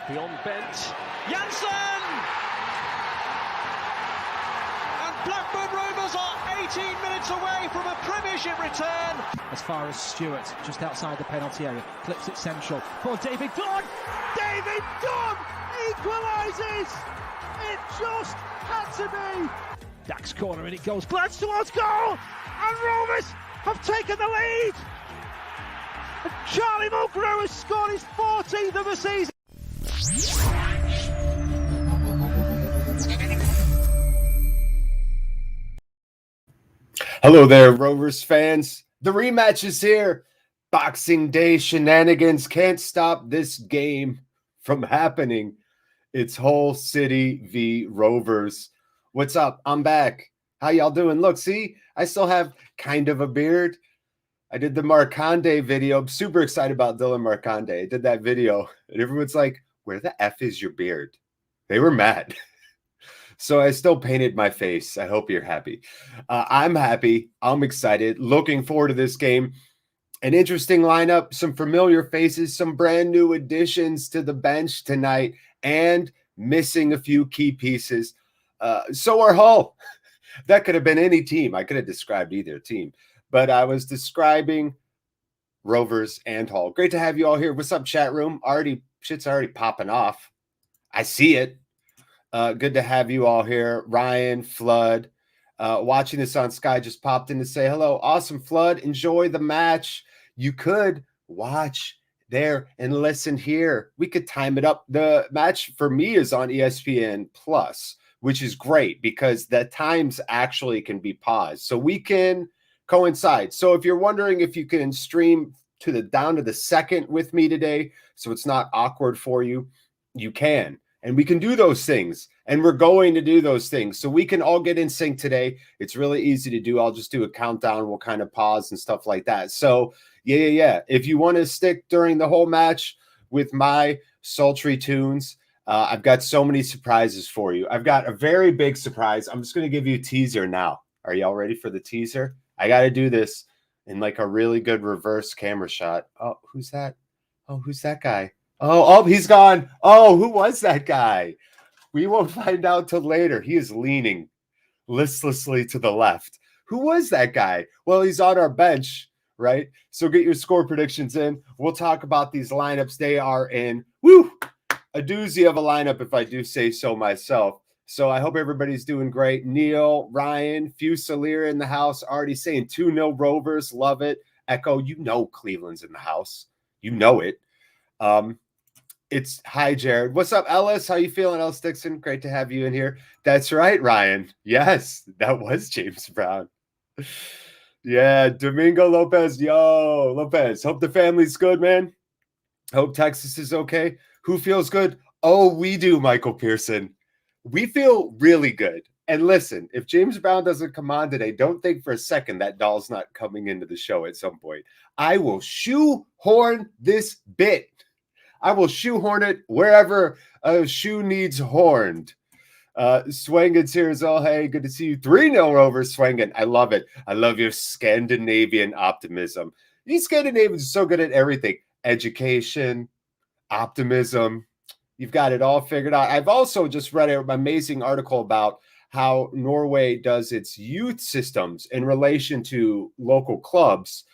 Beyond bent. Janssen! And Blackburn Rovers are 18 minutes away from a Premiership return. As far as Stewart, just outside the penalty area, clips it central for David Dunn. David Dunn equalises! It just had to be. Dax corner and it goes. Glance towards goal! And Rovers have taken the lead! And Charlie Mulgrew has scored his 14th of the season. Hello there, Rovers fans. The rematch is here. Boxing Day shenanigans can't stop this game from happening. It's Hull City v. Rovers. What's up? I'm back. How y'all doing? Look, see, I still have kind of a beard. I did the Marconde video. I'm super excited about Dylan Marconde. I did that video, and everyone's like, where the F is your beard? They were mad. So I still painted my face. I hope you're happy. I'm happy. I'm excited. Looking forward to this game. An interesting lineup, some familiar faces, some brand new additions to the bench tonight, and missing a few key pieces. So are Hull. That could have been any team. I could have described either team, but I was describing Rovers and Hull. Great to have you all here. What's up, chat room? Shit's already popping off. I see it. Good to have you all here. Ryan, Flood, watching this on Sky, just popped in to say hello. Awesome, Flood. Enjoy the match. You could watch there and listen here. We could time it up. The match for me is on ESPN Plus, which is great because the times actually can be paused. So we can coincide. So if you're wondering if you can stream down to the second with me today, so it's not awkward for you, you can. And we can do those things, and we're going to do those things. So we can all get in sync today. It's really easy to do. I'll just do a countdown. We'll kind of pause and stuff like that. So yeah. If you want to stick during the whole match with my sultry tunes, I've got so many surprises for you. I've got a very big surprise. I'm just going to give you a teaser now. Are y'all ready for the teaser? I got to do this in like a really good reverse camera shot. Oh, who's that? Oh, who's that guy? Oh, he's gone. Oh, who was that guy? We won't find out till later. He is leaning listlessly to the left. Who was that guy? Well, he's on our bench, right? So get your score predictions in. We'll talk about these lineups. They are in, a doozy of a lineup, if I do say so myself. So I hope everybody's doing great. Neil, Ryan, Fusilier in the house, already saying 2-0 Rovers. Love it. Echo, you know Cleveland's in the house. You know it. It's hi, Jared. What's up, Ellis? How you feeling, Ellis Dixon? Great to have you in here. That's right, Ryan. Yes, that was James Brown. Yeah, Domingo Lopez. Yo, Lopez. Hope the family's good, man. Hope Texas is okay. Who feels good? Oh, we do, Michael Pearson. We feel really good. And listen, if James Brown doesn't come on today, don't think for a second that doll's not coming into the show at some point. I will shoehorn this bit. I will shoehorn it wherever a shoe needs horned. Swangen's here as well. Hey, good to see you. 3-0 Rovers, Swangen. I love it. I love your Scandinavian optimism. These Scandinavians are so good at everything. Education, optimism. You've got it all figured out. I've also just read an amazing article about how Norway does its youth systems in relation to local clubs.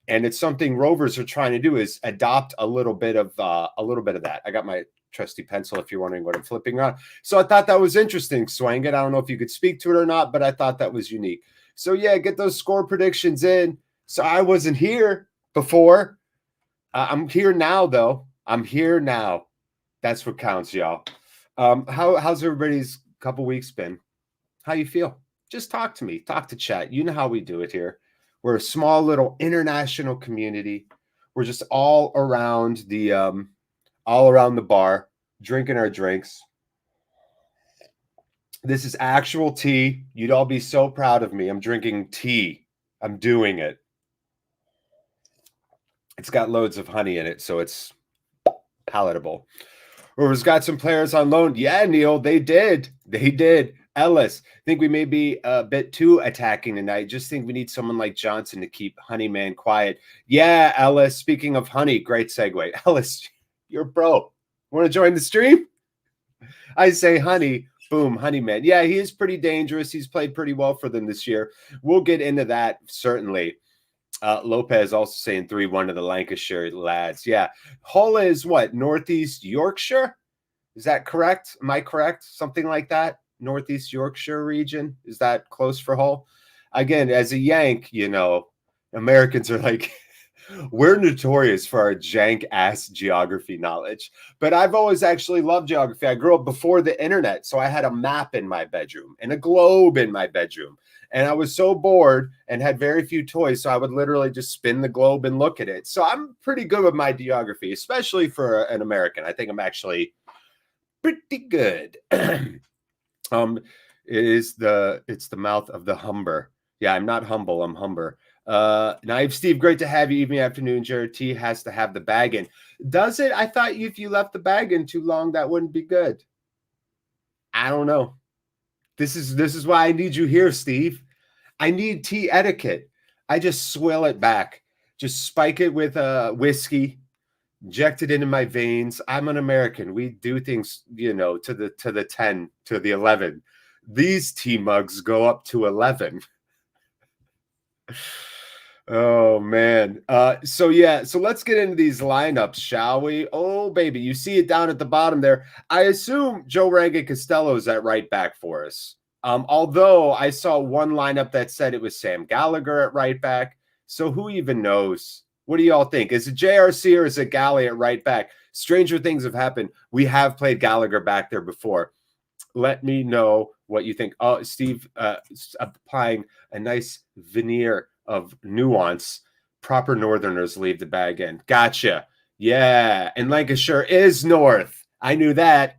And it's something Rovers are trying to do is adopt a little bit of that. I got my trusty pencil if you're wondering what I'm flipping around. So I thought that was interesting, Swangen. I don't know if you could speak to it or not, but I thought that was unique. So yeah, get those score predictions in. So I wasn't here before. I'm here now, though. I'm here now. That's what counts, y'all. How's everybody's couple weeks been? How you feel? Just talk to me. Talk to chat. You know how we do it here. We're a small little international community. We're just all around the bar, drinking our drinks. This is actual tea. You'd all be so proud of me. I'm drinking tea. I'm doing it. It's got loads of honey in it, so it's palatable. Rovers got some players on loan. Yeah, Neil, they did. Ellis, I think we may be a bit too attacking tonight. Just think we need someone like Johnson to keep Honeyman quiet. Yeah, Ellis, speaking of honey, great segue. Ellis, you're bro. Want to join the stream? I say honey. Boom, honey man. Yeah, he is pretty dangerous. He's played pretty well for them this year. We'll get into that, certainly. Lopez also saying 3-1 to the Lancashire lads. Yeah. Hull is what? Northeast Yorkshire? Is that correct? Am I correct? Something like that? Northeast Yorkshire region? Is that close for Hull? Again, as a Yank, you know, Americans are like, we're notorious for our jank-ass geography knowledge. But I've always actually loved geography. I grew up before the internet, so I had a map in my bedroom and a globe in my bedroom. And I was so bored and had very few toys, so I would literally just spin the globe and look at it. So I'm pretty good with my geography, especially for an American. I think I'm actually pretty good. It's the mouth of the Humber. Yeah, I'm not humble. I'm Humber. Naive Steve, great to have you. Evening, afternoon. Jared T has to have the bag in. Does it? I thought if you left the bag in too long, that wouldn't be good. I don't know. This is why I need you here, Steve. I need tea etiquette. I just swill it back. Just spike it with whiskey, inject it into my veins. I'm an American. We do things, you know, to the 10, to the 11. These tea mugs go up to 11. Oh man. So let's get into these lineups, shall we? Oh baby, you see it down at the bottom there. I assume Joe Ranga Costello is at right back for us. Although I saw one lineup that said it was Sam Gallagher at right back. So who even knows? What do y'all think? Is it JRC or is it Galley at right back? Stranger things have happened. We have played Gallagher back there before. Let me know what you think. Oh, Steve applying a nice veneer of nuance. Proper Northerners leave the bag in. Gotcha. Yeah. And Lancashire is North. I knew that.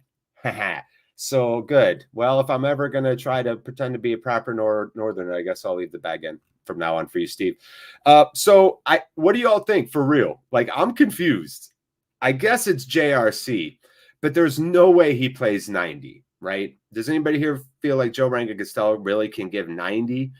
So good. Well, if I'm ever going to try to pretend to be a proper Northerner, I guess I'll leave the bag in from now on for you, Steve. What do y'all think for real? Like, I'm confused. I guess it's JRC, but there's no way he plays 90, right? Does anybody here feel like Joe Ranga Costello really can give 90?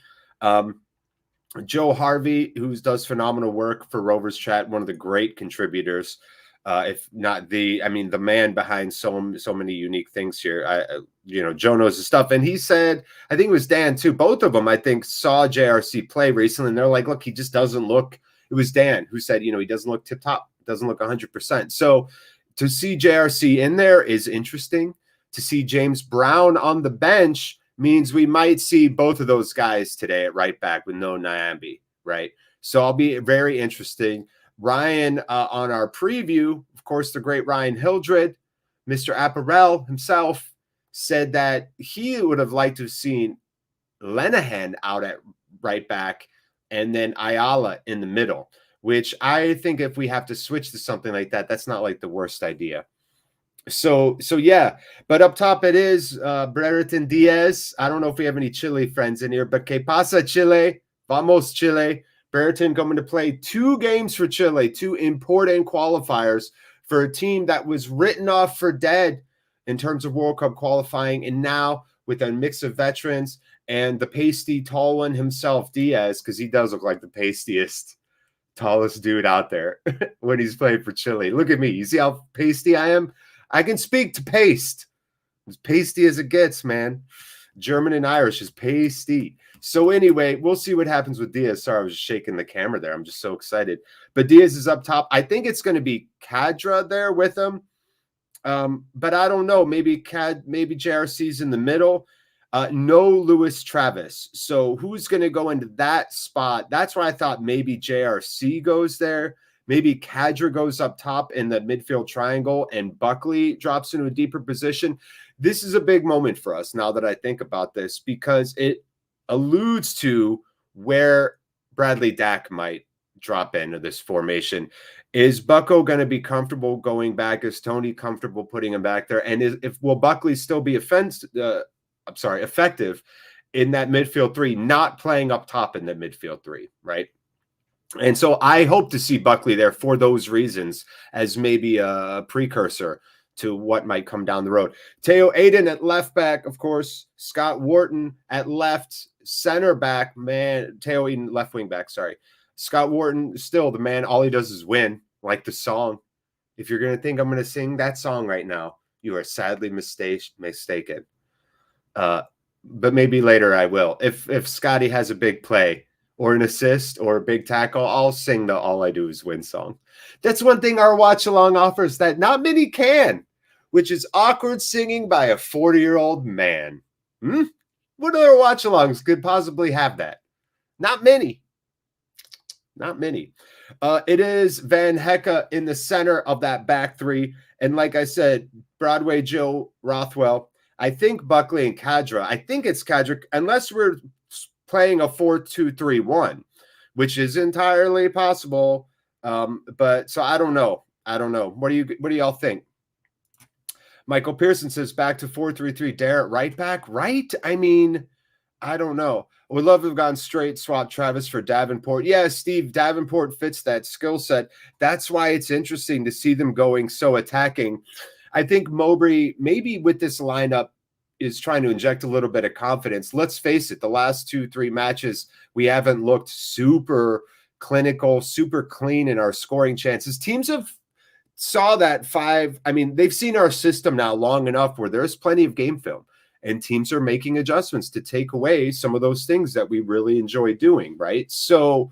Joe Harvey, who does phenomenal work for Rovers Chat, one of the great contributors, if not the man behind so many unique things here. Joe knows his stuff. And he said, I think it was Dan too, both of them, I think, saw JRC play recently. And they're like, look, he just doesn't look, it was Dan who said, he doesn't look tip top, doesn't look 100%. So to see JRC in there is interesting. To see James Brown on the bench means we might see both of those guys today at right back with no Nyambi, right? So I'll be very interesting. Ryan, on our preview, of course, the great Ryan Hildred, Mr. Apparel himself, said that he would have liked to have seen Lenahan out at right back and then Ayala in the middle, which I think if we have to switch to something like that, that's not like the worst idea. So yeah, but up top it is Brereton Diaz. I don't know if we have any Chile friends in here, but que pasa Chile? Vamos Chile. Brereton coming to play 2 games for Chile, 2 important qualifiers for a team that was written off for dead in terms of World Cup qualifying. And now with a mix of veterans and the pasty tall one himself, Diaz, because he does look like the pastiest, tallest dude out there when he's playing for Chile. Look at me. You see how pasty I am? I can speak to paste. As pasty as it gets, man. German and Irish is pasty. So anyway, we'll see what happens with Diaz. Sorry, I was just shaking the camera there. I'm just so excited. But Diaz is up top. I think it's going to be Kadra there with him. But I don't know. Maybe JRC's in the middle. No Luis Travis. So who's going to go into that spot? That's why I thought maybe JRC goes there. Maybe Kadra goes up top in the midfield triangle and Buckley drops into a deeper position. This is a big moment for us now that I think about this, because it alludes to where Bradley Dack might drop into this formation. Is Bucko going to be comfortable going back? Is Tony comfortable putting him back there? And will Buckley still be effective in that midfield 3, not playing up top in the midfield 3, right? And so I hope to see Buckley there for those reasons as maybe a precursor to what might come down the road. Teo Aiden at left back, of course. Scott Wharton at left center back. Man, Teo Aiden left wing back, sorry. Scott Wharton, still the man. All he does is win, like the song. If you're going to think I'm going to sing that song right now, you are sadly mistaken. But maybe later I will. If Scotty has a big play or an assist or a big tackle, I'll sing the All I Do Is Win song. That's one thing our watch along offers that not many can, which is awkward singing by a 40-year-old man. What other watch alongs could possibly have that? Not many. Not many. It is Van Hecke in the center of that back three. And like I said, Broadway Joe Rothwell. I think Buckley and Kadra. I think it's Kadra, unless we're playing a 4-2-3-1, which is entirely possible. But so I don't know. What do y'all think? Michael Pearson says back to 4-3-3. Dare right back, right? I mean, I don't know. I would love to have gone straight swap Travis for Davenport. Yeah, Steve, Davenport fits that skill set. That's why it's interesting to see them going so attacking. I think Mowbray, maybe with this lineup, is trying to inject a little bit of confidence. Let's face it, the last 2-3 matches, we haven't looked super clinical, super clean in our scoring chances. Teams have saw that they've seen our system now long enough where there's plenty of game film. And teams are making adjustments to take away some of those things that we really enjoy doing, right? So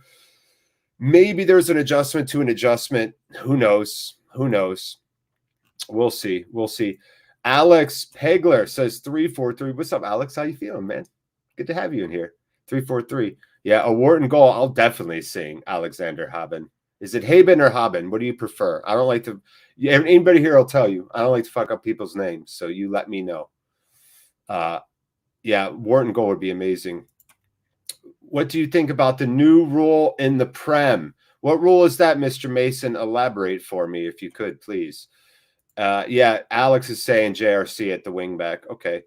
maybe there's an adjustment to an adjustment. Who knows? We'll see. Alex Pegler says 3-4-3. What's up, Alex? How you feeling, man? Good to have you in here. 3-4-3. Yeah, a Wharton goal. I'll definitely sing Alexander Haben. Is it Haben or Haben? What do you prefer? I don't like to. Yeah, anybody here will tell you. I don't like to fuck up people's names, so you let me know. Yeah, Wharton goal would be amazing. What do you think about the new rule in the Prem? What rule is that, Mr. Mason? Elaborate for me, if you could, please. Yeah, Alex is saying JRC at the wingback. Okay.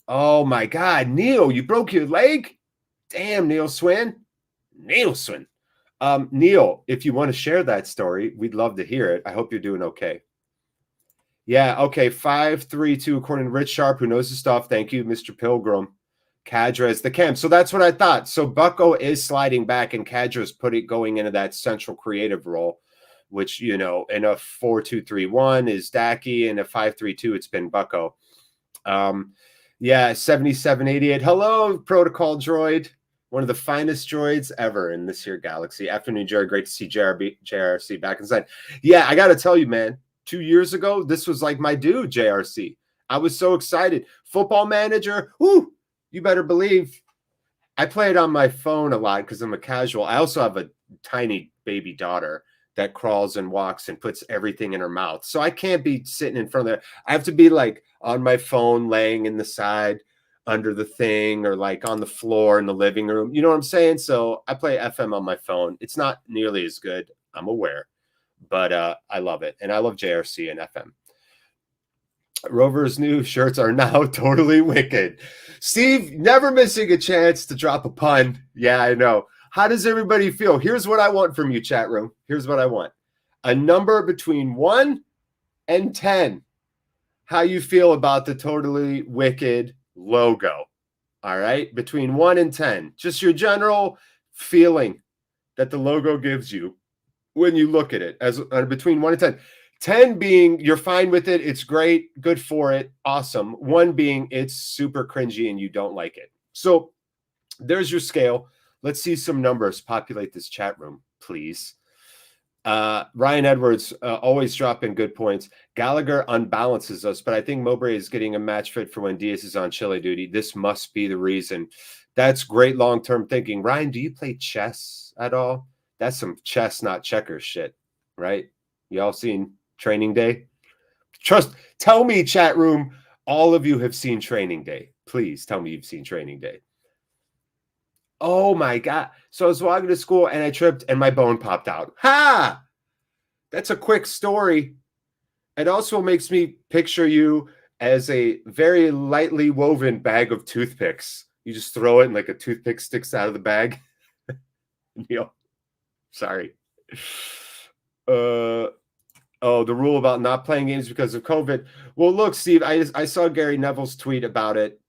Oh, my God. Neil, you broke your leg? Damn, Neil Swin. Neil, if you want to share that story, we'd love to hear it. I hope you're doing okay. Yeah, okay, 5-3-2 according to Rich Sharp, who knows his stuff. Thank you, Mr. Pilgrim. Kadra is the cam. So that's what I thought. So Bucko is sliding back, and Kadra is going into that central creative role, which, in a 4-2-3-1 is Dacky, and a 5-3-2, it's been Bucko. Yeah, 7788. Hello, Protocol Droid. One of the finest droids ever in this here galaxy. Afternoon, Jared. Great to see JRC back inside. Yeah, I got to tell you, man. 2 years ago, this was like my dude, JRC. I was so excited. Football Manager, whoo, you better believe. I play it on my phone a lot because I'm a casual. I also have a tiny baby daughter that crawls and walks and puts everything in her mouth. So I can't be sitting in front of there. I have to be like on my phone, laying in the side under the thing, or like on the floor in the living room. You know what I'm saying? So I play FM on my phone. It's not nearly as good, I'm aware. But I love it. And I love JRC and FM. Rovers' new shirts are now totally wicked. Steve, never missing a chance to drop a pun. Yeah, I know. How does everybody feel? Here's what I want from you, chat room. Here's what I want. A number between 1 and 10. How you feel about the totally wicked logo. All right? Between 1 and 10. Just your general feeling that the logo gives you when you look at it, as between 1 and 10. 10 being you're fine with it, it's great, good for it, awesome. 1 being it's super cringy and you don't like it. So there's your scale. Let's see some numbers populate this chat room, please. Ryan Edwards always dropping good points. Gallagher unbalances us, but I think Mowbray is getting a match fit for when Diaz is on Chile duty. This must be the reason. That's great long-term thinking. Ryan, do you play chess at all? That's some chess, not checkers shit, right? Y'all seen Training Day? Tell me, chat room, all of you have seen Training Day. Please tell me you've seen Training Day. Oh my God. So I was walking to school and I tripped and my bone popped out. Ha! That's a quick story. It also makes me picture you as a very lightly woven bag of toothpicks. You just throw it and like a toothpick sticks out of the bag. Neil. Sorry. The rule about not playing games because of COVID. Well, look, Steve, I saw Gary Neville's tweet about it,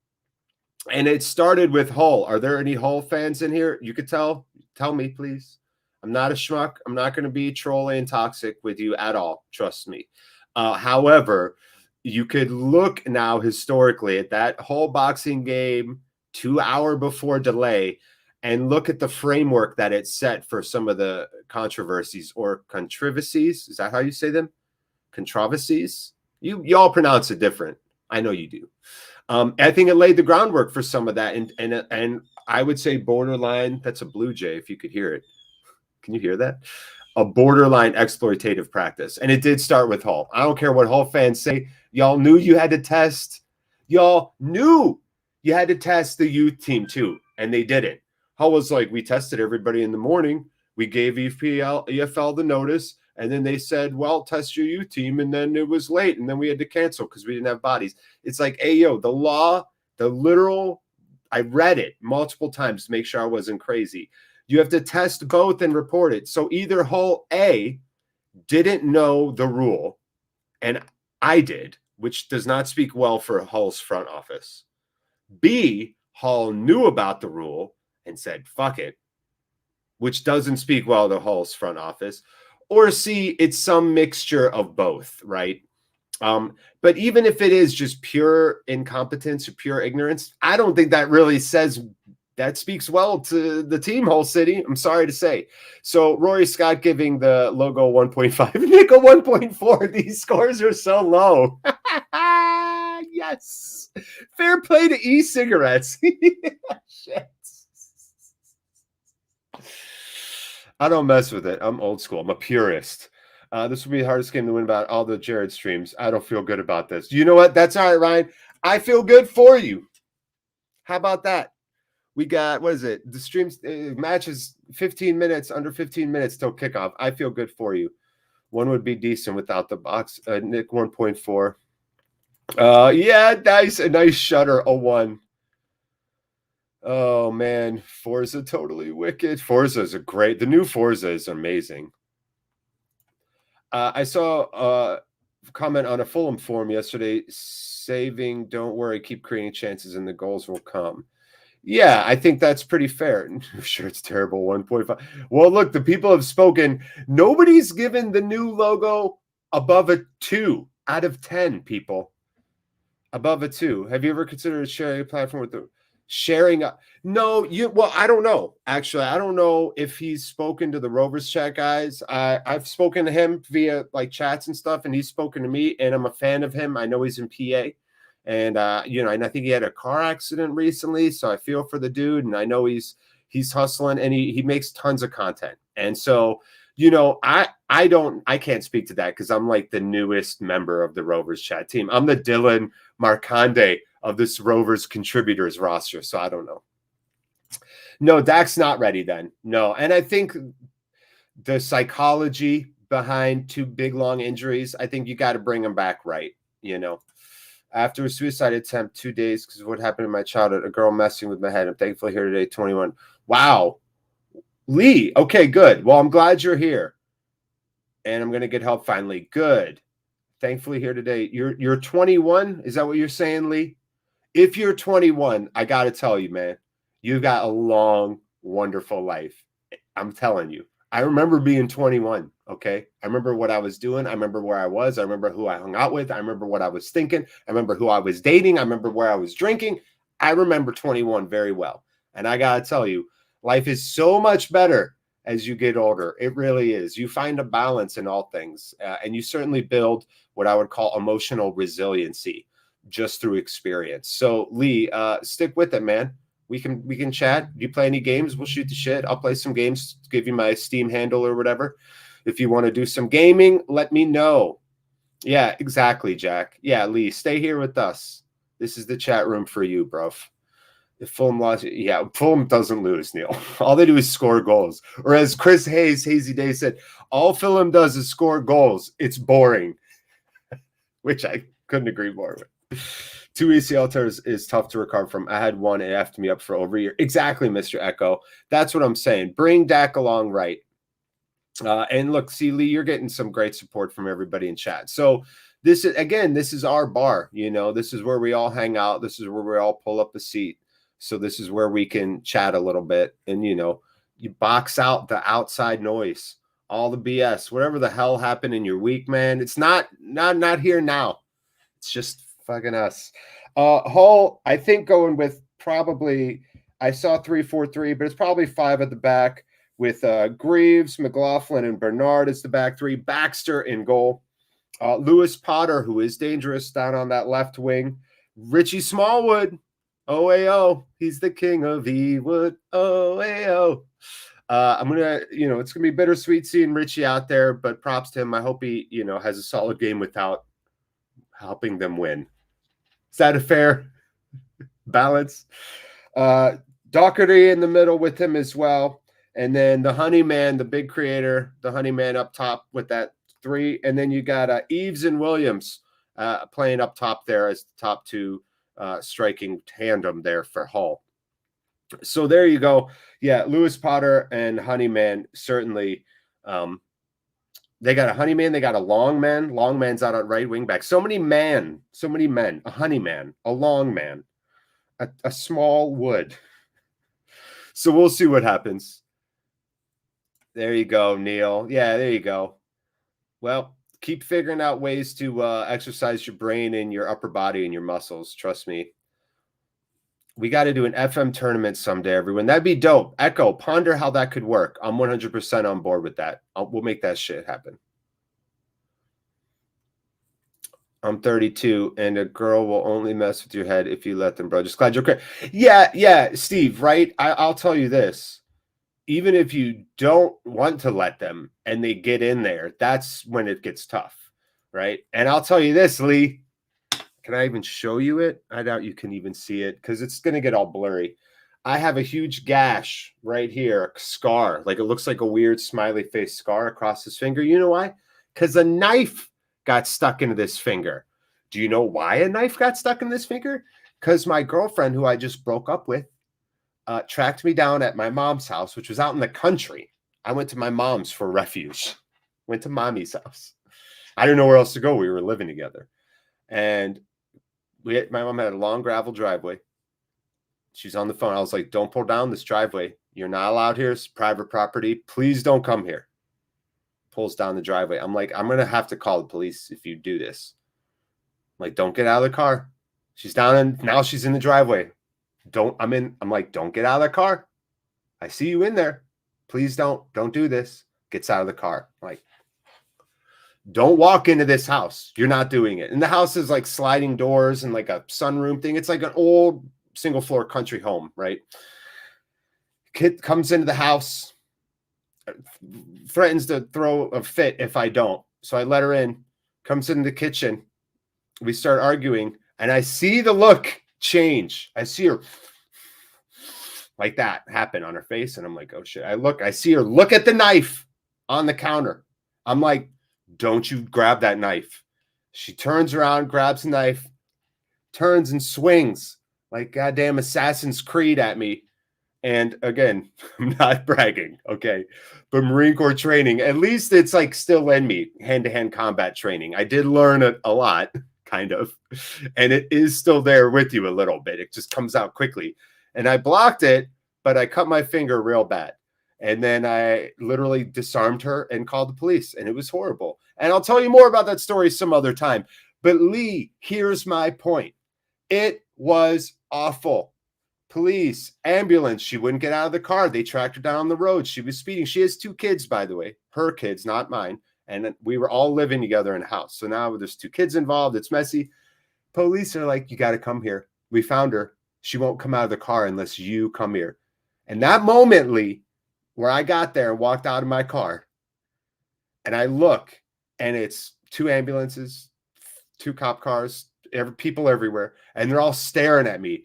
and it started with Hull. Are there any Hull fans in here? You could tell me, please. I'm not a schmuck. I'm not going to be trolling and toxic with you at all. Trust me. However, you could look now historically at that whole boxing game 2 hour before delay and look at the framework that it set for some of the controversies or controversies. Is that how you say them? Controversies? You all pronounce it different. I know you do. I think it laid the groundwork for some of that. And I would say borderline, that's a blue jay if you could hear it. Can you hear that? A borderline exploitative practice. And it did start with Hull. I don't care what Hull fans say. Y'all knew you had to test. Y'all knew you had to test the youth team too. And they didn't. Hull was like, we tested everybody in the morning. We gave EFL the notice. And then they said, well, test your youth team. And then it was late. And then we had to cancel because we didn't have bodies. It's like, hey, yo, the law, the literal, I read it multiple times to make sure I wasn't crazy. You have to test both and report it. So either Hull A didn't know the rule, and I did, which does not speak well for Hull's front office. B, Hull knew about the rule and said, fuck it, which doesn't speak well to Hull's front office. Or C, it's some mixture of both, right? But even if it is just pure incompetence or pure ignorance, I don't think that really says that speaks well to the team, Hull City. I'm sorry to say. So Rory Scott giving the logo 1.5, Nico 1.4. These scores are so low. Yes. Fair play to e-cigarettes. Shit. I don't mess with it. I'm old school. I'm a purist. This will be the hardest game to win about all the Jared streams. I don't feel good about this. You know what? That's all right, Ryan. I feel good for you. How about that? We got, what is it? The streams match is 15 minutes, under 15 minutes till kickoff. I feel good for you. One would be decent without the box. Nick 1.4. Yeah, nice. A nice shutter. A 1. Oh, man. Forza totally wicked. Forza is the new Forza is amazing. I saw a comment on a Fulham forum yesterday saving, don't worry, keep creating chances and the goals will come. Yeah, I think that's pretty fair. I'm sure it's terrible, 1.5. Well, look, the people have spoken. Nobody's given the new logo above a 2 out of 10, people. Above a 2. Have you ever considered sharing a platform with the sharing? No, well, I don't know. Actually, I don't know if he's spoken to the Rovers Chat guys. I've spoken to him via like chats and stuff, and he's spoken to me, and I'm a fan of him. I know he's in PA. And, and I think he had a car accident recently. So I feel for the dude, and I know he's hustling, and he makes tons of content. And so, I can't speak to that because I'm like the newest member of the Rovers Chat team. I'm the Dylan Marconde of this Rovers contributors roster. So I don't know. No, Dak's not ready then. No. And I think the psychology behind 2 big, long injuries, I think you got to bring him back right, After a suicide attempt 2 days because of what happened in my childhood, a girl messing with my head. I'm thankfully here today, 21. Wow. Lee. Okay, good. Well, I'm glad you're here. And I'm going to get help finally. Good. Thankfully here today. You're 21? Is that what you're saying, Lee? If you're 21, I got to tell you, man, you've got a long, wonderful life. I'm telling you. I remember being 21, okay? I remember what I was doing. I remember where I was. I remember who I hung out with. I remember what I was thinking. I remember who I was dating. I remember where I was drinking. I remember 21 very well. And I got to tell you, life is so much better as you get older. It really is. You find a balance in all things. And you certainly build what I would call emotional resiliency just through experience. So, Lee, stick with it, man. We can chat. You play any games? We'll shoot the shit. I'll play some games, give you my Steam handle or whatever. If you want to do some gaming, let me know. Yeah, exactly, Jack. Yeah, Lee, stay here with us. This is the chat room for you, bro. If Fulham lost, yeah, Fulham doesn't lose, Neil. All they do is score goals. Or as Chris Hayes, Hazy Day said, all Fulham does is score goals. It's boring, which I couldn't agree more with. 2 ACL tears is tough to recover from. I had one. It effed me up for over a year. Exactly, Mr. Echo. That's what I'm saying. Bring Dak along right. And look, see, Lee, you're getting some great support from everybody in chat. So this is our bar. This is where we all hang out. This is where we all pull up a seat. So this is where we can chat a little bit and, You box out the outside noise, all the BS, whatever the hell happened in your week, man. It's not here now. It's just fucking us. Hull, I think going with probably, I saw 3-4-3, but it's probably 5 at the back with Greaves, McLaughlin, and Bernard as the back 3. Baxter in goal. Lewis Potter, who is dangerous down on that left wing. Richie Smallwood, OAO. He's the king of Ewood, OAO. I'm going to, it's going to be bittersweet seeing Richie out there, but props to him. I hope he, has a solid game without helping them win. Is that a fair balance? Doherty in the middle with him as well. And then the Honeyman, the big creator, the Honeyman up top with that 3. And then you got Eves and Williams playing up top there as the top 2 striking tandem there for Hull. So there you go. Yeah, Lewis Potter and Honeyman certainly. They got a Honeyman. They got a Longman. Longman's out at right wing back. So many men. A Honeyman, a Longman, a small wood. So we'll see what happens. There you go, Neil. Yeah, there you go. Well, keep figuring out ways to exercise your brain and your upper body and your muscles. Trust me. We got to do an FM tournament someday, everyone. That'd be dope. Echo, ponder how that could work. I'm 100% on board with that. We'll make that shit happen. I'm 32, and a girl will only mess with your head if you let them, bro. Just glad you're okay. Yeah, Steve, right? I'll tell you this. Even if you don't want to let them and they get in there, that's when it gets tough, right? And I'll tell you this, Lee. Can I even show you it? I doubt you can even see it because it's going to get all blurry. I have a huge gash right here, a scar. Like it looks like a weird smiley face scar across his finger. You know why? Because a knife got stuck into this finger. Do you know why a knife got stuck in this finger? Because my girlfriend, who I just broke up with, tracked me down at my mom's house, which was out in the country. I went to my mom's for refuge. Went to mommy's house. I didn't know where else to go. We were living together. And my mom had a long gravel driveway. She's on the phone. I was like, don't pull down this driveway. You're not allowed here. It's private property. Please don't come here. Pulls down the driveway. I'm like, I'm going to have to call the police if you do this. I'm like, don't get out of the car. She's down and now she's in the driveway. I'm like, don't get out of the car. I see you in there. Please don't do this. Gets out of the car. I'm like, don't walk into this house. You're not doing it. And the house is like sliding doors and like a sunroom thing. It's like an old single floor country home, right? Kid comes into the house, threatens to throw a fit if I don't. So I let her in, comes in the kitchen. We start arguing and I see the look change. I see her like that happen on her face. And I'm like, oh shit. I see her look at the knife on the counter. I'm like, don't you grab that knife. She turns around, grabs the knife, turns and swings like goddamn Assassin's Creed at me. And again, I'm not bragging, okay? But Marine Corps training, at least it's like still in me, hand-to-hand combat training. I did learn it a lot, kind of. And it is still there with you a little bit. It just comes out quickly. And I blocked it, but I cut my finger real bad. And then I literally disarmed her and called the police. And it was horrible. And I'll tell you more about that story some other time. But Lee, here's my point. It was awful. Police, ambulance. She wouldn't get out of the car. They tracked her down the road. She was speeding. She has 2 kids, by the way. Her kids, not mine. And we were all living together in a house. So now there's 2 kids involved. It's messy. Police are like, you got to come here. We found her. She won't come out of the car unless you come here. And that moment, Lee, where I got there and walked out of my car, and I look, and it's 2 ambulances, 2 cop cars, people everywhere, and they're all staring at me.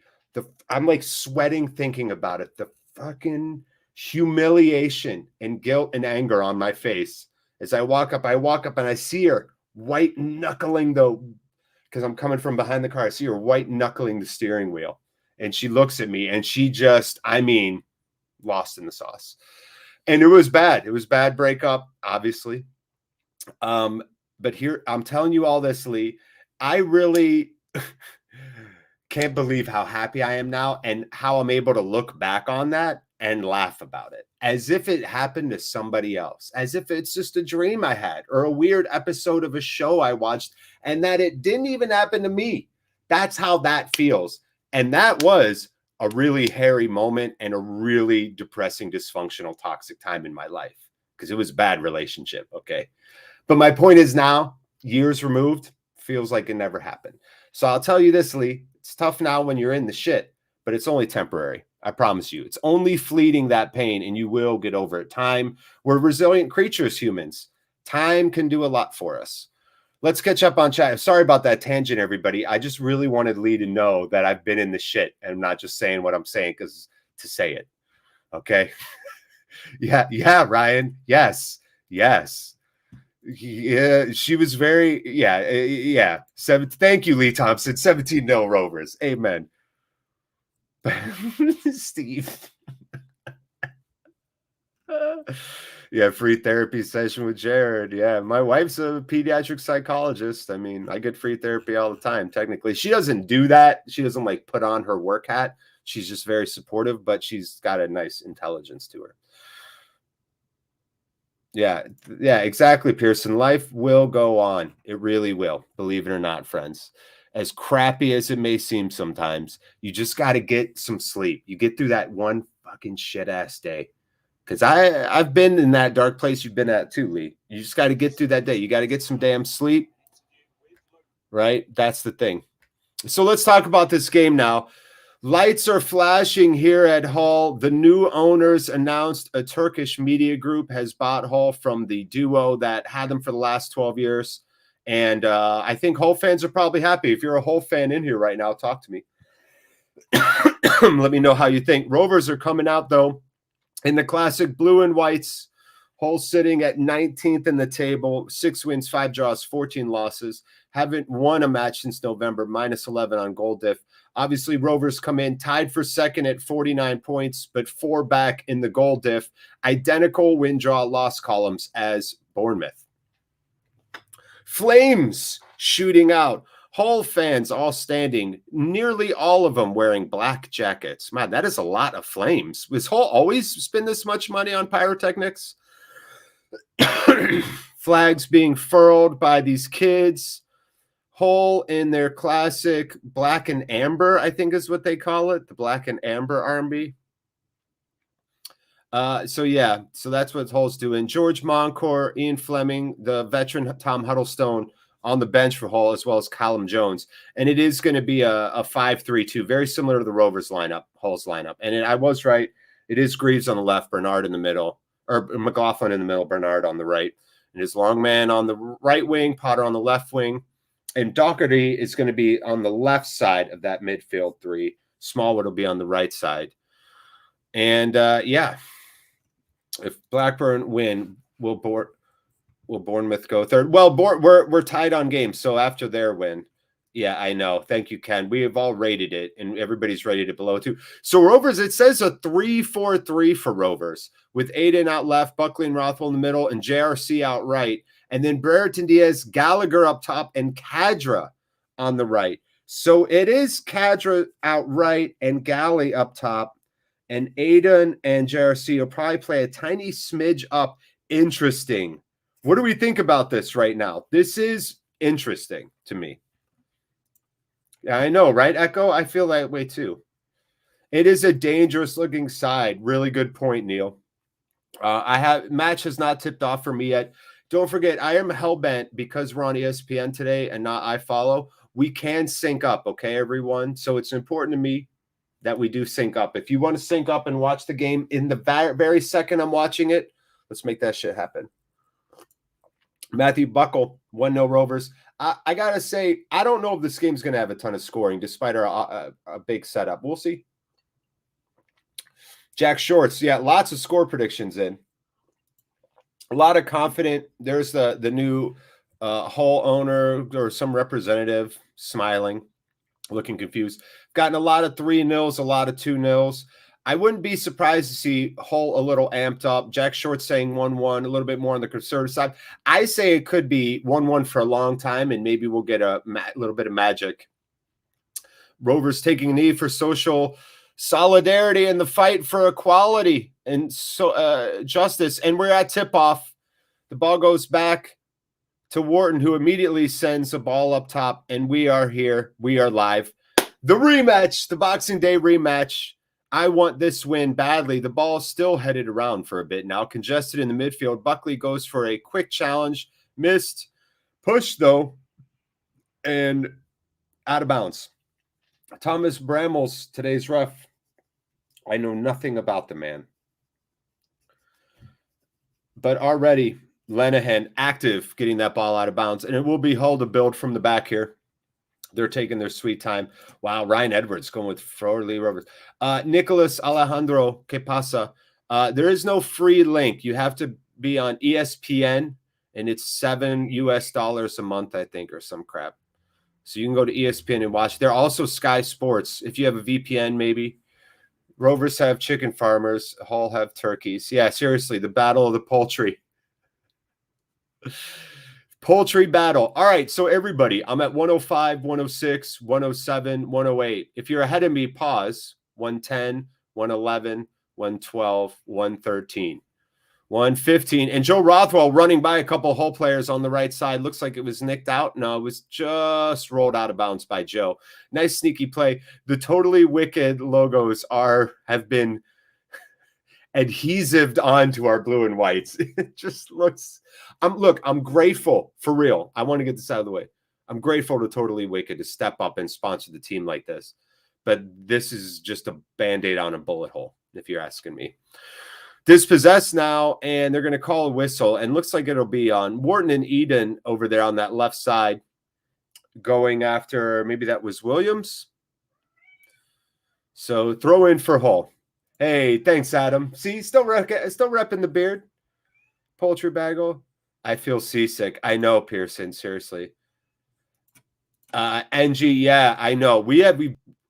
I'm like sweating thinking about it. The fucking humiliation and guilt and anger on my face. As I walk up and I see her white knuckling because I'm coming from behind the car. I see her white knuckling the steering wheel. And she looks at me and she just, lost in the sauce. And it was bad. It was bad breakup, obviously. But here, I'm telling you all this, Lee. I really can't believe how happy I am now and how I'm able to look back on that and laugh about it as if it happened to somebody else, as if it's just a dream I had or a weird episode of a show I watched and that it didn't even happen to me. That's how that feels. And that was a really hairy moment and a really depressing, dysfunctional, toxic time in my life because it was a bad relationship. Okay. But my point is now, years removed, feels like it never happened. So I'll tell you this, Lee, it's tough now when you're in the shit, but it's only temporary. I promise you. It's only fleeting, that pain, and you will get over it. Time, we're resilient creatures, humans. Time can do a lot for us. Let's catch up on chat. Sorry about that tangent, everybody. I just really wanted Lee to know that I've been in the shit and I'm not just saying what I'm saying because to say it. Okay. Yeah, Ryan. Yes. Yeah, she was very, yeah. Thank you, Lee Thompson. 17-0 Rovers. Amen. Steve. Yeah, free therapy session with Jared. Yeah, my wife's a pediatric psychologist. I mean, I get free therapy all the time. Technically, she doesn't do that. She doesn't like put on her work hat. She's just very supportive, but she's got a nice intelligence to her. Yeah, exactly, Pearson. Life will go on. It really will. Believe it or not, friends. As crappy as it may seem sometimes, you just got to get some sleep. You get through that one fucking shit-ass day. Because I've been in that dark place you've been at too, Lee. You just got to get through that day. You got to get some damn sleep, right? That's the thing. So let's talk about this game now. Lights are flashing here at Hull. The new owners announced a Turkish media group has bought Hull from the duo that had them for the last 12 years. And I think Hull fans are probably happy. If you're a Hull fan in here right now, talk to me. Let me know how you think. Rovers are coming out, though, in the classic blue and whites. Hull sitting at 19th in the table, 6 wins, 5 draws, 14 losses. Haven't won a match since November, -11 on goal diff. Obviously, Rovers come in tied for second at 49 points, but 4 back in the goal diff. Identical win, draw, loss columns as Bournemouth. Flames shooting out. Hull fans all standing, nearly all of them wearing black jackets. Man, that is a lot of flames. Was Hull always spend this much money on pyrotechnics? Flags being furled by these kids. Hull in their classic black and amber, I think is what they call it, the black and amber army. So that's what Hull's doing. George Moncourt, Ian Fleming, the veteran Tom Huddlestone on the bench for Hull, as well as Callum Jones. And it is going to be a 5-3-2, very similar to the Rovers lineup, Hull's lineup. And I was right. It is Greaves on the left, Bernard in the middle, or McLaughlin in the middle, Bernard on the right. And his long man on the right wing, Potter on the left wing. And Doherty is going to be on the left side of that midfield three. Smallwood will be on the right side. And, if Blackburn win, will Bournemouth go third? Well, we're tied on games, so after their win. Yeah, I know. Thank you, Ken. We have all rated it, and everybody's rated it below too. So Rovers, it says a 3-4-3 for Rovers, with Aiden out left, Buckley and Rothwell in the middle, and JRC out right. And then Brereton Diaz, Gallagher up top, and Kadra on the right. So it is Kadra out right and Galley up top. And Aiden and JRC will probably play a tiny smidge up. Interesting. What do we think about this right now? This is interesting to me. Yeah, I know, right, Echo? I feel that way too. It is a dangerous looking side. Really good point, Neil. Match has not tipped off for me yet. Don't forget, I am hellbent because we're on ESPN today and not iFollow. We can sync up, okay, everyone? So it's important to me that we do sync up. If you want to sync up and watch the game in the very second I'm watching it, let's make that shit happen. Matthew Buckle, 1-0 Rovers. I got to say, I don't know if this game's going to have a ton of scoring despite our a big setup. We'll see. Jack Shorts, yeah, lots of score predictions in. A lot of confident. There's the new Hull owner or some representative smiling, looking confused. Gotten a lot of 3-0s, a lot of 2-0s. I wouldn't be surprised to see Hull a little amped up. Jack Short saying 1-1, a little bit more on the conservative side. I say it could be 1-1 for a long time, and maybe we'll get a little bit of magic. Rovers taking a knee for social solidarity and the fight for equality and justice. And we're at tip-off. The ball goes back to Wharton, who immediately sends a ball up top, and we are here. We are live. The rematch, the Boxing Day rematch. I want this win badly. The ball is still headed around for a bit now, congested in the midfield. Buckley goes for a quick challenge, missed, push though, and out of bounds. Thomas Brammel's today's ref. I know nothing about the man, but already Lenihan active getting that ball out of bounds, and it will be Hull to build from the back here. They're taking their sweet time. Wow, Ryan Edwards going with Frorley Rovers. Nicholas Alejandro, que pasa? There is no free link. You have to be on ESPN, and it's $7 US a month, I think, or some crap. So you can go to ESPN and watch. They're also Sky Sports. If you have a VPN, maybe. Rovers have chicken farmers. Hull have turkeys. Yeah, seriously, the battle of the poultry. Poultry battle. All right, so everybody, I'm at 105, 106, 107, 108. If you're ahead of me, pause. 110, 111, 112, 113, 115. And Joe Rothwell running by a couple Hull players on the right side. Looks like it was nicked out. No, it was just rolled out of bounds by Joe. Nice sneaky play. The Totally Wicked logos have been adhesived onto our blue and whites. It just looks... I'm grateful, for real. I want to get this out of the way. I'm grateful to Totally Wicked to step up and sponsor the team like this. But this is just a Band-Aid on a bullet hole, if you're asking me. Dispossessed now, and they're going to call a whistle, and looks like it'll be on Wharton and Eden over there on that left side, going after, maybe that was Williams. So throw in for Hull. Hey, thanks, Adam. See, still repping the beard. Poultry bagel. I feel seasick. I know, Pearson. Seriously. NG, yeah, I know.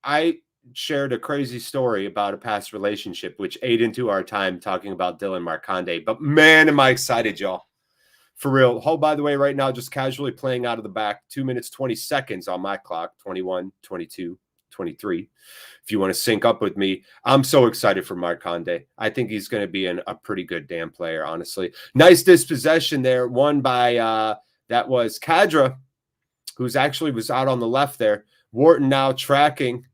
I shared a crazy story about a past relationship, which ate into our time talking about Dylan Marconde. But man, am I excited, y'all. For real. Hull, by the way, right now, just casually playing out of the back. 2 minutes, 20 seconds on my clock. 21, 22, 23. If you want to sync up with me, I'm so excited for Marconde. I think he's going to be a pretty good damn player, honestly. Nice dispossession there. Won by, that was Kadra, who's actually was out on the left there. Wharton now tracking.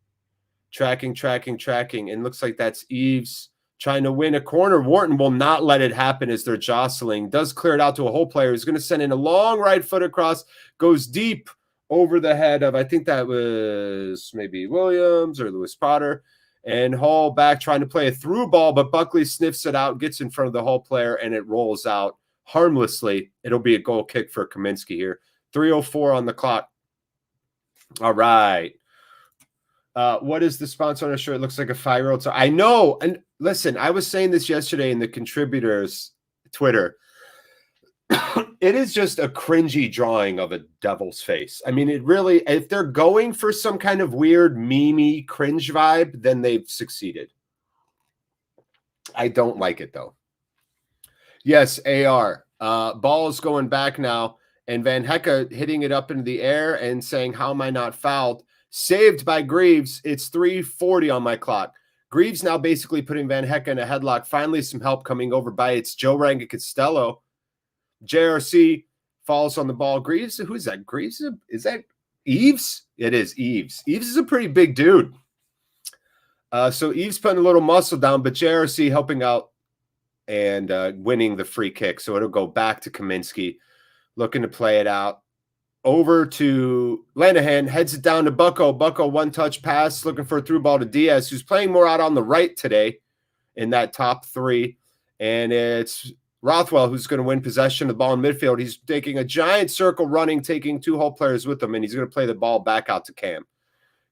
And looks like that's Eves trying to win a corner. Wharton will not let it happen as they're jostling. Does clear it out to a Hull player. He's going to send in a long right foot across. Goes deep over the head of, I think that was maybe Williams or Lewis Potter. And Hull back trying to play a through ball, but Buckley sniffs it out, gets in front of the Hull player, and it rolls out harmlessly. It'll be a goal kick for Kaminsky here. 3:04 on the clock. All right. What is the sponsor on our shirt? It looks like a 5-year-old. So I know. And listen, I was saying this yesterday in the contributors' Twitter. It is just a cringy drawing of a devil's face. I mean, it really, if they're going for some kind of weird, memey cringe vibe, then they've succeeded. I don't like it, though. Yes, AR. Ball is going back now, and Van Hecke hitting it up into the air and saying, how am I not fouled? Saved by Greaves. It's 3:40 on my clock. Greaves now basically putting Van Hecke in a headlock. Finally, some help coming over by it's Joe Ranga Costello. JRC falls on the ball. Greaves, who is that? Greaves, is that Eves? It is Eves. Eves is a pretty big dude. So Eves putting a little muscle down, but JRC helping out and winning the free kick. So it'll go back to Kaminsky, looking to play it out. Over to Lenihan, heads it down to Bucko. Bucko, one-touch pass, looking for a through ball to Diaz, who's playing more out on the right today in that top three. And it's Rothwell who's going to win possession of the ball in midfield. He's taking a giant circle running, taking two Hull players with him, and he's going to play the ball back out to Cam.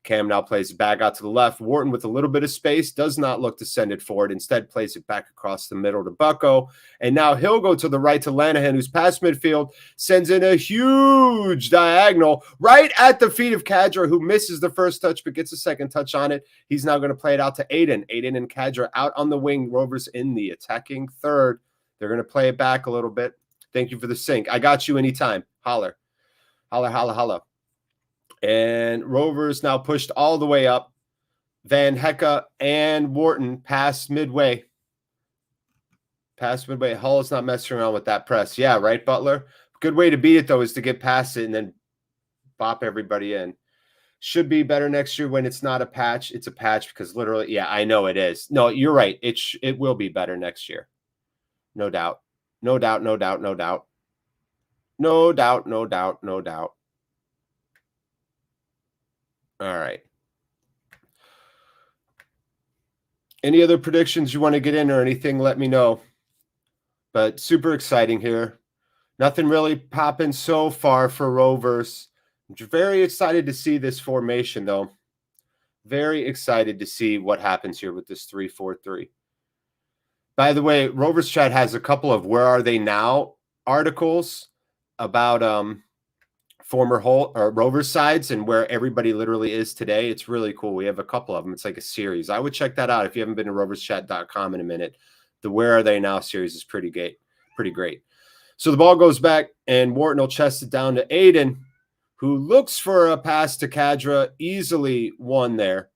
Cam now plays it back out to the left. Wharton with a little bit of space does not look to send it forward. Instead, plays it back across the middle to Bucko. And now he'll go to the right to Lenihan, who's past midfield, sends in a huge diagonal right at the feet of Kadra, who misses the first touch but gets a second touch on it. He's now going to play it out to Aiden. Aiden and Kadra out on the wing. Rovers in the attacking third. They're going to play it back a little bit. Thank you for the sync. I got you anytime. Holler. Holler, holler, holler. And Rovers now pushed all the way up. Van Hecke and Wharton past midway. Past midway. Hull is not messing around with that press. Yeah, right, Butler? Good way to beat it, though, is to get past it and then bop everybody in. Should be better next year when it's not a patch. It's a patch because literally, yeah, I know it is. No, you're right. It will be better next year. No doubt. No doubt, no doubt, no doubt. No doubt, no doubt, no doubt. All right. Any other predictions you want to get in or anything, let me know. But super exciting here. Nothing really popping so far for Rovers. I'm very excited to see this formation, though. Very excited to see what happens here with this 3-4-3. By the way, Rovers Chat has a couple of Where Are They Now articles about former Rovers sides and where everybody literally is today. It's really cool. We have a couple of them. It's like a series. I would check that out if you haven't been to roverschat.com in a minute. The Where Are They Now series is pretty great. So the ball goes back, and Wharton will chest it down to Aiden, who looks for a pass to Kadra. Easily won there.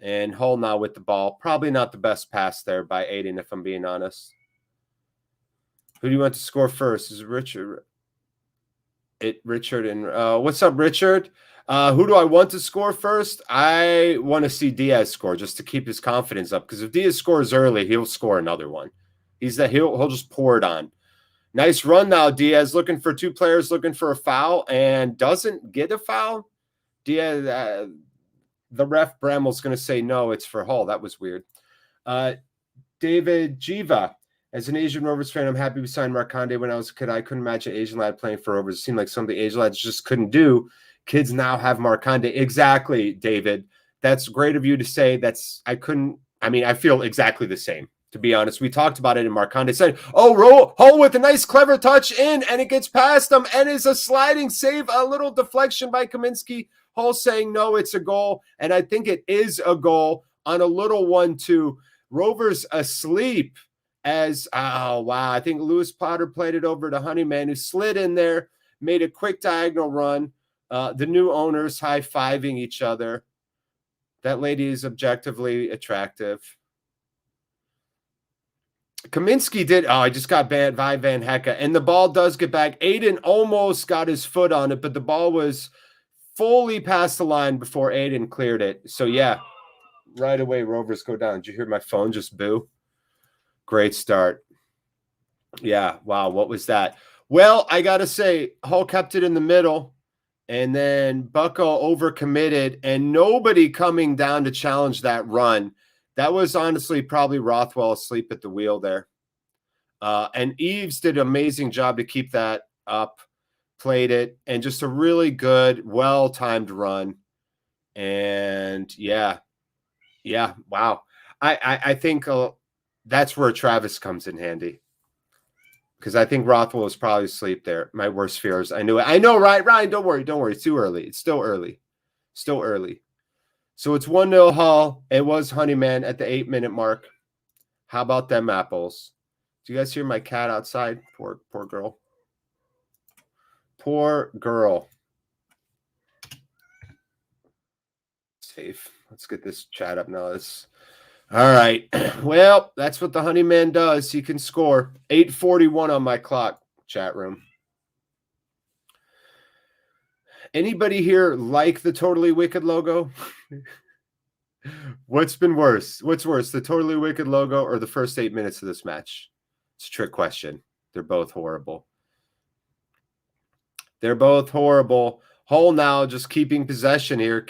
And Hull now with the ball. Probably not the best pass there by Aiden, if I'm being honest. Who do you want to score first? Is it Richard? Richard and what's up, Richard? Who do I want to score first? I want to see Diaz score just to keep his confidence up. Because if Diaz scores early, he'll score another one. He'll just pour it on. Nice run now, Diaz. Looking for two players, looking for a foul, and doesn't get a foul. Diaz, the ref Bramwell's going to say no. It's for Hull. That was weird. David Jiva. As an Asian Rovers fan, I'm happy we signed Marconde. When I was a kid, I couldn't imagine an Asian lad playing for Rovers. It seemed like some of the Asian lads just couldn't do. Kids now have Marconde. Exactly, David. That's great of you to say. I feel exactly the same, to be honest. We talked about it, and Marconde said, Hull with a nice, clever touch in, and it gets past him, and is a sliding save, a little deflection by Kaminsky. Hull saying, no, it's a goal, and I think it is a goal on a little 1-2. Rovers asleep. I think Lewis Potter played it over to Honeyman, who slid in there, made a quick diagonal run. The new owners high-fiving each other. That lady is objectively attractive. Kaminsky did. I just got banned by Van Hecke, and the ball does get back. Aiden almost got his foot on it, but the ball was fully past the line before Aiden cleared it. So, yeah, right away, Rovers go down. Did you hear my phone just boo? Great start. Yeah, wow, what was that? Well, I got to say, Hull kept it in the middle, and then Bucko overcommitted, and nobody coming down to challenge that run. That was honestly probably Rothwell asleep at the wheel there. And Eves did an amazing job to keep that up, played it, and just a really good, well-timed run. And, yeah, wow. I think that's where Travis comes in handy, because I think Rothwell was probably asleep there. My worst fears. I knew it. I know, right? Ryan, don't worry. It's too early. It's still early. So it's 1-0 Hull. It was Honeyman at the 8-minute mark. How about them apples? Do you guys hear my cat outside? Poor girl. Poor girl. Safe. Let's get this chat up now. All right. Well, that's what the Honeyman does. He can score. 8:41 on my clock, chat room. Anybody here like the Totally Wicked logo? What's been worse? What's worse, the Totally Wicked logo or the first 8 minutes of this match? It's a trick question. They're both horrible. Hull now just keeping possession here,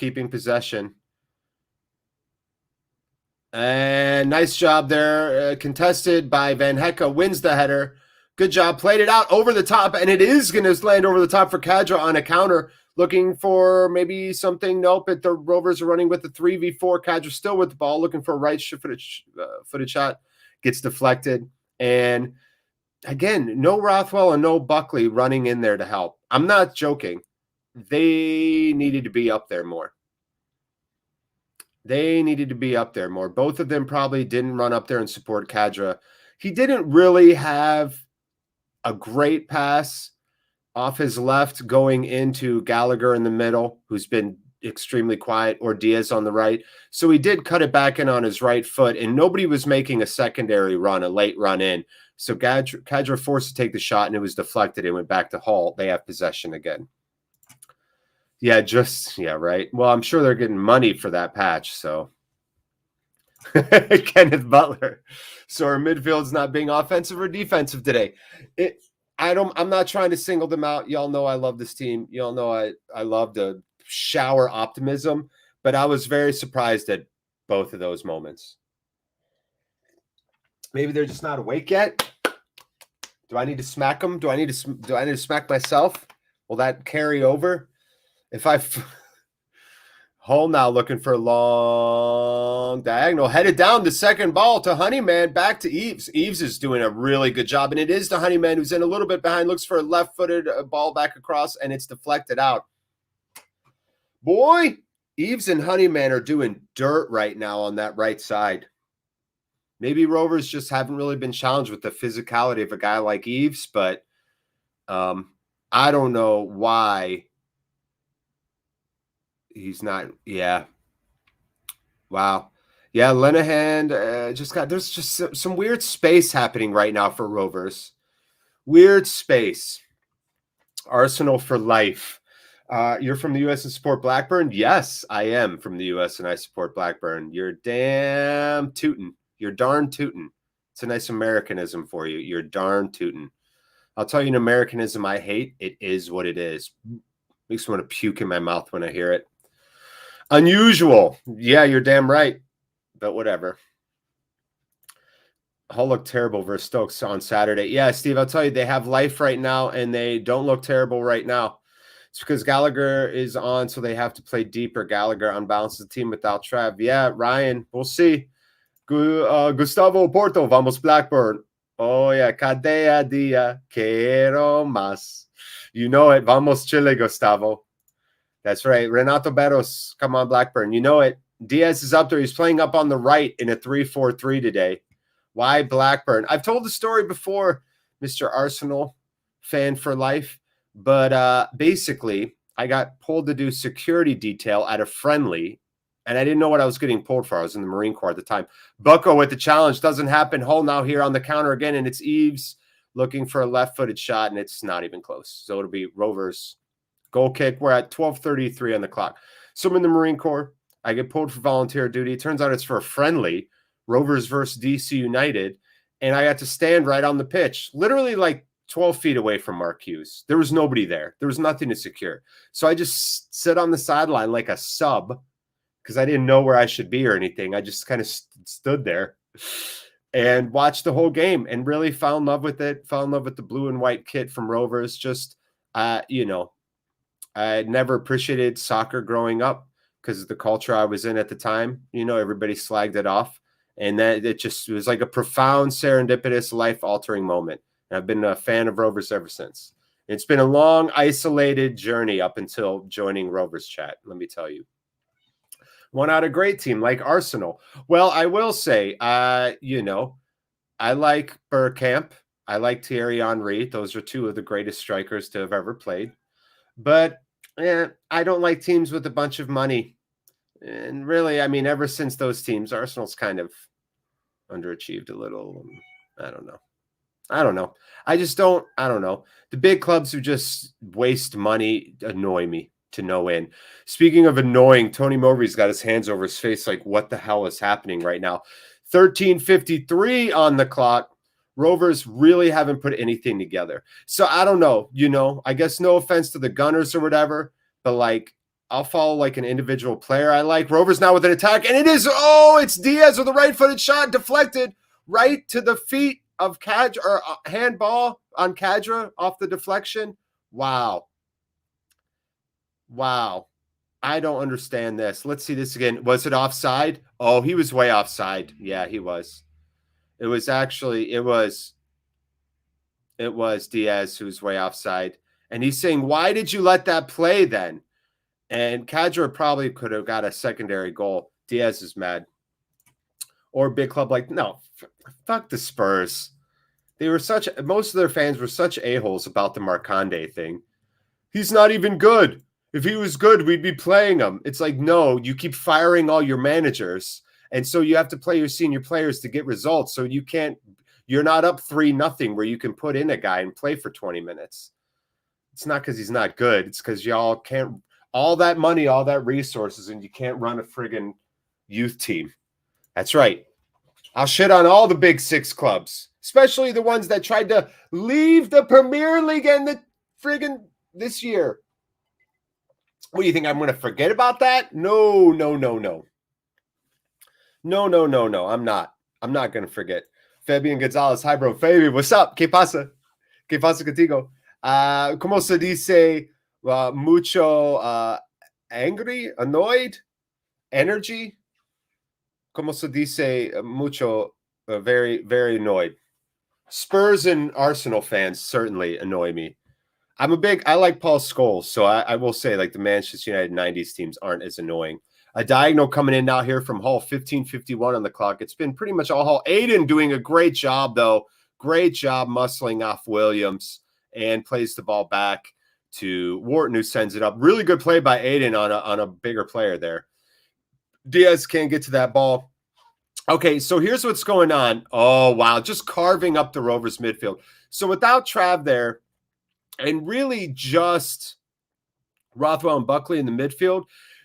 And nice job there. Contested by Van Hecke. Wins the header. Good job. Played it out over the top. And it is going to land over the top for Kadra on a counter. Looking for maybe something. Nope. The Rovers are running with the 3v4. Kadra still with the ball. Looking for a right-footed shot. Gets deflected. And again, no Rothwell and no Buckley running in there to help. I'm not joking. They needed to be up there more. Both of them probably didn't run up there and support Kadra. He didn't really have a great pass off his left going into Gallagher in the middle, who's been extremely quiet, or Diaz on the right. So he did cut it back in on his right foot, and nobody was making a secondary run, a late run in. So Kadra forced to take the shot, and it was deflected and went back to Hull. They have possession again. Yeah, right. Well, I'm sure they're getting money for that patch, so. Kenneth Butler. So our midfield's not being offensive or defensive today. I'm not trying to single them out. Y'all know I love this team. Y'all know I love to shower optimism, but I was very surprised at both of those moments. Maybe they're just not awake yet. Do I need to smack them? Do I need to smack myself? Will that carry over? Hull now looking for a long diagonal. Headed down the second ball to Honeyman. Back to Eves. Eves is doing a really good job. And it is to Honeyman, who's in a little bit behind. Looks for a left-footed ball back across, and it's deflected out. Boy, Eves and Honeyman are doing dirt right now on that right side. Maybe Rovers just haven't really been challenged with the physicality of a guy like Eves, but I don't know why he's not. Yeah. Wow. Yeah, Linehan there's just some weird space happening right now for Rovers. Weird space. Arsenal for life. You're from the U.S. and support Blackburn? Yes, I am from the U.S. and I support Blackburn. You're damn tootin'. You're darn tootin'. It's a nice Americanism for you. You're darn tootin'. I'll tell you an Americanism I hate. It is what it is. Makes me want to puke in my mouth when I hear it. Unusual. Yeah, you're damn right. But whatever. Hull looked terrible versus Stokes on Saturday. Yeah, Steve, I'll tell you, they have life right now, and they don't look terrible right now. It's because Gallagher is on, so they have to play deeper. Gallagher unbalances the team without Trav. Yeah, Ryan, we'll see. Gustavo Porto, vamos Blackburn. Oh, yeah, Cadea dia, quiero más. You know it. Vamos Chile, Gustavo. That's right. Renato Barros, come on, Blackburn. You know it. Diaz is up there. He's playing up on the right in a 3-4-3 today. Why Blackburn? I've told the story before, Mr. Arsenal fan for life. But basically, I got pulled to do security detail at a friendly, and I didn't know what I was getting pulled for. I was in the Marine Corps at the time. Bucko with the challenge. Doesn't happen. Hull now here on the counter again, and it's Eves looking for a left-footed shot, and it's not even close. So it'll be Rovers goal kick. We're at 12:33 on the clock. So I'm in the Marine Corps. I get pulled for volunteer duty. It turns out it's for a friendly, Rovers versus DC United, and I had to stand right on the pitch, literally like 12 feet away from Mark Hughes. There was nobody there. There was nothing to secure. So I just sit on the sideline like a sub because I didn't know where I should be or anything. I just kind of stood there and watched the whole game and really fell in love with it. Fell in love with the blue and white kit from Rovers. Just, I never appreciated soccer growing up because of the culture I was in at the time. Everybody slagged it off. And that it was like a profound, serendipitous, life-altering moment. And I've been a fan of Rovers ever since. It's been a long, isolated journey up until joining Rovers Chat, let me tell you. One out a great team like Arsenal. Well, I will say, I like Bergkamp. I like Thierry Henry. Those are two of the greatest strikers to have ever played. But I don't like teams with a bunch of money. And really, ever since those teams, Arsenal's kind of underachieved a little. I don't know. I don't know. The big clubs who just waste money annoy me to no end. Speaking of annoying, Tony Mowbray's got his hands over his face like, what the hell is happening right now? 13:53 on the clock. Rovers really haven't put anything together. So I don't know, I guess no offense to the Gunners or whatever, but I'll follow an individual player I like. Rovers now with an attack, and it's Diaz with a right-footed shot, deflected right to the feet of Kadra, or handball on Kadra off the deflection. Wow. I don't understand this. Let's see this again. Was it offside? Oh, he was way offside. Yeah, he was. It was Diaz who was way offside. And he's saying, why did you let that play then? And Kadra probably could have got a secondary goal. Diaz is mad. Or a big club no, fuck the Spurs. Most of their fans were such a-holes about the Marconde thing. He's not even good. If he was good, we'd be playing him. It's like, no, you keep firing all your managers. And so you have to play your senior players to get results. So you're not up 3-0 where you can put in a guy and play for 20 minutes. It's not because he's not good. It's because y'all can't, all that money, all that resources, and you can't run a friggin' youth team. That's right. I'll shit on all the big 6 clubs, especially the ones that tried to leave the Premier League and the friggin' this year. What do you think? I'm going to forget about that? No. I'm not. I'm not going to forget. Fabian Gonzalez. Hi, bro. Fabian, what's up? ¿Qué pasa? ¿Qué pasa contigo? ¿Cómo se dice mucho angry, annoyed, energy? ¿Cómo se dice mucho, very, very annoyed? Spurs and Arsenal fans certainly annoy me. I like Paul Scholes, so I will say, like, the Manchester United 90s teams aren't as annoying. A diagonal coming in now here from Hull, 15:51 on the clock. It's been pretty much all Hull. Aiden doing a great job, though. Great job muscling off Williams and plays the ball back to Wharton, who sends it up. Really good play by Aiden on a bigger player there. Diaz can't get to that ball. Okay, so here's what's going on. Oh, wow, just carving up the Rovers midfield. So without Trav there, and really just Rothwell and Buckley in the midfield,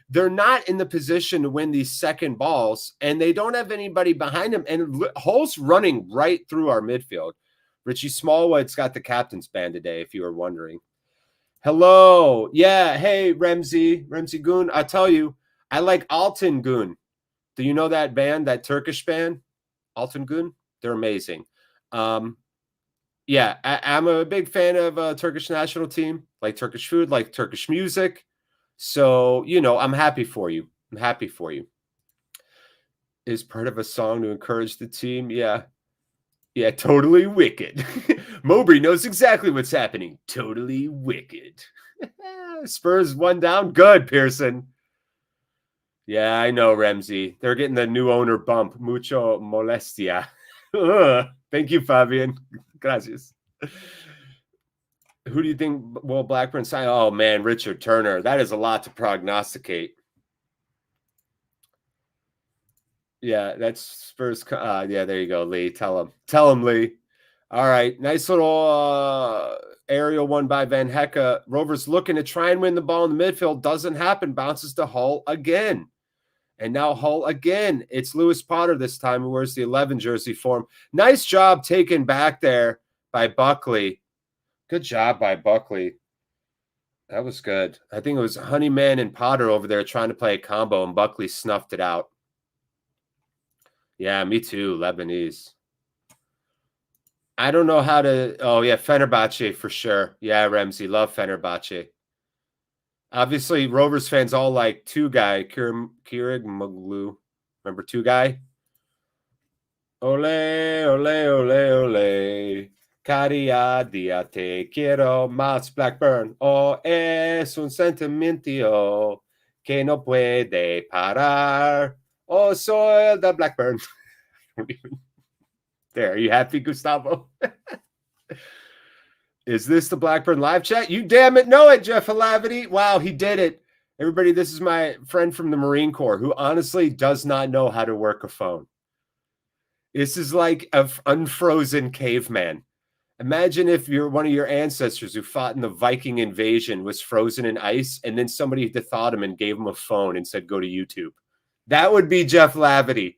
they're not in the position to win these second balls, and they don't have anybody behind them. And Hull's running right through our midfield. Richie Smallwood's got the captain's band today, if you were wondering. Hello. Yeah, hey, Remzi Goon. I'll tell you, I like Altın Gün. Do you know that band, that Turkish band? Altın Gün? They're amazing. Yeah, I'm a big fan of a Turkish national team, like Turkish food, like Turkish music. So, I'm happy for you. I'm happy for you. Is part of a song to encourage the team? Yeah. Yeah, totally wicked. Mowbray knows exactly what's happening. Totally wicked. Spurs 1 down. Good, Pearson. Yeah, I know, Remzi. They're getting the new owner bump. Mucho molestia. Thank you, Fabian. Gracias. Who do you think will Blackburn sign? Oh, man, Richard Turner. That is a lot to prognosticate. Yeah, that's Spurs. Yeah, there you go, Lee. Tell him, Lee. All right, nice little aerial one by Van Hecke. Rovers looking to try and win the ball in the midfield. Doesn't happen. Bounces to Hull again. And now Hull again. It's Lewis Potter this time, who wears the 11 jersey form. Nice job taken back there by Buckley. Good job by Buckley. That was good. I think it was Honeyman and Potter over there trying to play a combo, and Buckley snuffed it out. Yeah, me too, Lebanese. I don't know how to... Oh, yeah, Fenerbahce for sure. Yeah, Ramsey, love Fenerbahce. Obviously, Rovers fans all like Two-Guy, Keurig Maglu. Remember Two-Guy? Ole, ole, ole, ole. Cada dia te quiero más, Blackburn. Oh, es un sentimiento que no puede parar. Oh, soy the Blackburn. There, are you happy, Gustavo? Is this the Blackburn live chat? You damn it know it, Jeff Alavity. Wow, he did it. Everybody, this is my friend from the Marine Corps who honestly does not know how to work a phone. This is like an unfrozen caveman. Imagine if you're one of your ancestors who fought in the Viking invasion was frozen in ice, and then somebody thawed him and gave him a phone and said, go to YouTube. That would be Jeff Lavity.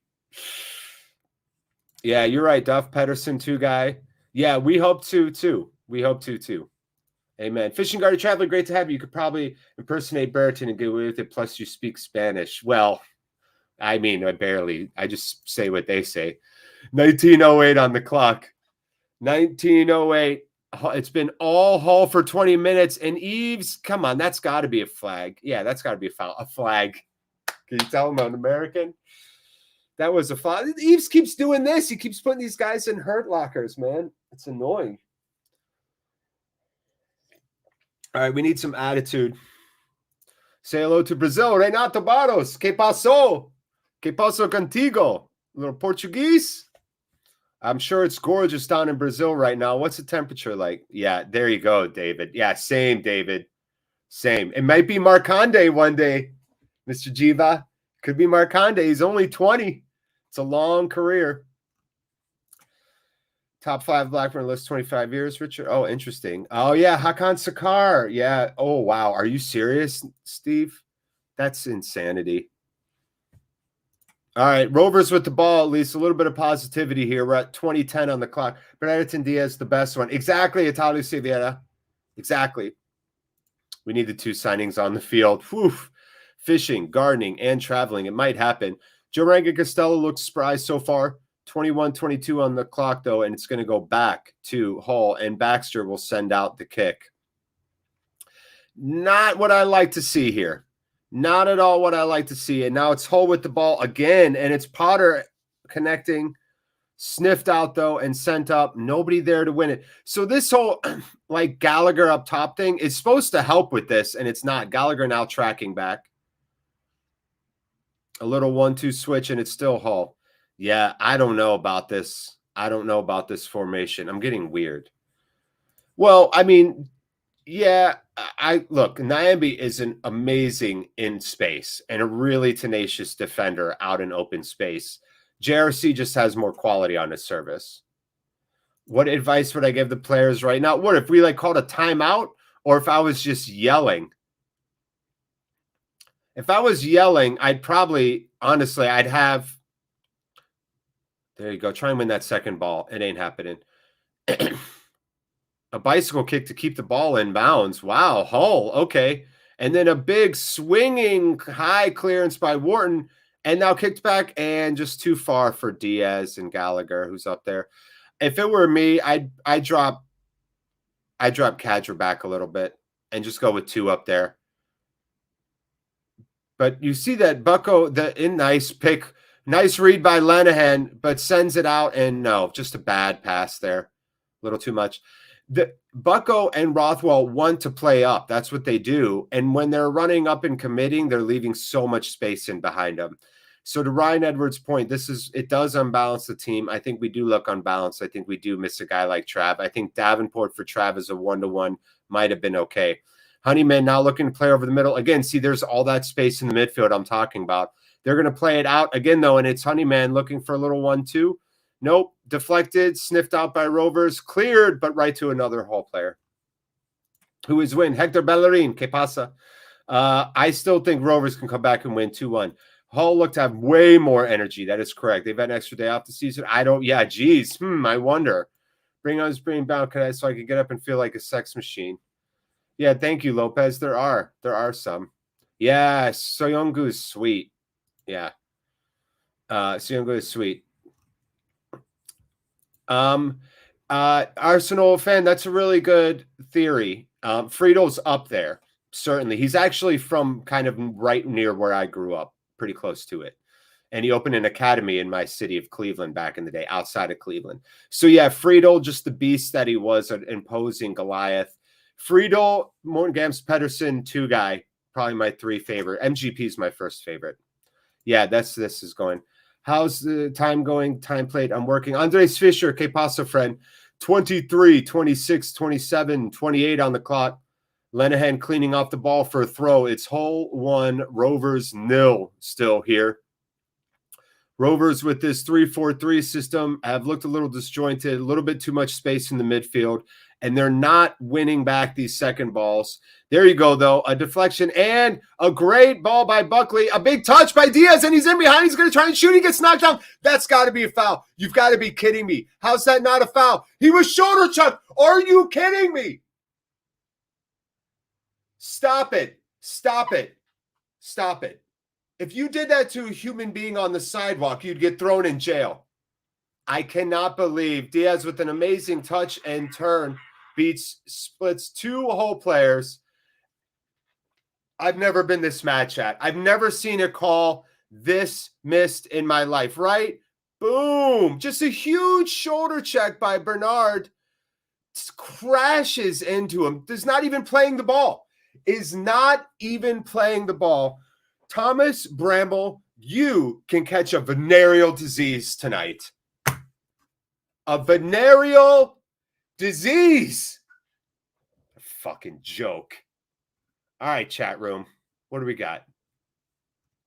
Yeah, you're right, Duff Pedersen, Two-Guy. Yeah, we hope to, too. We hope to, too. Amen. Fishing Guardy Traveler, great to have you. You could probably impersonate Brereton and get away with it, plus you speak Spanish. Well, I mean, I barely. I just say what they say. 1908 on the clock. 1908. It's been all Hull for 20 minutes. And Eves, come on, that's got to be a flag. Yeah, that's got to be a foul. A flag. Can you tell I'm an American? That was a foul. Eves keeps doing this. He keeps putting these guys in hurt lockers, man. It's annoying. All right, we need some attitude. Say hello to Brazil. Renato Barros. Que pasó? Que pasó contigo? A little Portuguese? I'm sure it's gorgeous down in Brazil right now. What's the temperature like? Yeah, there you go, David. Yeah, same, David. Same. It might be Marconde one day, Mr. Jiva. Could be Marconde. He's only 20. It's a long career. Top 5 Blackburn list 25 years, Richard. Oh, interesting. Oh, yeah. Hakan Sakar. Yeah. Oh, wow. Are you serious, Steve? That's insanity. All right. Rovers with the ball, at least a little bit of positivity here. We're at 20:10 on the clock. Bernardton Diaz, the best one. Exactly, Italu Siviera. Exactly. We need the 2 signings on the field. Whew. Fishing, gardening, and traveling. It might happen. Joranga Costello looks spry so far. 21-22 on the clock, though, and it's going to go back to Hall, and Baxter will send out the kick. Not what I like to see here. Not at all what I like to see. And now it's Hull with the ball again, and it's Potter connecting. Sniffed out, though, and sent up. Nobody there to win it. So this whole, like, Gallagher up top thing is supposed to help with this, and it's not. Gallagher now tracking back. A little 1-2 switch, and it's still Hull. Yeah, I don't know about this. I don't know about this formation. I'm getting weird. Well, I mean, yeah, look, Nyambi is an amazing in space and a really tenacious defender out in open space. JRC just has more quality on his service. What advice would I give the players right now? What if we like called a timeout, or if I was just yelling? If I was yelling, I'd probably, honestly, I'd have, there you go, try and win that second ball. It ain't happening. A bicycle kick to keep the ball in bounds. Wow, Hull, okay. And then a big swinging high clearance by Wharton, and now kicked back and just too far for Diaz and Gallagher, who's up there. If it were me, I'd drop Kadra back a little bit and just go with 2 up there. But you see that Bucko, nice pick, nice read by Lenihan, but sends it out, and no, just a bad pass there. A little too much. The Bucko and Rothwell want to play up. That's what they do. And when they're running up and committing, they're leaving so much space in behind them. So to Ryan Edwards' point, it does unbalance the team. I think we do look unbalanced. I think we do miss a guy like Trav. I think Davenport for Trav as a 1-to-1 might have been okay. Honeyman now looking to play over the middle. Again, see, there's all that space in the midfield I'm talking about. They're going to play it out again, though, and it's Honeyman looking for a little 1-2. Nope, deflected, sniffed out by Rovers, cleared, but right to another Hull player. Who is win? Hector Bellerin, que pasa? I still think Rovers can come back and win 2-1. Hull look to have way more energy. That is correct. They've had an extra day off the season. Geez. I wonder. Bring on his brain bound so I can get up and feel like a sex machine. Yeah, thank you, Lopez. There are some. Yeah, Soyungu is sweet. Yeah. Soyungu is sweet. Arsenal fan, that's a really good theory. Friedel's up there, certainly. He's actually from kind of right near where I grew up, pretty close to it. And he opened an academy in my city of Cleveland back in the day, outside of Cleveland. So yeah, Friedel, just the beast that he was, an imposing Goliath. Friedel, Morten Gams Pedersen, 2 guy, probably my 3 favorite. MGP is my first favorite. Yeah, this is going. How's the time going? Time played. I'm working. Andres Fischer, que pasa, friend? 23, 26, 27, 28 on the clock. Lenihan cleaning off the ball for a throw. It's Hull 1, Rovers 0 still here. Rovers with this 3-4-3 system have looked a little disjointed, a little bit too much space in the midfield, and they're not winning back these second balls. There you go, though. A deflection and a great ball by Buckley. A big touch by Diaz, and he's in behind. He's going to try and shoot. He gets knocked down. That's got to be a foul. You've got to be kidding me. How's that not a foul? He was shoulder chucked. Are you kidding me? Stop it. Stop it. Stop it. If you did that to a human being on the sidewalk, you'd get thrown in jail. I cannot believe Diaz with an amazing touch and turn splits 2 Hull players. I've never been this mad, chat. I've never seen a call this missed in my life, right? Boom. Just a huge shoulder check by Bernard. Crashes into him. Is not even playing the ball. Is not even playing the ball. Thomas Bramble, you can catch a venereal disease tonight. A venereal disease. A fucking joke. All right, chat room. What do we got?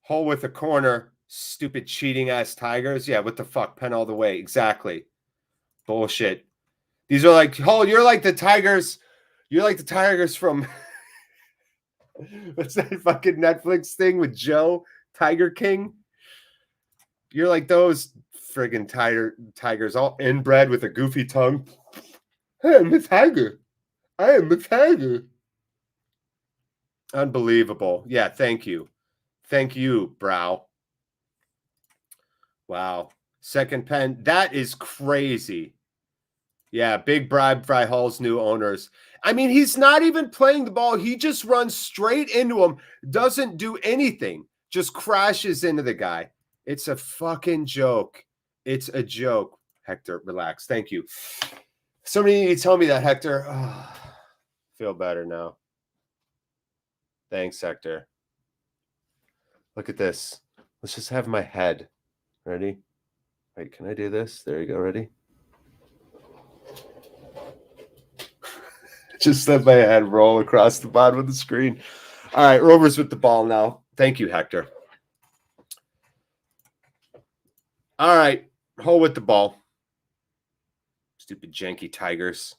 Hole with a corner. Stupid cheating ass Tigers. Yeah, what the fuck? Pen all the way. Exactly. Bullshit. These are like, Hole, you're like the Tigers. You're like the Tigers from what's that fucking Netflix thing with Joe? Tiger King? You're like those friggin' tigers, all inbred with a goofy tongue. I am a tiger. I am a tiger. Unbelievable. Yeah, thank you. Thank you, Brow. Wow. Second pen. That is crazy. Yeah, big bribe by Hull's new owners. I mean, he's not even playing the ball. He just runs straight into him, doesn't do anything, just crashes into the guy. It's a fucking joke. It's a joke. Hector, relax. Thank you. Somebody need to tell me that, Hector. Oh, feel better now. Thanks, Hector. Look at this. Let's just have my head. Ready? Wait, can I do this? There you go. Ready? Just let my head roll across the bottom of the screen. All right, Rovers with the ball now. Thank you, Hector. All right, Hole with the ball. Stupid janky Tigers.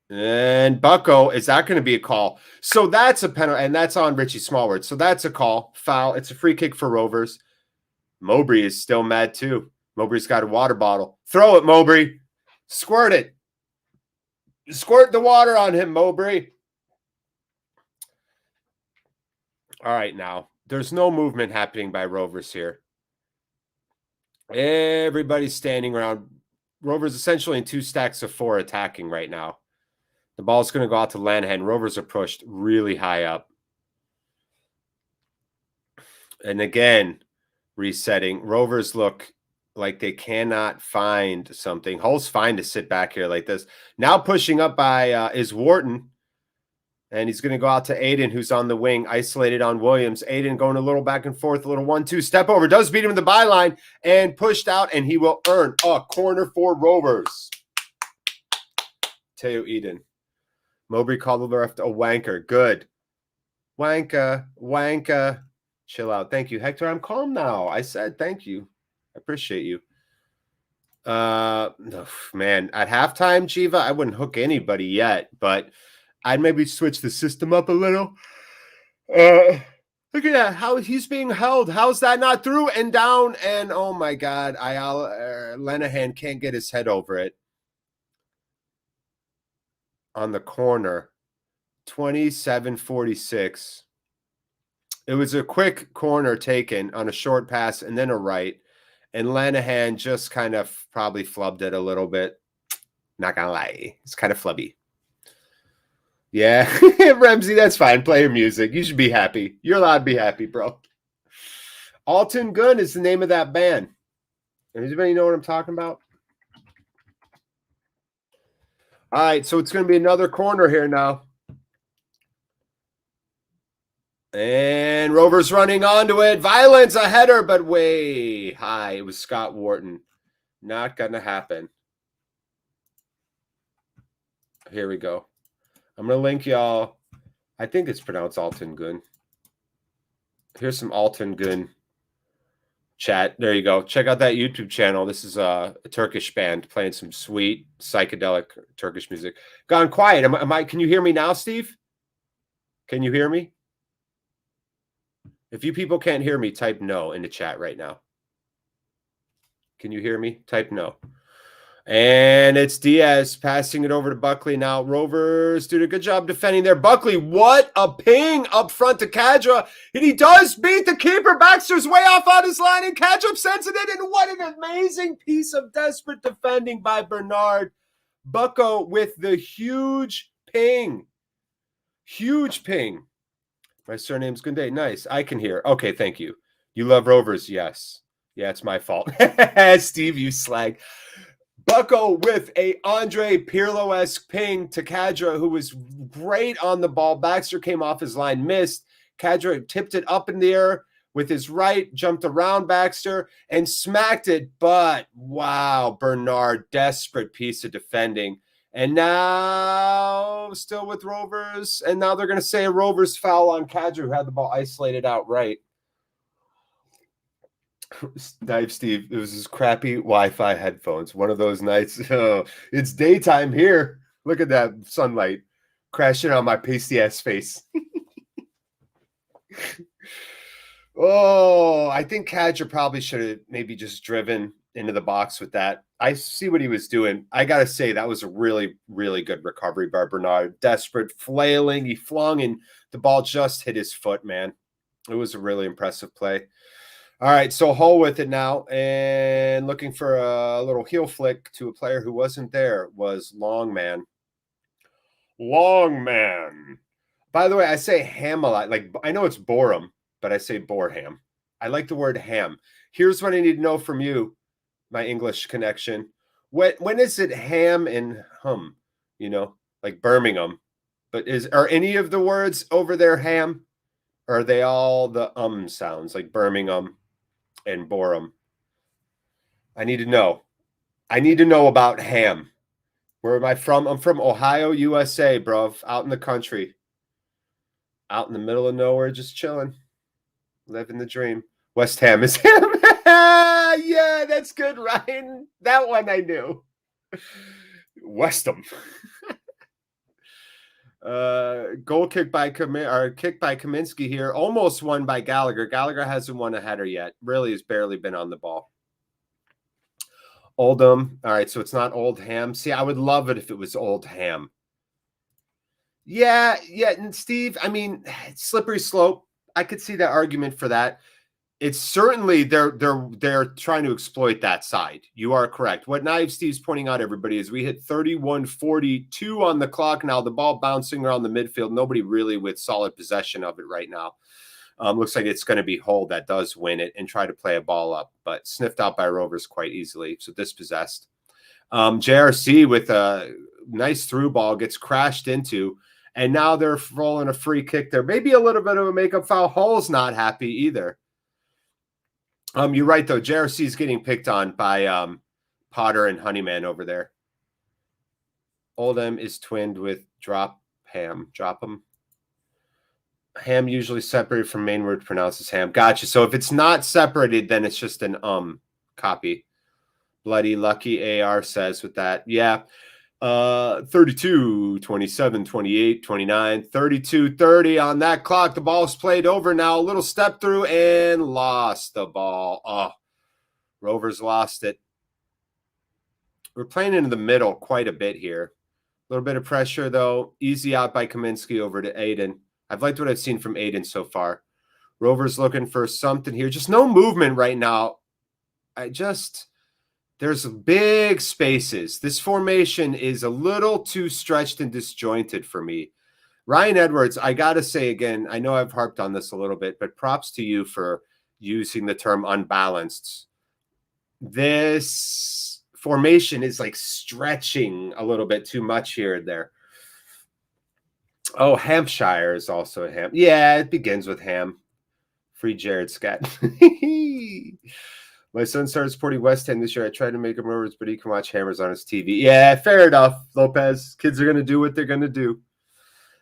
And Bucko, is that going to be a call? So that's a penalty, and that's on Richie Smallwood. So that's a call. Foul. It's a free kick for Rovers. Mowbray is still mad too. Mowbray's got a water bottle. Throw it, Mowbray. Squirt it. Squirt the water on him, Mowbray. All right, now. There's no movement happening by Rovers here. Everybody's standing around. Rovers essentially in 2 stacks of 4 attacking right now. The ball's going to go out to Lanahan. Rovers are pushed really high up. And again, resetting. Rovers look like they cannot find something. Hull's fine to sit back here like this. Now pushing up by is Wharton. And he's going to go out to Aiden, who's on the wing, isolated on Williams. Aiden going a little back and forth, a little 1-2 step over. Does beat him in the byline and pushed out, and he will earn a corner for Rovers. Teo Eden. Mowbray called the ref a wanker. Good. Wanka. Chill out. Thank you, Hector. I'm calm now. I said thank you. I appreciate you. Man, at halftime, Jiva, I wouldn't hook anybody yet, but I'd maybe switch the system up a little. Look at that. How he's being held. How's that not through and down? And oh my God, Lanahan can't get his head over it. On the corner, 27-46. It was a quick corner taken on a short pass and then a right. And Lanahan just kind of probably flubbed it a little bit. Not gonna lie. It's kind of flubby. Yeah, Ramsey, that's fine. Play your music. You should be happy. You're allowed to be happy, bro. Alton Gun is the name of that band. Anybody know what I'm talking about? All right, so it's going to be another corner here now. And Rovers running onto it. Violence, a header, but way high. It was Scott Wharton. Not going to happen. Here we go. I'm going to link y'all. I think it's pronounced Alton Gun. Here's some Alton Gun chat. There you go. Check out that YouTube channel. This is a Turkish band playing some sweet psychedelic Turkish music. Gone quiet. Am I? Can you hear me now, Steve? Can you hear me? If you people can't hear me, type no in the chat right now. Can you hear me? Type no. And it's Diaz passing it over to Buckley now. Rovers did a good job defending there. Buckley, what a ping up front to Kadra. And he does beat the keeper. Baxter's way off on his line, and Kadra sends it in. And what an amazing piece of desperate defending by Bernard. Bucko with the huge ping. Huge ping. My surname's Gunday. Nice. I can hear. Okay, thank you. You love Rovers? Yes. Yeah, it's my fault. Steve, you slag. Bucko with a Andre Pirlo-esque ping to Kadra, who was great on the ball. Baxter came off his line, missed. Kadra tipped it up in the air with his right, jumped around Baxter, and smacked it. But, wow, Bernard, desperate piece of defending. And now still with Rovers. And now they're going to say a Rovers foul on Kadri, who had the ball isolated outright. Dive Steve, it was his crappy Wi-Fi headphones. One of those nights. Oh, it's daytime here. Look at that sunlight crashing on my pasty ass face. Oh, I think Kadri probably should have maybe just driven into the box with that. I see what he was doing. I got to say, that was a really, really good recovery by Bernard. Desperate, flailing. He flung, and the ball just hit his foot, man. It was a really impressive play. All right, so Hull with it now, and looking for a little heel flick to a player who wasn't there was Longman. Longman. By the way, I say ham a lot. Like, I know it's Borum, but I say Borham. I like the word ham. Here's what I need to know from you, my English connection. When is it ham and hum? You know, like Birmingham. But are any of the words over there ham? Or are they all the sounds, like Birmingham and Borum? I need to know. I need to know about ham. Where am I from? I'm from Ohio, USA, bro. Out in the country. Out in the middle of nowhere, just chilling. Living the dream. West Ham is ham. Yeah, that's good, Ryan. That one I knew. West Ham. Goal kick by Kaminsky here. Almost won by Gallagher. Gallagher hasn't won a header yet. Really has barely been on the ball. Oldham. All right, so it's not Old Ham. See, I would love it if it was Old Ham. Yeah, and Steve, I mean, slippery slope. I could see that argument for that. It's certainly they're trying to exploit that side. You are correct. What Knives Steve's pointing out, everybody, is we hit 31:42 on the clock now. The ball bouncing around the midfield. Nobody really with solid possession of it right now. Looks like it's going to be Hull that does win it and try to play a ball up, but sniffed out by Rovers quite easily. So dispossessed. JRC with a nice through ball gets crashed into, and now they're rolling a free kick there. Maybe a little bit of a makeup foul. Hull's not happy either. You're right, though. JRC is getting picked on by Potter and Honeyman over there. Oldham is twinned with Dropham. Ham usually separated from main word pronounces ham. Gotcha. So if it's not separated, then it's just an copy. Bloody Lucky AR says with that. Yeah. 32, 27, 28, 29, 32, 30 on that clock. The ball's played over now. A little step through and lost the ball. Oh, Rovers lost it. We're playing into the middle quite a bit here. A little bit of pressure, though. Easy out by Kaminsky over to Aiden. I've liked what I've seen from Aiden so far. Rovers looking for something here. Just no movement right now. There's big spaces. This formation is a little too stretched and disjointed for me. Ryan Edwards, I got to say again, I know I've harped on this a little bit, but props to you for using the term unbalanced. This formation is like stretching a little bit too much here and there. Oh, Hampshire is also a ham. Yeah, it begins with ham. Free Jared Scott. My son started supporting West Ham this year. I tried to make him Rovers, but he can watch Hammers on his TV. Yeah, fair enough, Lopez. Kids are going to do what they're going to do.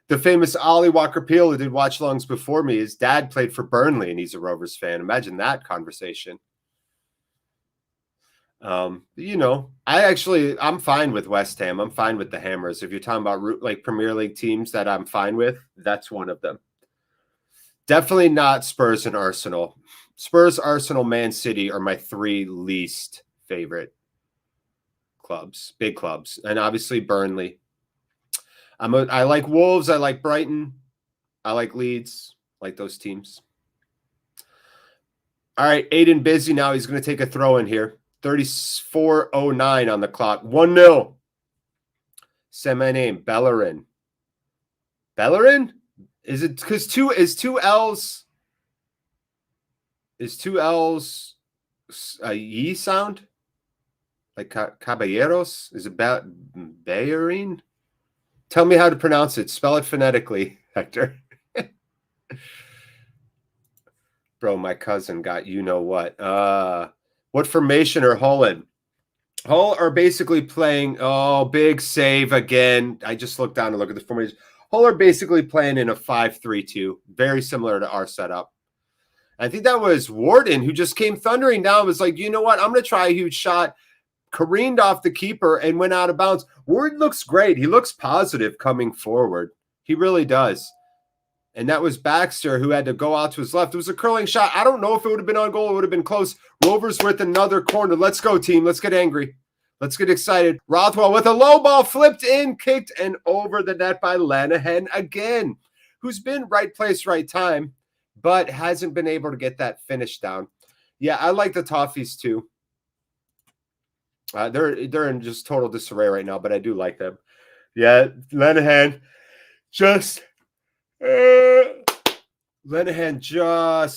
The famous Ollie Walker-Peel, who did watch-alongs before me, his dad played for Burnley, and he's a Rovers fan. Imagine that conversation. You know, I'm fine with West Ham. I'm fine with the Hammers. If you're talking about like Premier League teams that I'm fine with, that's one of them. Definitely not Spurs and Arsenal. Spurs, Arsenal, Man City are my three least favorite clubs, big clubs, and obviously Burnley. I like Wolves. I like Brighton. I like Leeds. I like those teams. All right, Aiden busy now. He's going to take a throw in here. 34:09 on the clock. 1-0. Say my name, Bellerin. Bellerin? Is it because two L's? Is two L's a ye sound? Like caballeros? Is it Bellerin? Tell me how to pronounce it. Spell it phonetically, Hector. Bro, my cousin got you know what. What formation are Hull in? Hull are basically playing, big save again. I just looked down to look at the formation. Hull are basically playing in a 5-3-2, very similar to our setup. I think that was Warden who just came thundering down, was like, you know what? I'm going to try a huge shot, careened off the keeper and went out of bounds. Warden looks great. He looks positive coming forward. He really does. And that was Baxter who had to go out to his left. It was a curling shot. I don't know if it would have been on goal. It would have been close. Rovers with another corner. Let's go, team. Let's get angry. Let's get excited. Rothwell with a low ball, flipped in, kicked, and over the net by Lanahan again, who's been right place, right time, but hasn't been able to get that finish down. Yeah, I like the Toffees too. They're in just total disarray right now, but I do like them. Yeah, Lanahan just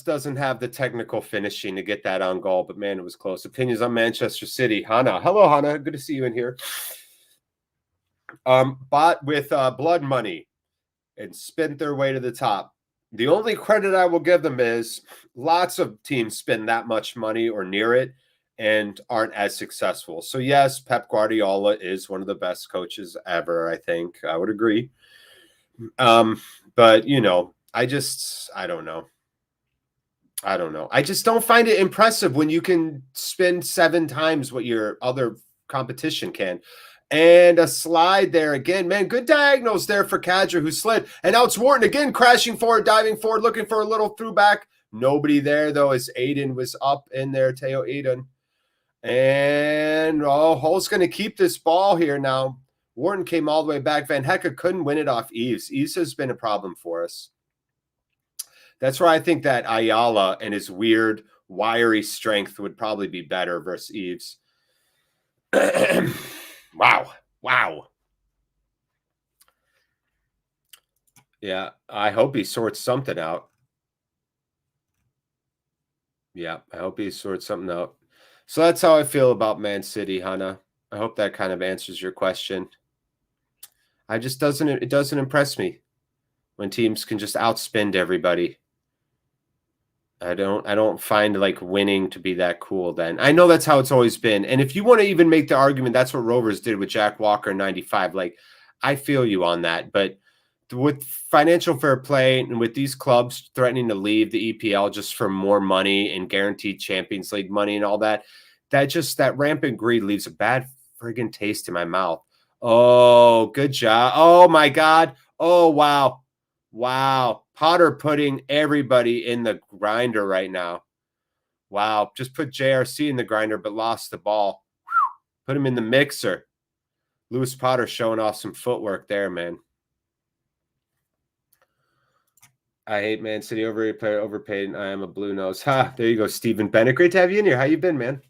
doesn't have the technical finishing to get that on goal, but man, it was close. Opinions on Manchester City. Hannah. Hello, Hannah. Good to see you in here. Bought with blood money and spent their way to the top. The only credit I will give them is lots of teams spend that much money or near it and aren't as successful. So yes, Pep Guardiola is one of the best coaches ever, I think. I would agree. But you know, I don't know. I just don't find it impressive when you can spend 7 times what your other competition can. And a slide there again. Man, good diagonals there for Kadra, who slid. And now it's Wharton again, crashing forward, diving forward, looking for a little throughback. Nobody there, though, as Aiden was up in there, Teo Aiden. And, Hull's going to keep this ball here now. Wharton came all the way back. Van Hecke couldn't win it off Eves. Eves has been a problem for us. That's where I think that Ayala and his weird, wiry strength would probably be better versus Eves. Wow. Yeah, I hope he sorts something out. Yeah, I hope he sorts something out. So that's how I feel about Man City, Hannah. I hope that kind of answers your question. It doesn't impress me when teams can just outspend everybody. I don't find like winning to be that cool then. I know that's how it's always been. And if you want to even make the argument, that's what Rovers did with Jack Walker in 95. Like, I feel you on that. But with financial fair play and with these clubs threatening to leave the EPL just for more money and guaranteed Champions League money and all that, that rampant greed leaves a bad friggin' taste in my mouth. Oh, good job. Oh, my God. Oh, wow. Wow. Potter putting everybody in the grinder right now. Wow. Just put JRC in the grinder, but lost the ball. Put him in the mixer. Lewis Potter showing off some footwork there, man. I hate Man City, overpaid. I am a blue nose. Ha, there you go, Stephen Bennett. Great to have you in here. How you been, man?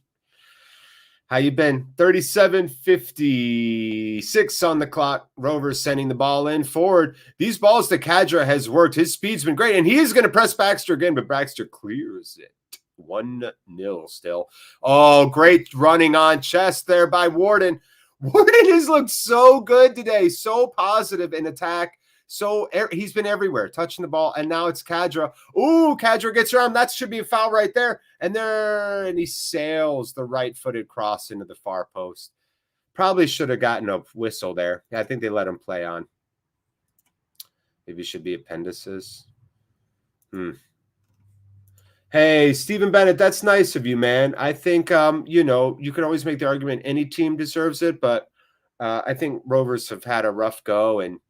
How you been? 37:56 on the clock. Rovers sending the ball in forward. These balls that Kadra has worked. His speed's been great, and he is going to press Baxter again, but Baxter clears it. 1-0 still. Oh, great running on chest there by Warden. Warden has looked so good today, so positive in attack. So he's been everywhere, touching the ball, and now it's Kadra. Ooh, Kadra gets around. That should be a foul right there. And he sails the right-footed cross into the far post. Probably should have gotten a whistle there. I think they let him play on. Maybe it should be appendices. Hey, Stephen Bennett, that's nice of you, man. I think, you can always make the argument any team deserves it, but I think Rovers have had a rough go and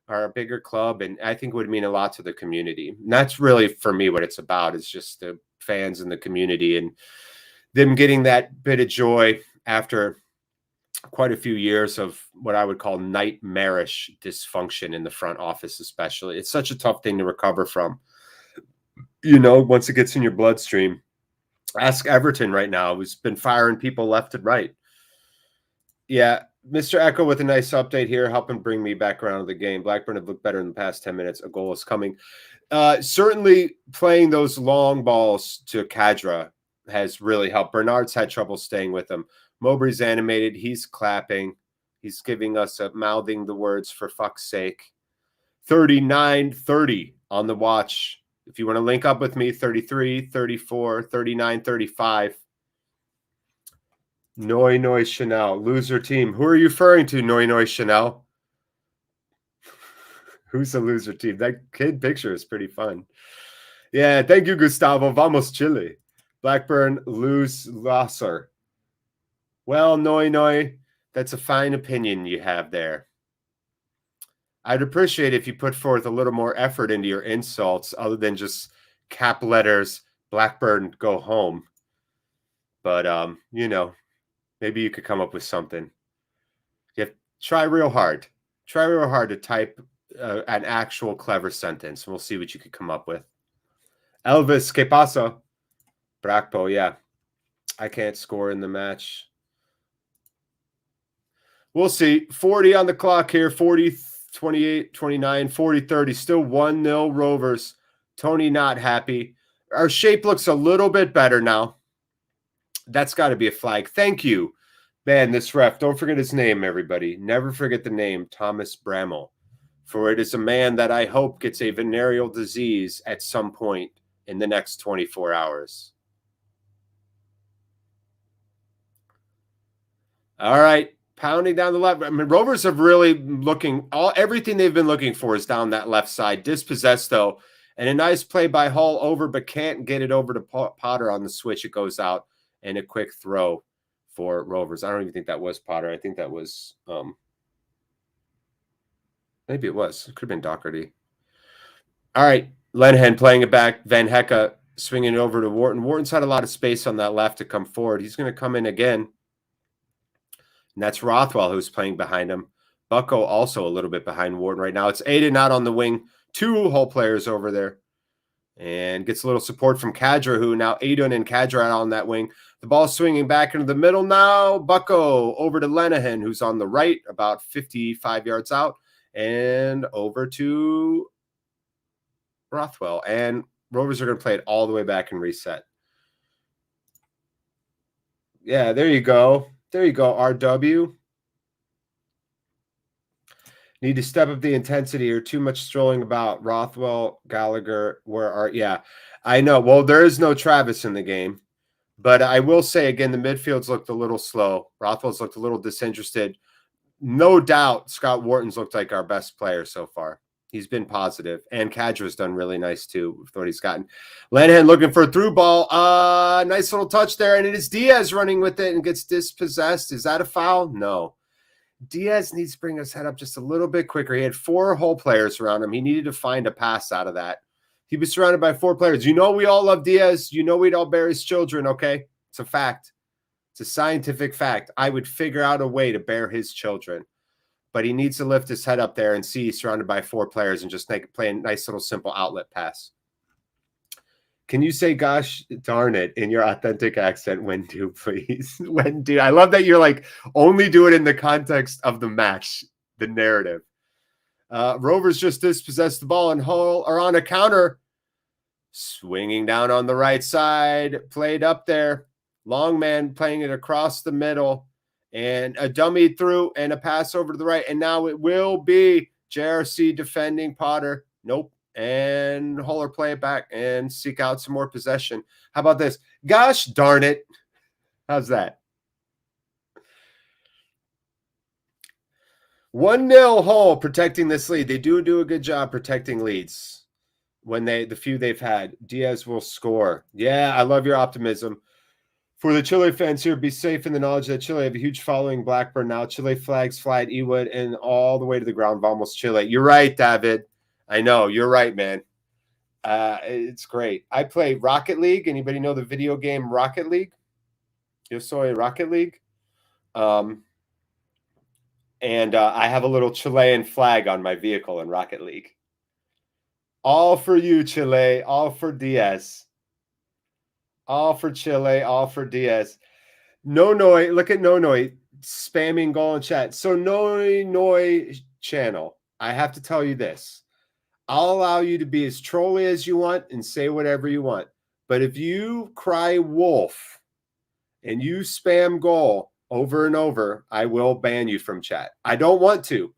are a bigger club, and I think it would mean a lot to the community. And that's really, for me, what it's about, is just the fans and the community and them getting that bit of joy after quite a few years of what I would call nightmarish dysfunction in the front office, especially. It's such a tough thing to recover from, once it gets in your bloodstream. Ask Everton right now, who's been firing people left and right. Yeah, Mr. Echo with a nice update here, helping bring me back around to the game. Blackburn have looked better in the past 10 minutes. A goal is coming. Certainly playing those long balls to Kadra has really helped. Bernard's had trouble staying with him. Mowbray's animated. He's clapping. He's giving us mouthing the words, for fuck's sake. 39:30 on the watch. If you want to link up with me, 33, 34, 39, 35. Noi Noi Chanel, loser team. Who are you referring to, Noi Noi Chanel? Who's the loser team? That kid picture is pretty fun. Yeah, thank you, Gustavo. Vamos Chile. Blackburn lose losser. Well, Noi Noi, that's a fine opinion you have there. I'd appreciate if you put forth a little more effort into your insults other than just cap letters, Blackburn, go home. But, you know, maybe you could come up with something. You have to try real hard. Try real hard to type an actual clever sentence. We'll see what you could come up with. Elvis, ¿qué pasa? Brackpo, yeah. I can't score in the match. We'll see. 40 on the clock here. 40, 28, 29, 40, 30. Still 1-0 Rovers. Tony not happy. Our shape looks a little bit better now. That's got to be a flag. Thank you. Man, this ref, don't forget his name, everybody. Never forget the name, Thomas Bramall. For it is a man that I hope gets a venereal disease at some point in the next 24 hours. All right. Pounding down the left. I mean, Rovers have really everything they've been looking for is down that left side. Dispossessed, though. And a nice play by Hall over, but can't get it over to Potter on the switch. It goes out. And a quick throw for Rovers. I don't even think that was Potter. I think that was maybe it was. It could have been Doherty. All right. Lenihan playing it back. Van Hecke swinging it over to Wharton. Wharton's had a lot of space on that left to come forward. He's going to come in again. And that's Rothwell who's playing behind him. Bucko also a little bit behind Wharton right now. It's Aiden out on the wing. 2 Hull players over there. And gets a little support from Kadra, who now Aiden and Kadra out on that wing. The ball swinging back into the middle now. Bucko over to Lenihan, who's on the right, about 55 yards out. And over to Rothwell. And Rovers are going to play it all the way back and reset. Yeah, there you go. There you go, RW. Need to step up the intensity or too much strolling about. Rothwell, Gallagher, yeah, I know. Well, there is no Travis in the game. But I will say, again, the midfields looked a little slow. Rothwell's looked a little disinterested. No doubt Scott Wharton's looked like our best player so far. He's been positive. And Kadra's done really nice, too, with what he's gotten. Lenihan looking for a through ball. Nice little touch there. And it is Diaz running with it and gets dispossessed. Is that a foul? No. Diaz needs to bring his head up just a little bit quicker. He had 4 Hull players around him. He needed to find a pass out of that. He was surrounded by 4 players. You know we all love Diaz. You know we'd all bear his children, okay? It's a fact. It's a scientific fact. I would figure out a way to bear his children. But he needs to lift his head up there and see he's surrounded by 4 players and just play a nice little simple outlet pass. Can you say gosh darn it in your authentic accent when do, please? When do? I love that you're like only do it in the context of the match, the narrative. Rovers just dispossessed the ball and Hull are on a counter. Swinging down on the right side, played up there. Long man playing it across the middle. And a dummy through and a pass over to the right. And now it will be JRC defending Potter. Nope. And Huller play it back and seek out some more possession. How about this? Gosh darn it. How's that? 1-0 Hull protecting this lead. They do a good job protecting leads when the few they've had. Diaz will score. Yeah, I love your optimism. For the Chile fans here, be safe in the knowledge that Chile have a huge following. Blackburn now. Chile flags fly at Ewood and all the way to the ground. Vamos Chile. You're right, David. I know. You're right, man. It's great. I play Rocket League. Anybody know the video game Rocket League? Yo soy Rocket League. And I have a little Chilean flag on my vehicle in Rocket League. All for you, Chile. All for Diaz. All for Chile. All for Diaz. Noi. Look at Noi spamming goal in chat. So Noi channel. I have to tell you this. I'll allow you to be as trolly as you want and say whatever you want. But if you cry wolf and you spam goal over and over, I will ban you from chat. I don't want to.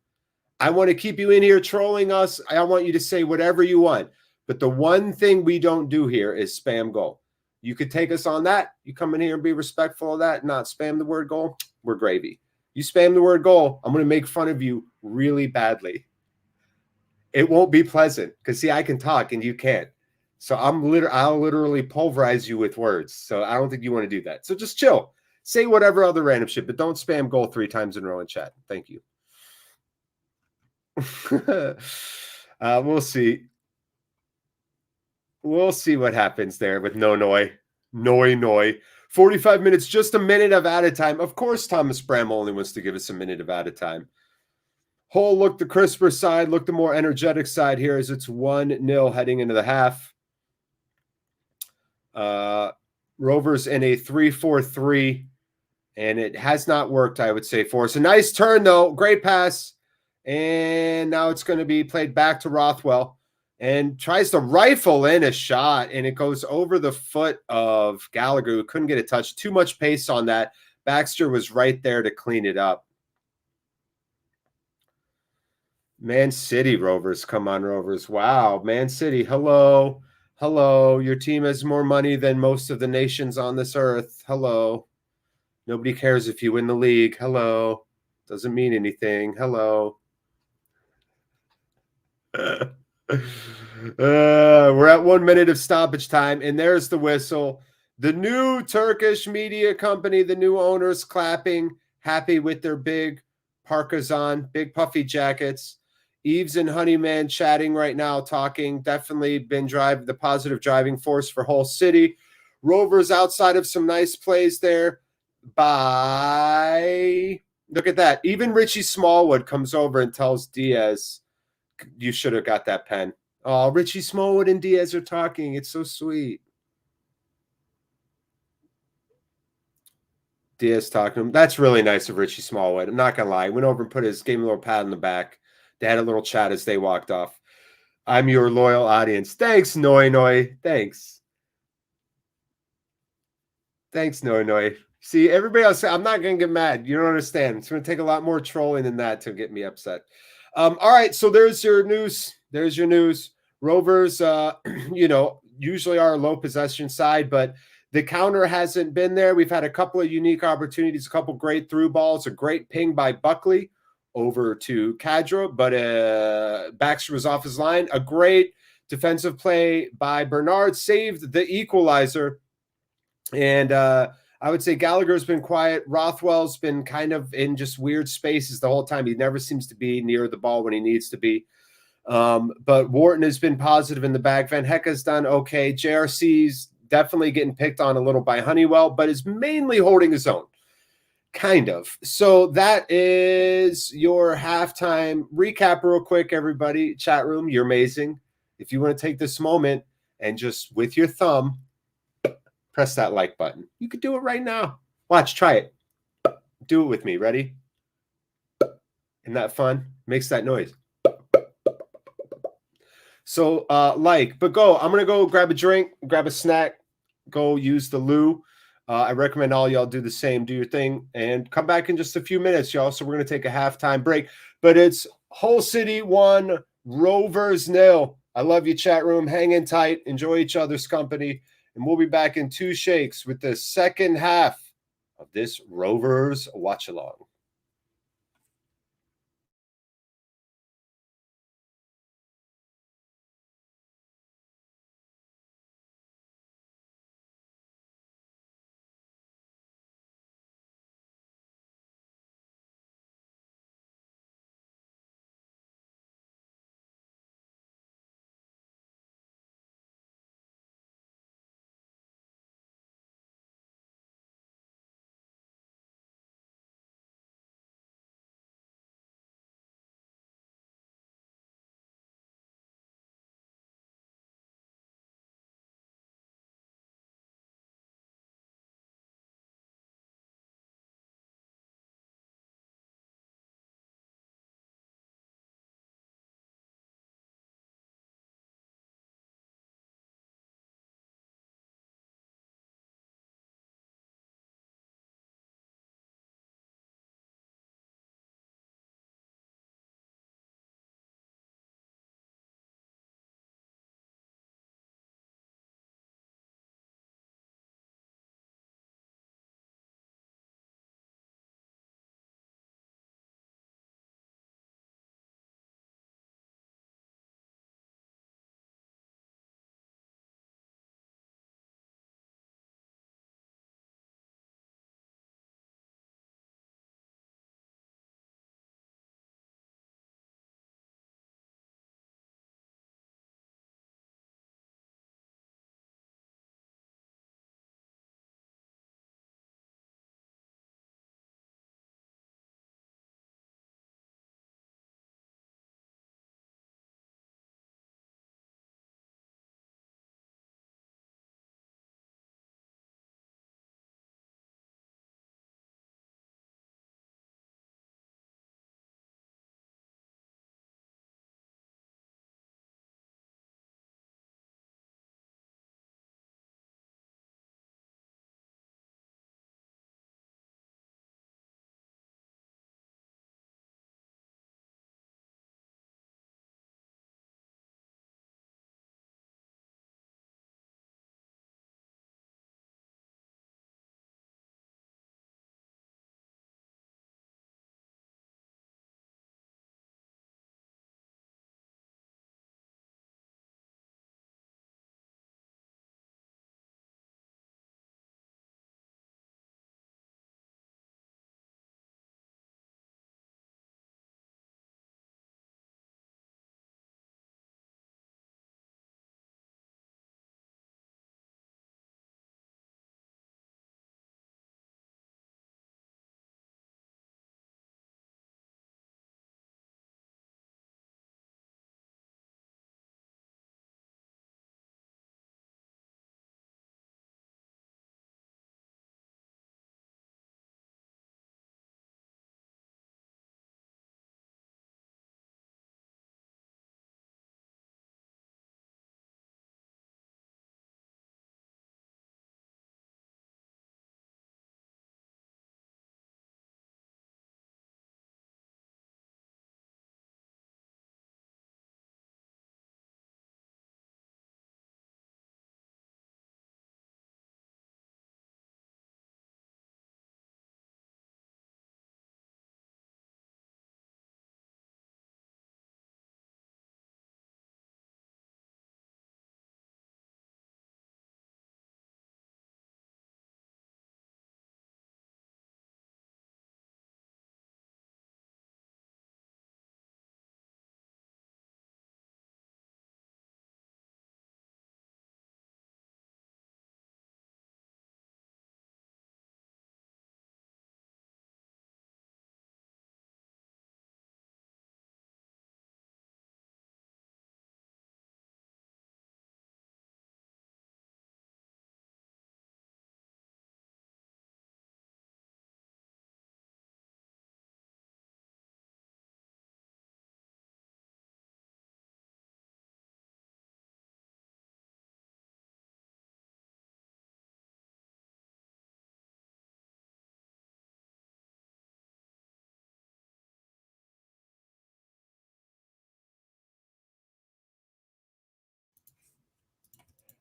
I want to keep you in here trolling us. I want you to say whatever you want. But the one thing we don't do here is spam goal. You could take us on that. You come in here and be respectful of that, not spam the word goal. We're gravy. You spam the word goal, I'm going to make fun of you really badly. It won't be pleasant because, see, I can talk and you can't. So I'll literally pulverize you with words. So I don't think you want to do that. So just chill. Say whatever other random shit, but don't spam goal 3 times in a row in chat. Thank you. We'll see. We'll see what happens there with Noi. 45 minutes, just a minute of added time. Of course, Thomas Bram only wants to give us a minute of added time. Hull look the crisper side, look the more energetic side here as it's 1-0 heading into the half. Rovers in a 3-4-3, and it has not worked, I would say, for us. A nice turn, though. Great pass. And now it's going to be played back to Rothwell. And tries to rifle in a shot, and it goes over the foot of Gallagher, who couldn't get a touch. Too much pace on that. Baxter was right there to clean it up. Man City, Rovers. Come on, Rovers. Wow. Man City, hello. Hello. Your team has more money than most of the nations on this earth. Hello. Nobody cares if you win the league. Hello. Doesn't mean anything. Hello. We're at 1 minute of stoppage time, and there's the whistle. The new Turkish media company, the new owners clapping, happy with their big parkas on, big puffy jackets. Eves and Honeyman chatting right now, talking. Definitely been the positive driving force for Hull City. Rovers outside of some nice plays there by, look at that. Even Richie Smallwood comes over and tells Diaz, you should have got that pen. Oh, Richie Smallwood and Diaz are talking. It's so sweet. Diaz talking to him. That's really nice of Richie Smallwood. I'm not going to lie. Went over and gave him a little pat on the back. They had a little chat as they walked off. I'm your loyal audience. Thanks, Noi. Thanks. Thanks, Noi. See, everybody else, I'm not going to get mad. You don't understand. It's going to take a lot more trolling than that to get me upset. All right, so there's your news. There's your news. Rovers, usually are a low possession side, but the counter hasn't been there. We've had a couple of unique opportunities, a couple great through balls, a great ping by Buckley over to Kadra, but Baxter was off his line. A great defensive play by Bernard saved the equalizer. And I would say Gallagher's been quiet. Rothwell's been kind of in just weird spaces the whole time. He never seems to be near the ball when he needs to be. But Wharton has been positive in the back. Van Hecke's done okay. JRC's definitely getting picked on a little by Honeywell, but is mainly holding his own. Kind of. So that is your halftime recap real quick, everybody. Chat room, you're amazing. If you want to take this moment and just with your thumb, press that like button. You could do it right now. Watch, try it. Do it with me. Ready? Isn't that fun? Makes that noise. So but go. I'm going to go grab a drink, grab a snack, go use the loo. I recommend all y'all do the same. Do your thing and come back in just a few minutes, y'all. So we're going to take a halftime break. But it's Hull City 1, Rovers 0. I love you, chat room. Hang in tight. Enjoy each other's company. And we'll be back in 2 shakes with the second half of this Rovers watch-along.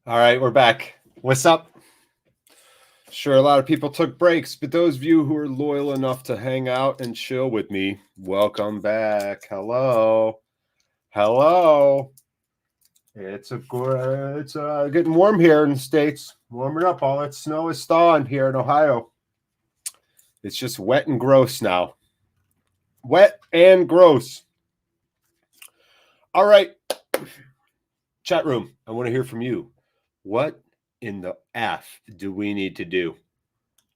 All right, we're back. What's up? Sure, a lot of people took breaks, but those of you who are loyal enough to hang out and chill with me, welcome back. Hello. Hello. It's getting warm here in the States. Warming up. All that snow is thawing here in Ohio. It's just wet and gross now. Wet and gross. All right. Chat room, I want to hear from you. What in the F do we need to do?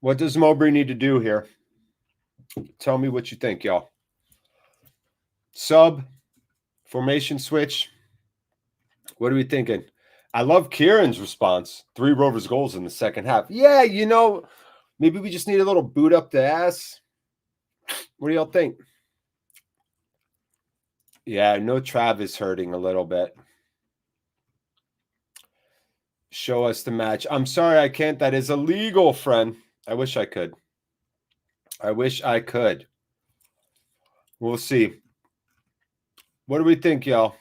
What does Mowbray need to do here? Tell me what you think, y'all. Sub, formation switch. What are we thinking? I love Kieran's response. 3 Rovers goals in the second half. Yeah, you know, maybe we just need a little boot up the ass. What do y'all think? Yeah, I know Trav is hurting a little bit. Show us the match. I'm sorry I can't. That is illegal, friend. I wish I could. I wish I could. We'll see. What do we think, y'all?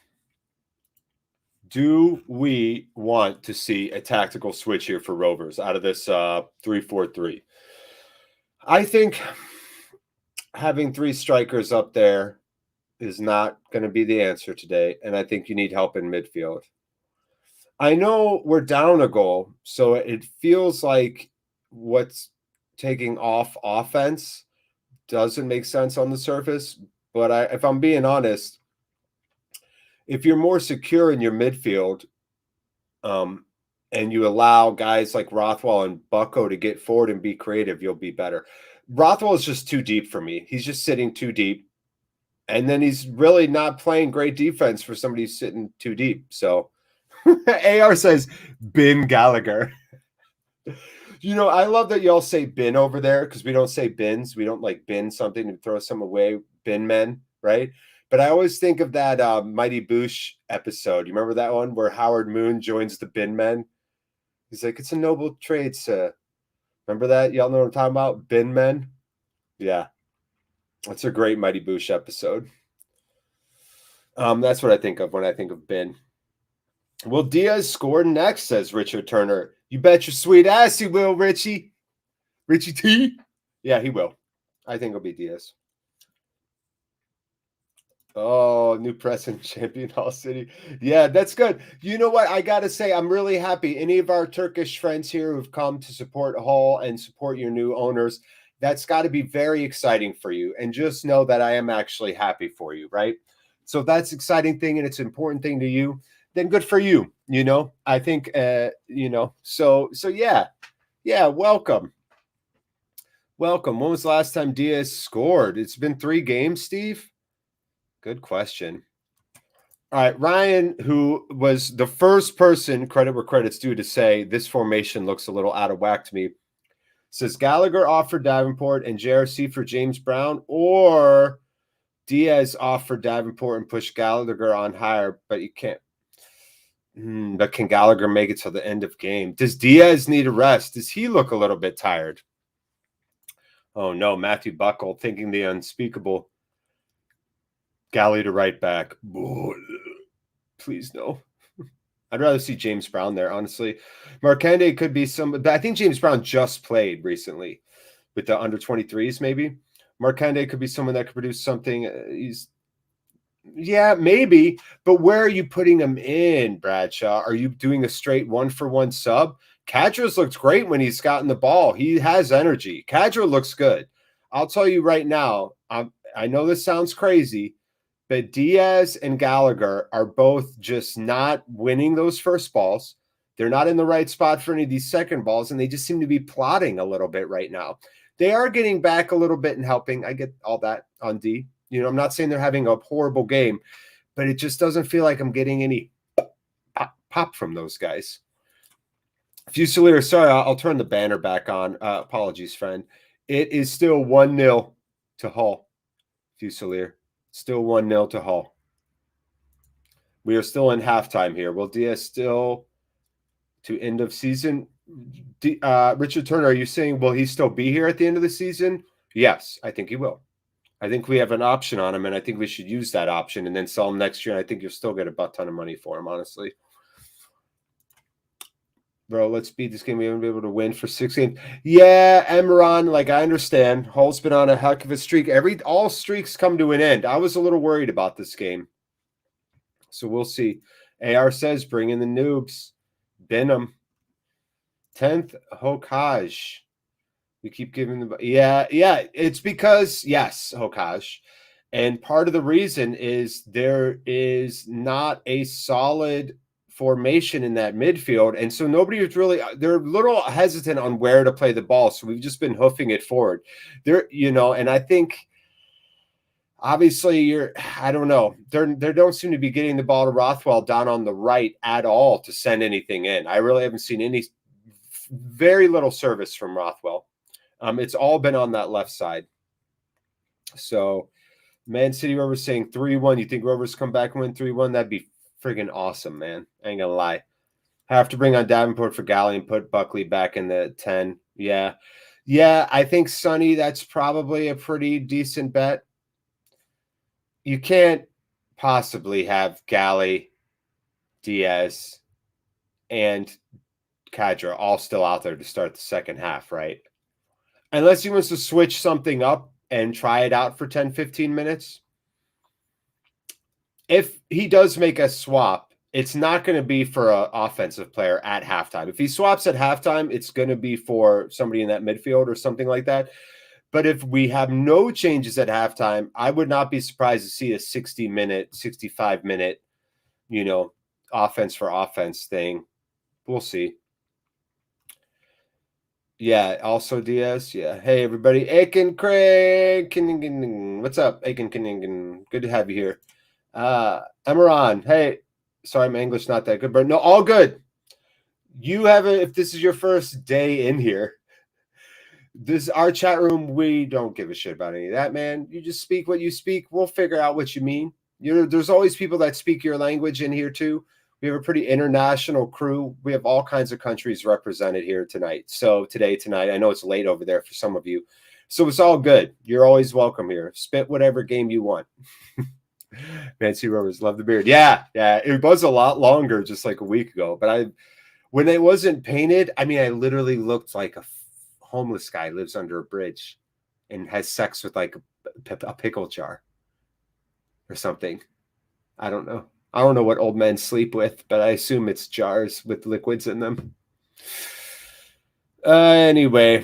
Do we want to see a tactical switch here for Rovers out of this 3-4-3? I think having 3 strikers up there is not going to be the answer today, and I think you need help in midfield. I know we're down a goal, so it feels like what's taking off offense doesn't make sense on the surface. But if I'm being honest, if you're more secure in your midfield and you allow guys like Rothwell and Bucko to get forward and be creative, you'll be better. Rothwell is just too deep for me. He's just sitting too deep. And then he's really not playing great defense for somebody who's sitting too deep. So AR says, Bin Gallagher. You know, I love that y'all say bin over there because we don't say bins. We don't like bin something and throw some away, bin men, right? But I always think of that Mighty Boosh episode. You remember that one where Howard Moon joins the bin men? He's like, it's a noble trade, sir. Remember that? Y'all know what I'm talking about? Bin men? Yeah. That's a great Mighty Boosh episode. That's what I think of when I think of bin. Will Diaz score next, says Richard Turner. You bet your sweet ass he will, Richie. Richie T? Yeah, he will. I think it'll be Diaz. Oh, new president, champion Hall City. Yeah, that's good. You know what? I got to say, I'm really happy. Any of our Turkish friends here who've come to support Hull and support your new owners, that's got to be very exciting for you. And just know that I am actually happy for you, right? So that's exciting thing and it's an important thing to you. Then good for you, you know. I think, you know, so yeah. Yeah, welcome. Welcome. When was the last time Diaz scored? It's been 3 games, Steve. Good question. All right, Ryan, who was the first person, credit where credit's due, to say this formation looks a little out of whack to me, says Gallagher offered Davenport and JRC for James Brown, or Diaz offered Davenport and pushed Gallagher on higher, but you can't. But can Gallagher make it till the end of game? Does Diaz need a rest? Does he look a little bit tired? Oh, no. Matthew Buckle thinking the unspeakable. Galley to right back. Please, no. I'd rather see James Brown there, honestly. Markande could be but I think James Brown just played recently with the under-23s, maybe. Markande could be someone that could produce something. Yeah, maybe, but where are you putting him in, Bradshaw? Are you doing a straight 1-for-1 sub? Kadra's looked great when he's gotten the ball. He has energy. Kadra looks good. I'll tell you right now, I know this sounds crazy, but Diaz and Gallagher are both just not winning those first balls. They're not in the right spot for any of these second balls, and they just seem to be plotting a little bit right now. They are getting back a little bit and helping. I get all that on D. You know, I'm not saying they're having a horrible game, but it just doesn't feel like I'm getting any pop from those guys. Fusilier, sorry, I'll turn the banner back on. Apologies, friend. It is still 1-0 to Hull. Fusilier, still 1-0 to Hull. We are still in halftime here. Will Diaz still to end of season? Richard Turner, are you saying will he still be here at the end of the season? Yes, I think he will. I think we have an option on him, and I think we should use that option and then sell him next year. And I think you'll still get a butt ton of money for him, honestly. Bro, let's beat this game. We haven't been able to win for 6 games. Yeah, Emron, like I understand. Hull's been on a heck of a streak. All streaks come to an end. I was a little worried about this game. So we'll see. AR says, bring in the noobs. Benham. 10th, Hokaj. We keep giving the... Yeah. It's because, yes, Hokaj. And part of the reason is there is not a solid formation in that midfield. And so nobody is really... They're a little hesitant on where to play the ball. So we've just been hoofing it forward. And I think... Obviously, I don't know. They don't seem to be getting the ball to Rothwell down on the right at all to send anything in. I really haven't seen very little service from Rothwell. It's all been on that left side. So, Man City Rovers saying 3-1. You think Rovers come back and win 3-1? That'd be friggin' awesome, man. I ain't gonna lie. Have to bring on Davenport for Galley and put Buckley back in the 10. Yeah, I think Sonny, that's probably a pretty decent bet. You can't possibly have Galley, Diaz, and Kadra all still out there to start the second half, right? Unless he wants to switch something up and try it out for 10, 15 minutes. If he does make a swap, it's not going to be for an offensive player at halftime. If he swaps at halftime, it's going to be for somebody in that midfield or something like that. But if we have no changes at halftime, I would not be surprised to see a 60-minute, 65-minute, offense for offense thing. We'll see. Yeah, also Diaz. Yeah. Hey, everybody. Aiken Craig. What's up, Aiken? Good to have you here. Emeron. Hey, sorry, my English not that good, but no, all good. If this is your first day in here, this is our chat room. We don't give a shit about any of that, man. You just speak what you speak. We'll figure out what you mean. There's always people that speak your language in here too. We have a pretty international crew. We have all kinds of countries represented here tonight. So tonight, I know it's late over there for some of you. So it's all good. You're always welcome here. Spit whatever game you want. Man City Rovers, love the beard. Yeah. It was a lot longer just like a week ago. But when it wasn't painted, I literally looked like a homeless guy lives under a bridge and has sex with like a pickle jar or something. I don't know. I don't know what old men sleep with, but I assume it's jars with liquids in them. Anyway.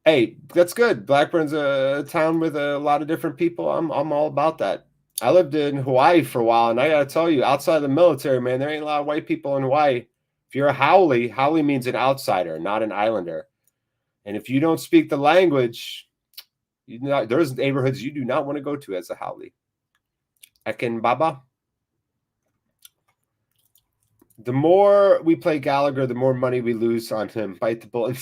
Hey, that's good. Blackburn's a town with a lot of different people. I'm all about that. I lived in Hawaii for a while, and I got to tell you, outside of the military, man, there ain't a lot of white people in Hawaii. If you're a haole means an outsider, not an islander. And if you don't speak the language, there's neighborhoods you do not want to go to as a haole. Ekin Baba. The more we play Gallagher, the more money we lose on him. Bite the bullet.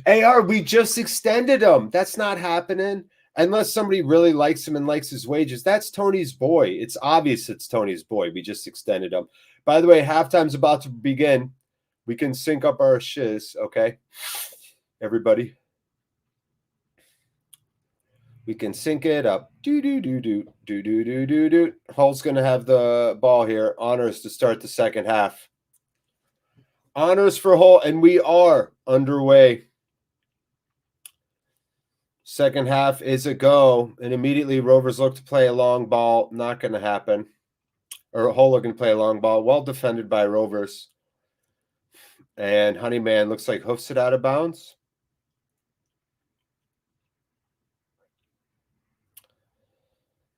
AR, we just extended him. That's not happening. Unless somebody really likes him and likes his wages. That's Tony's boy. It's obvious it's Tony's boy. We just extended him. By the way, halftime's about to begin. We can sync up our shiz, okay? Everybody. We can sync it up. Do. Hull's going to have the ball here. Honors to start the second half. Honors for Hull, and we are underway. Second half is a go, and immediately Rovers look to play a long ball. Not going to happen. Or Hull looking to play a long ball. Well defended by Rovers. And Honeyman looks like hoofs it out of bounds.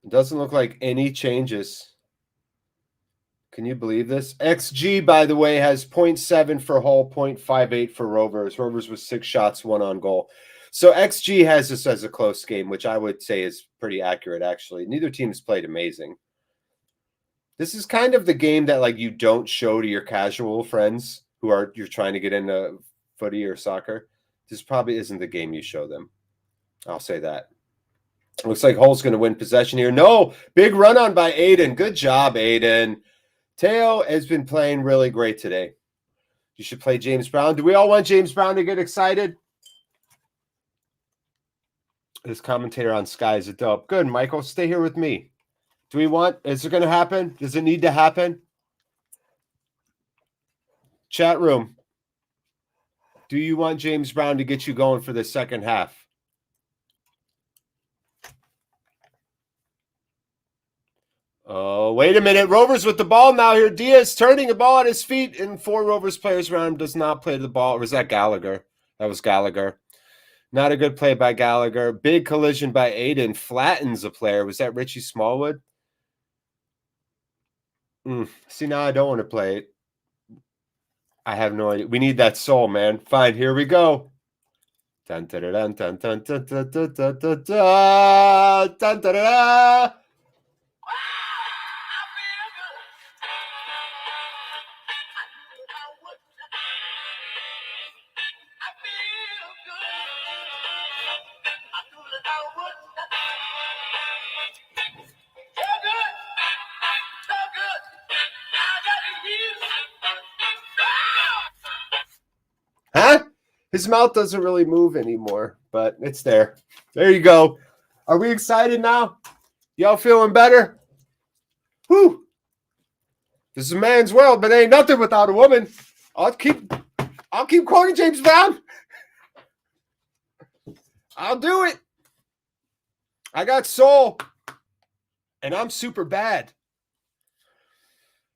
It doesn't look like any changes. Can you believe this? XG, by the way, has 0.7 for Hull, 0.58 for Rovers. Rovers with 6 shots, 1 on goal. So XG has this as a close game, which I would say is pretty accurate, actually. Neither team has played amazing. This is kind of the game that like you don't show to your casual friends you're trying to get into footy or soccer. This probably isn't the game you show them. I'll say that. Looks like Hull's going to win possession here. No, big run on by Aiden. Good job, Aiden. Teo has been playing really great today. You should play James Brown. Do we all want James Brown to get excited? This commentator on Sky is a dope. Good, Michael. Stay here with me. Is it going to happen? Does it need to happen? Chat room, do you want James Brown to get you going for the second half? Oh, wait a minute. Rovers with the ball now here. Diaz turning the ball at his feet, and 4 Rovers players around him. Does not play the ball. Or was that Gallagher? That was Gallagher. Not a good play by Gallagher. Big collision by Aiden. Flattens a player. Was that Richie Smallwood? See, now I don't want to play it. I have no idea. We need that soul, man. Fine, here we go. Dun, dun, dun, dun, dun, dun, dun, dun, dun, dun, dun, dun, dun, dun. Huh? His mouth doesn't really move anymore, but it's there. There you go. Are we excited now? Y'all feeling better? Whew. This is a man's world, but ain't nothing without a woman. I'll keep quoting James Brown. I'll do it. I got soul, and I'm super bad.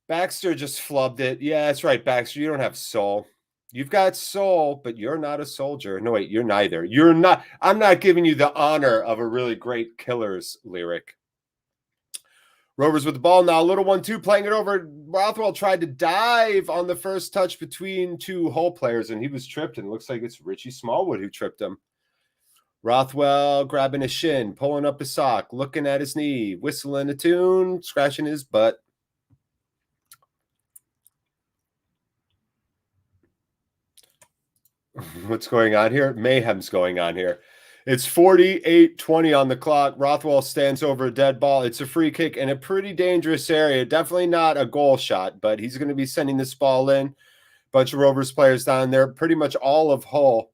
Baxter just flubbed it. Yeah, that's right, Baxter. You don't have soul. You've got soul, but you're not a soldier. No, wait, you're neither. You're not. I'm not giving you the honor of a really great Killers lyric. Rovers with the ball now. Little 1-2 playing it over. Rothwell tried to dive on the first touch between 2 Hull players, and he was tripped, and it looks like it's Richie Smallwood who tripped him. Rothwell grabbing his shin, pulling up his sock, looking at his knee, whistling a tune, scratching his butt. What's going on here? Mayhem's going on here. It's 48-20 on the clock. Rothwell stands over a dead ball. It's a free kick in a pretty dangerous area. Definitely not a goal shot, but he's going to be sending this ball in. Bunch of Rovers players down there, pretty much all of Hull.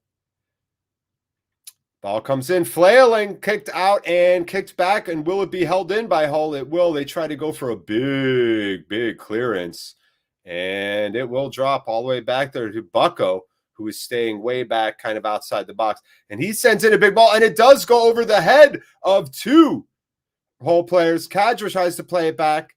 Ball comes in, flailing, kicked out and kicked back. And will it be held in by Hull? It will. They try to go for a big clearance. And it will drop all the way back there to Bucko, who is staying way back, kind of outside the box. And he sends in a big ball, and it does go over the head of 2 Hull players. Kadra tries to play it back.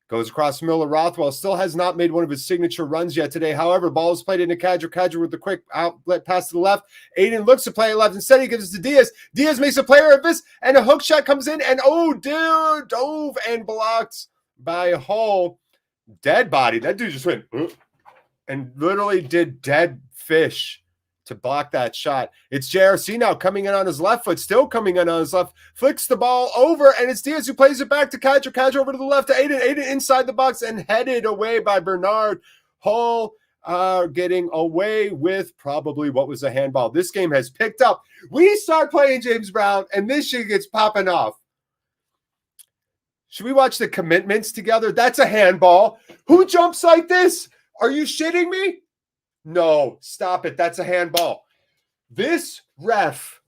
Goes across the middle of Rothwell. Still has not made one of his signature runs yet today. However, ball is played into Kadra. Kadra with the quick outlet pass to the left. Aiden looks to play it left. Instead, he gives it to Diaz. Diaz makes a player of this, and a hook shot comes in. And, oh, dude, dove and blocked by Hull. Dead body. That dude just went and literally did dead fish to block that shot. It's JRC now coming in on his left foot, still coming in on his left, flicks the ball over, and it's Diaz who plays it back to Kadra. Kadra over to the left to Aiden. Aiden inside the box and headed away by Bernard. Hull getting away with probably what was a handball. This game has picked up. We start playing James Brown, and this shit gets popping off. Should we watch the commitments together? That's a handball. Who jumps like this? Are you shitting me? No, stop it. That's a handball. This ref.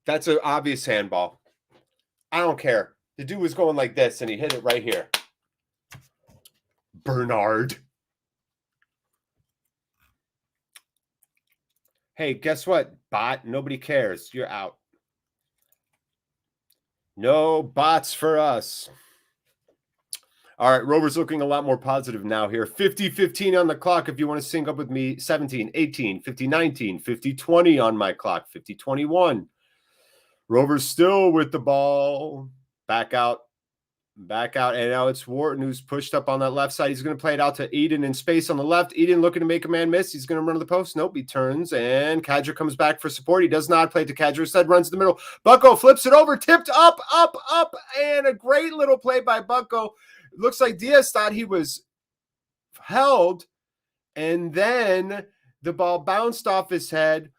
That's an obvious handball. I don't care. The dude was going like this, and he hit it right here. Bernard. Hey, guess what, bot? Nobody cares. You're out. No bots for us. All right, Rovers looking a lot more positive now here. 50-15 on the clock if you want to sync up with me. 17, 18, 50, 19, 50, 20 on my clock. 50, 21. Rovers still with the ball. Back out. And now it's Wharton who's pushed up on that left side. He's going to play it out to Eden in space on the left. Eden looking to make a man miss. He's going to run to the post. Nope, he turns, and Kadra comes back for support. He does not play to Kadra. Instead, runs to the middle. Bucko flips it over, tipped up, and a great little play by Bucko. Looks like Diaz thought he was held, and then the ball bounced off his head.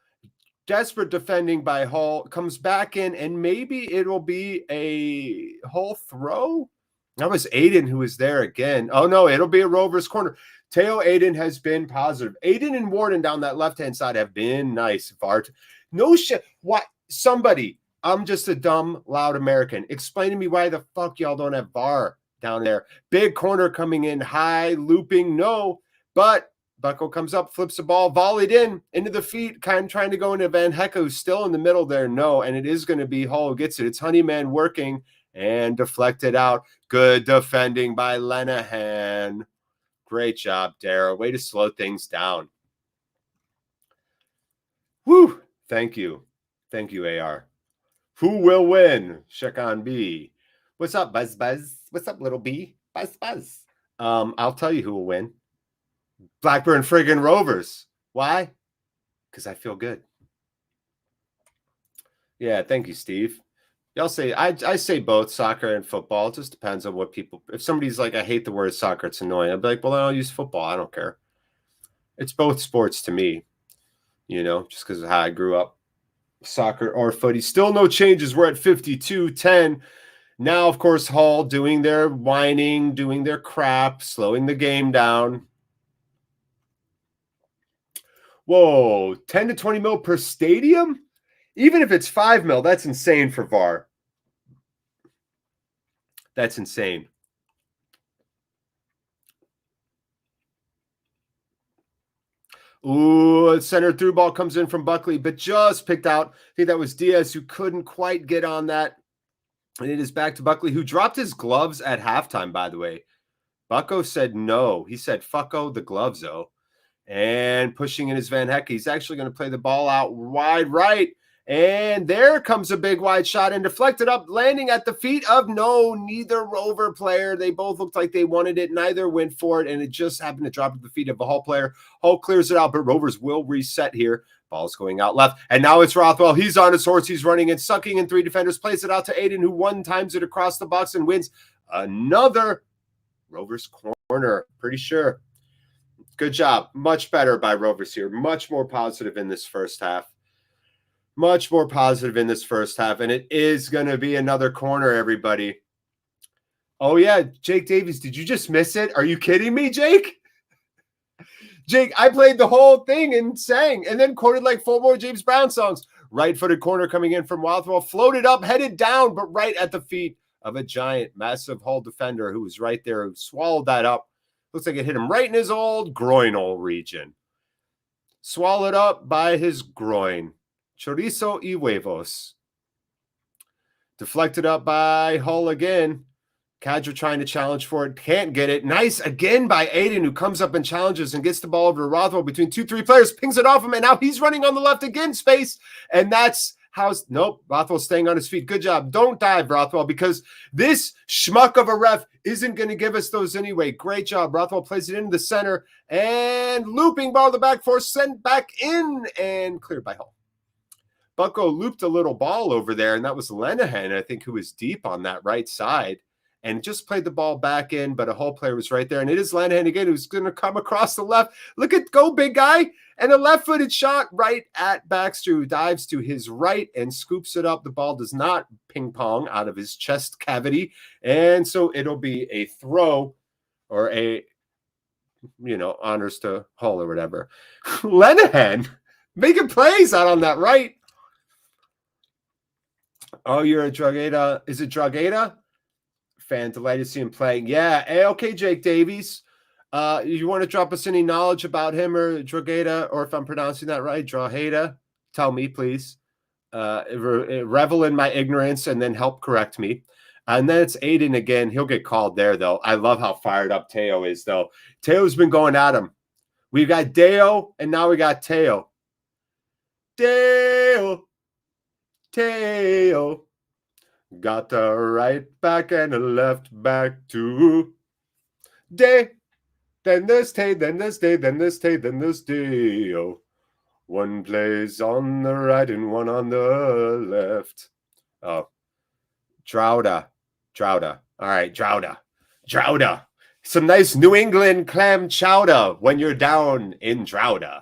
Desperate defending by Hull. Comes back in, and maybe it will be a Hull throw. That was Aiden who was there again. Oh, no, it'll be a Rovers corner. Teo Aiden has been positive. Aiden and Warden down that left-hand side have been nice. Vart. No shit. What? Somebody. I'm just a dumb, loud American. Explain to me why the fuck y'all don't have VAR. down there. Big corner coming in high, looping, no, but Bucko comes up, flips the ball, volleyed into the feet, kind of trying to go into Van Hecke, who's still in the middle there. No, and it is going to be Hull who gets it. It's Honeyman working and deflected out. Good defending by Lenihan. Great job, Dara. Way to slow things down. Woo! Thank you. Thank you, AR. Who will win? Shekan B. What's up, Buzz Buzz? What's up, little B? Buzz Buzz. I'll tell you who will win. Blackburn friggin' Rovers. Why? Because I feel good. Yeah, thank you, Steve. Y'all say I say both soccer and football. It just depends on what people. If somebody's like, I hate the word soccer, it's annoying. I'll be like, well, then I'll use football. I don't care. It's both sports to me, you know, just because of how I grew up, soccer or footy. Still no changes. We're at 52-10. Now, of course, Hull doing their whining, doing their crap, slowing the game down. Whoa, 10 to 20 mil per stadium? Even if it's 5 mil, that's insane for VAR. That's insane. Ooh, center through ball comes in from Buckley, but just picked out. I think that was Diaz who couldn't quite get on that. And it is back to Buckley, who dropped his gloves at halftime, by the way. Bucko said no. He said, fucko the gloves, though. And pushing in his Van Hecke. He's actually going to play the ball out wide right. And there comes a big wide shot and deflected up, landing at the feet of neither Rover player. They both looked like they wanted it. Neither went for it, and it just happened to drop at the feet of a Hull player. Hull clears it out, but Rovers will reset here. Ball's going out left, and now it's Rothwell. He's on his horse. He's running and sucking in 3 defenders. Plays it out to Aiden, who one times it across the box and wins another Rovers corner. Pretty sure. Good job. Much better by Rovers here. Much more positive in this first half. Much more positive in this first half. And it is going to be another corner, everybody. Oh, yeah. Jake Davies, did you just miss it? Are you kidding me, Jake? Jake, I played the whole thing and sang and then quoted like 4 more James Brown songs. Right-footed corner coming in from Rothwell. Floated up, headed down, but right at the feet of a giant, massive Hull defender who was right there, who swallowed that up. Looks like it hit him right in his old groinal region. Swallowed up by his groin. Chorizo y huevos. Deflected up by Hull again. Kadra trying to challenge for it. Can't get it. Nice again by Aiden, who comes up and challenges and gets the ball over to Rothwell between 2-3 players. Pings it off him, and now he's running on the left again, space. And that's how... Nope, Rothwell's staying on his feet. Good job. Don't dive, Rothwell, because this schmuck of a ref isn't going to give us those anyway. Great job. Rothwell plays it into the center. And looping ball to the back four, sent back in and cleared by Hull. Bucko looped a little ball over there, and that was Lenihan, I think, who was deep on that right side. And just played the ball back in, but a Hull player was right there. And it is Lenihan again, who's going to come across the left. Look at go, big guy. And a left-footed shot right at Baxter, who dives to his right and scoops it up. The ball does not ping-pong out of his chest cavity. And so it'll be a throw or a, honors to Hull or whatever. Lenihan making plays out on that right. Oh, you're a Drageda. Is it Drageda? Fan, delighted to see him playing. Yeah. Hey, okay, Jake Davies. You want to drop us any knowledge about him or Drageda, or if I'm pronouncing that right, Drageda? Tell me, please. Revel in my ignorance and then help correct me. And then it's Aiden again. He'll get called there, though. I love how fired up Teo is, though. Teo's been going at him. We've got Deo, and now we got Teo. Teo. Got the right back and the left back too. Day. Then there's Tay, then there's Day, then there's Tay, then there's Deo. One plays on the right and one on the left. Oh. Drowda. All right, Drowda. Some nice New England clam chowder when you're down in Drowda.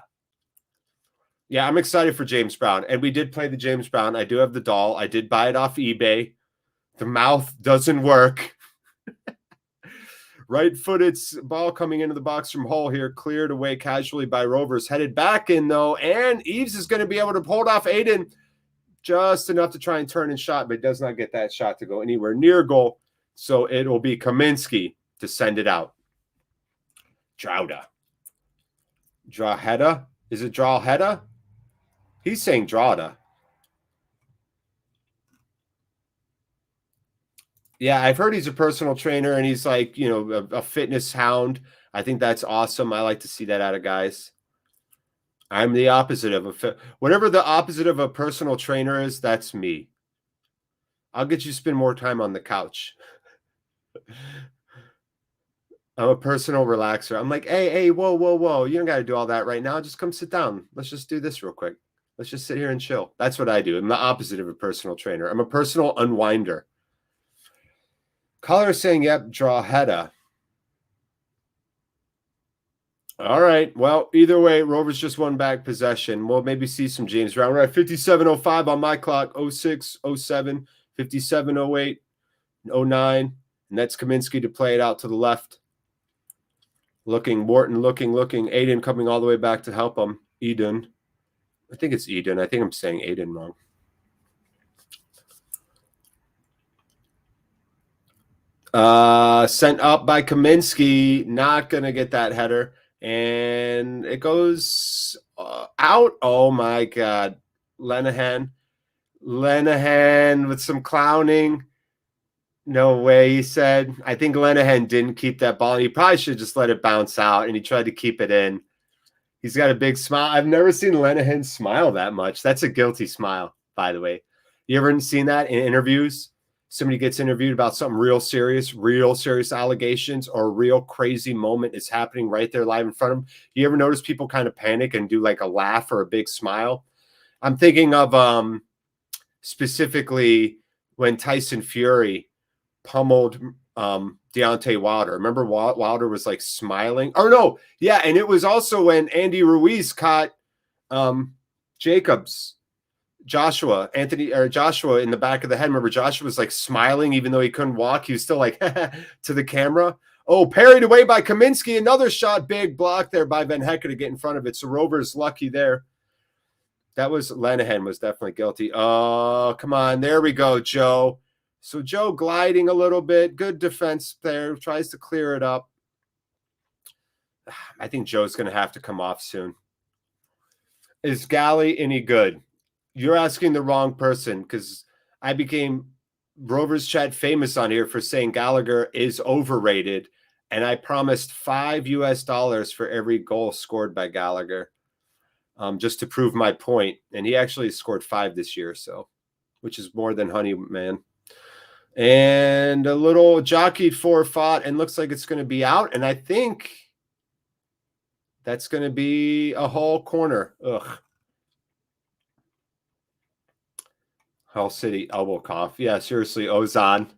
Yeah, I'm excited for James Brown. And we did play the James Brown. I do have the doll. I did buy it off eBay. The mouth doesn't work. Right-footed ball coming into the box from Hull here. Cleared away casually by Rovers. Headed back in, though. And Eves is going to be able to hold off Aiden just enough to try and turn and shot, but does not get that shot to go anywhere near goal. So it will be Kaminsky to send it out. Drauda. Drawheda? Is it Drawheda? He's saying Drauda. Yeah, I've heard he's a personal trainer and he's like, you know, a fitness hound. I think that's awesome. I like to see that out of guys. I'm the opposite of whatever the opposite of a personal trainer is, that's me. I'll get you to spend more time on the couch. I'm a personal relaxer. I'm like, hey, whoa. You don't got to do all that right now. Just come sit down. Let's just do this real quick. Let's just sit here and chill. That's what I do. I'm the opposite of a personal trainer. I'm a personal unwinder. Caller is saying, yep, Drawheda. All right. Well, either way, Rovers just won back possession. We'll maybe see some James Brown. We're at 57:05 on my clock, 06, 07, 57, 08, 09. And that's Kaminsky to play it out to the left. Looking, Morton looking. Aiden coming all the way back to help him. Eden. I think it's Eden. I think I'm saying Aiden wrong. Sent up by Kaminsky. Not going to get that header. And it goes out. Oh, my God. Lenahan with some clowning. No way, he said. I think Lenahan didn't keep that ball. He probably should just let it bounce out, and he tried to keep it in. He's got a big smile. I've never seen Lenahan smile that much. That's a guilty smile, by the way. You ever seen that in interviews? Somebody gets interviewed about something real serious allegations, or a real crazy moment is happening right there live in front of them. You ever notice people kind of panic and do like a laugh or a big smile? I'm thinking of specifically when Tyson Fury pummeled Deontay Wilder. Remember Wilder was like smiling? Or no, yeah, and it was also when Andy Ruiz caught Joshua in the back of the head. Remember, Joshua was like smiling even though he couldn't walk. He was still like to the camera. Oh, parried away by Kaminsky. Another shot, big block there by Van Hecker to get in front of it. So Rovers lucky there. That was Lenahan was definitely guilty. Oh, come on. There we go, Joe. So Joe gliding a little bit. Good defense there. Tries to clear it up. I think Joe's going to have to come off soon. Is Galley any good? You're asking the wrong person, because I became Rovers Chat famous on here for saying Gallagher is overrated. And I promised $5 for every goal scored by Gallagher, just to prove my point. And he actually scored 5 this year, so which is more than Honey Man. And a little jockeyed for fought, and looks like it's going to be out. And I think that's going to be a Hull corner. Ugh. Hull City elbow cough. Yeah, seriously, Ozan.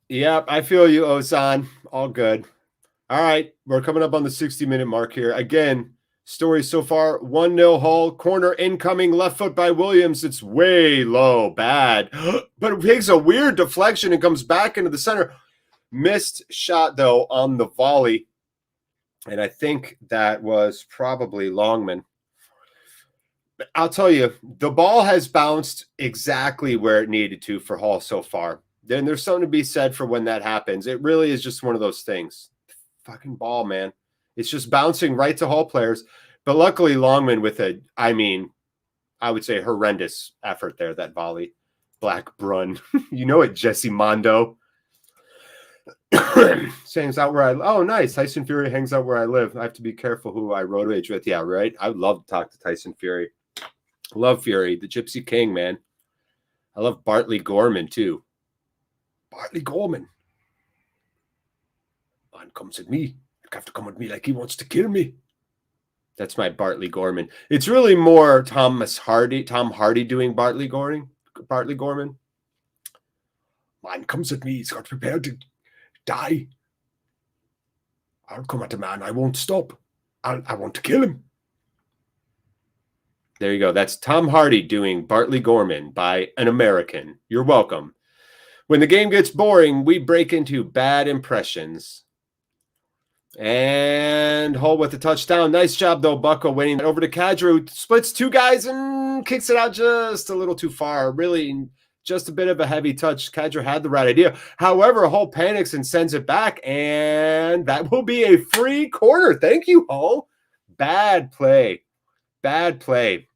Yep, I feel you, Ozan. All good. All right, we're coming up on the 60-minute mark here. Again, story so far, 1-0 Hull. Corner incoming, left foot by Williams. It's way low, bad. But it takes a weird deflection and comes back into the center. Missed shot, though, on the volley. And I think that was probably Longman. I'll tell you, the ball has bounced exactly where it needed to for Hull so far. Then there's something to be said for when that happens. It really is just one of those things. Fucking ball, man. It's just bouncing right to Hull players. But luckily, Longman with I would say horrendous effort there, that volley. BLACKBURN. You know it, Jesse Mondo. Hangs out where oh, nice. Tyson Fury hangs out where I live. I have to be careful who I road rage with. Yeah, right? I would love to talk to Tyson Fury. Love Fury, the Gypsy King, man. I love Bartley Gorman, too. Bartley Gorman. Man comes at me. You have to come at me like he wants to kill me. That's my Bartley Gorman. It's really more Tom Hardy doing Bartley Gorman. Man comes at me. He's got prepared to die. I'll come at a man. I won't stop. I want to kill him. There you go. That's Tom Hardy doing Bartley Gorman by an American. You're welcome. When the game gets boring, we break into bad impressions. And Hull with the touchdown. Nice job, though, Bucko winning over to Kadra, who splits 2 guys and kicks it out just a little too far. Really Just a bit of a heavy touch. Kedra had the right idea. However, Hull panics and sends it back, and that will be a free corner. Thank you, Hull. Bad play. Bad play.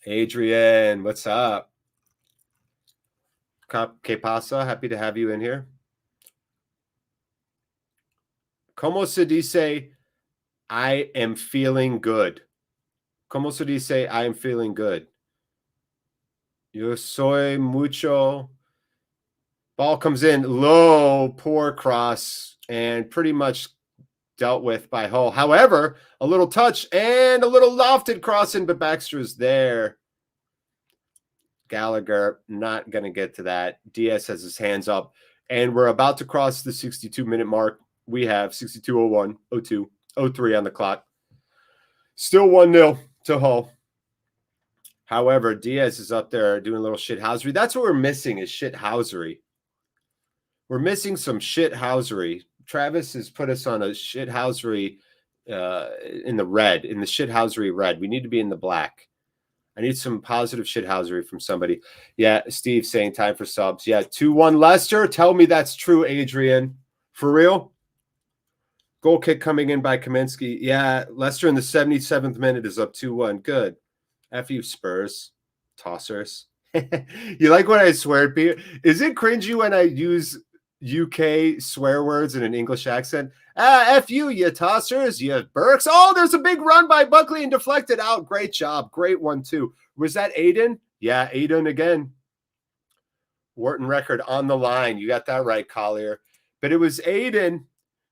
Adrian, what's up? Que pasa? Happy to have you in here. Como se dice, I am feeling good? Como se dice, I am feeling good? Yo soy mucho. Ball comes in low, poor cross, and pretty much dealt with by Hull. However, a little touch and a little lofted crossing, but Baxter's there. Gallagher not going to get to that. Diaz has his hands up, and we're about to cross the 62-minute mark. We have 62:01, 02, 03 on the clock. Still 1-0 to Hull. However, Diaz is up there doing a little shithousery. That's what we're missing is shithousery. We're missing some shithousery. Travis has put us on a shithousery in the red, in the shithousery red. We need to be in the black. I need some positive shithousery from somebody. Yeah, Steve saying time for subs. Yeah, 2-1 Leicester. Tell me that's true, Adrian. For real? Goal kick coming in by Kaminsky. Yeah, Leicester in the 77th minute is up 2-1. Good. F you, Spurs. Tossers. You like when I swear at people? Is it cringy when I use UK swear words in an English accent? F you tossers, you Burks. Oh, there's a big run by Buckley and deflected out. Great job. Great one, too. Was that Aiden? Yeah, Aiden again. Wharton record on the line. You got that right, Collier. But it was Aiden